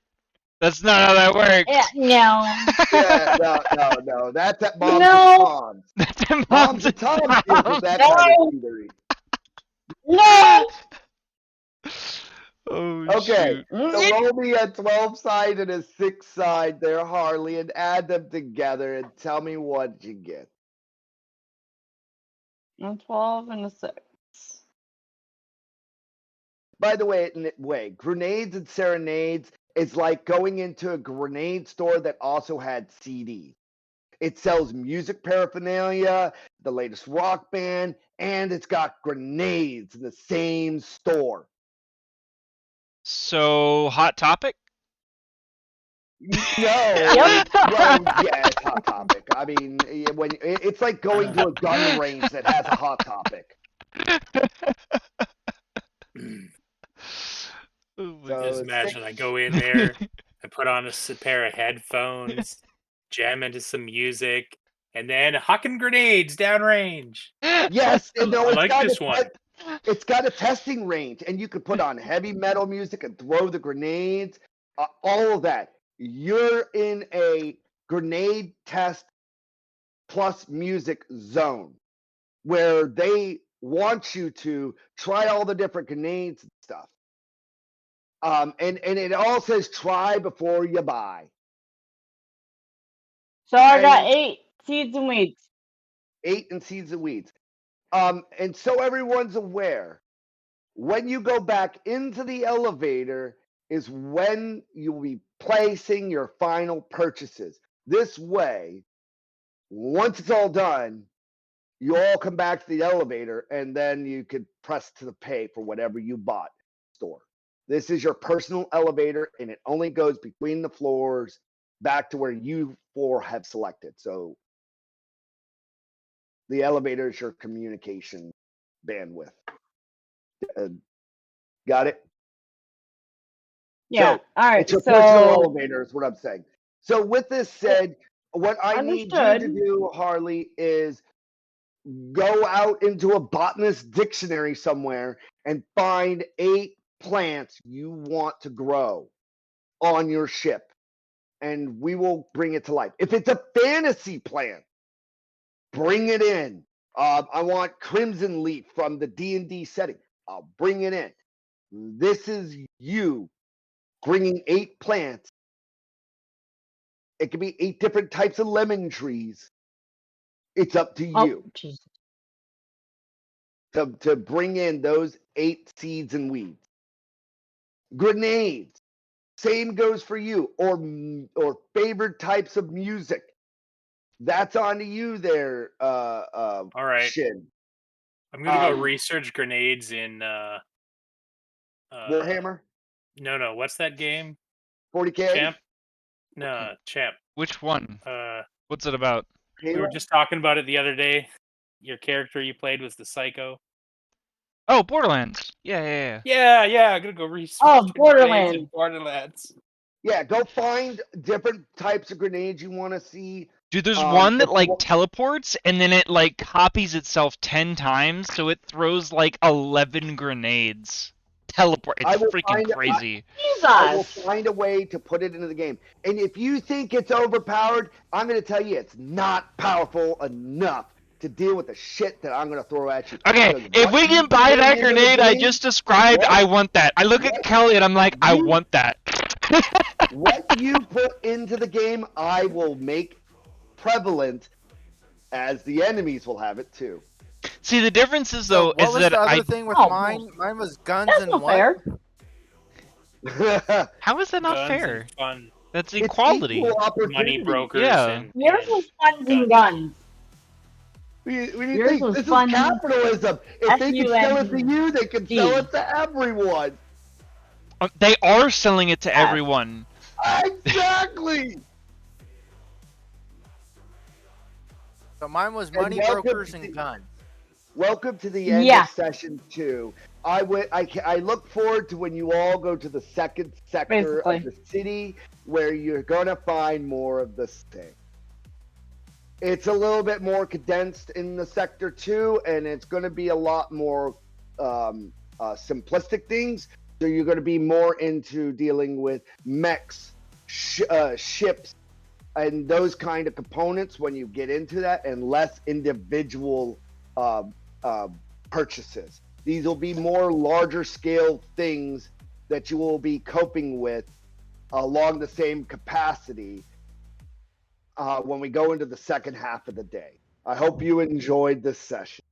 That's not how that works. Yeah, no. Yeah, no. That's at Moms No. and Tom's. That's at Moms and Tom's isn't that No. kind of seedery. No. Oh, Okay, shoot. so roll me a 12 side and a 6 side there, Harley, and add them together and tell me what you get. A 12 and a 6. By the way, grenades and serenades is like going into a grenade store that also had CDs. It sells music paraphernalia, the latest rock band, and it's got grenades in the same store. So, Hot Topic? No, well, yeah, it's Hot Topic. I mean, when it's like going to a gun range that has a Hot Topic. Just imagine I go in there, I put on a pair of headphones, jam into some music, and then hucking grenades downrange. Yes, and no, I like this one. It's got a testing range, and you could put on heavy metal music and throw the grenades, all of that. You're in a grenade test plus music zone where they want you to try all the different grenades and stuff. And it all says try before you buy. So I got 8 seeds and weeds. 8 and seeds and weeds. And so everyone's aware, when you go back into the elevator is when you'll be placing your final purchases. This way, once it's all done, you all come back to the elevator and then you could press to the pay for whatever you bought in the store. This is your personal elevator, and it only goes between the floors back to where you four have selected. So the elevator is your communication bandwidth. Got it? Yeah. So, All right. it's your personal So elevator is what I'm saying. So with this said, what I need you to Understood. do, Harley, is go out into a botanist dictionary somewhere and find 8 plants you want to grow on your ship, and we will bring it to life. If it's a fantasy plant, bring it in. I want crimson leaf from the D&D setting. I'll bring it in. This is you bringing 8 plants. It could be 8 different types of lemon trees. It's up to you Jesus. to bring in those 8 seeds and weeds. Grenades. Same goes for you. Or favorite types of music. That's on to you there, All right. Shin. I'm gonna go research grenades in Warhammer? No, what's that game? 40K? Champ? No, Champ. Which one? Uh, What's it about? we were Halo? just talking about it the other day. Your character you played was the Psycho. Oh, Borderlands. Yeah. Yeah, I'm gonna go research Oh, grenades Borderlands. in Borderlands. Yeah, go find different types of grenades you want to see. Dude, there's one that if you like want- teleports and then it like copies itself 10 times, so it throws like 11 grenades. Teleport. I It's will freaking find it. crazy. I will Jesus. find a way to put it into the game. And if you think it's overpowered, I'm going to tell you it's not powerful enough to deal with the shit that I'm going to throw at you. Okay, Because if we what can you buy bring that into the grenade I game- just described, What? I want that. I look at What? Kelly and I'm like, I You- want that. what you put into the game, I will make prevalent, as the enemies will have it too. See, the difference is So though what is was that the other I. thing with Oh, mine? Mine was guns That's and not what? fair. How is that not Guns fair? and fun. That's It's equality. equal Money opportunity. brokers Yeah. and Yours was funds and guns. We need to Yours think was this fun. is capitalism. If they can sell it to FUND. you, they can sell it to everyone. They are selling it to Yeah. everyone. Exactly. So mine was And money welcome brokers to and the- guns. Welcome to the end Yeah. of session 2. I look forward to when you all go to the second sector of the city where you're gonna find more of this thing. It's a little bit more condensed in the sector 2, and it's gonna be a lot more simplistic things. So you're gonna be more into dealing with mechs, ships, and those kind of components when you get into that, and less individual purchases. These will be more larger scale things that you will be coping with along the same capacity when we go into the second half of the day. I hope you enjoyed this session.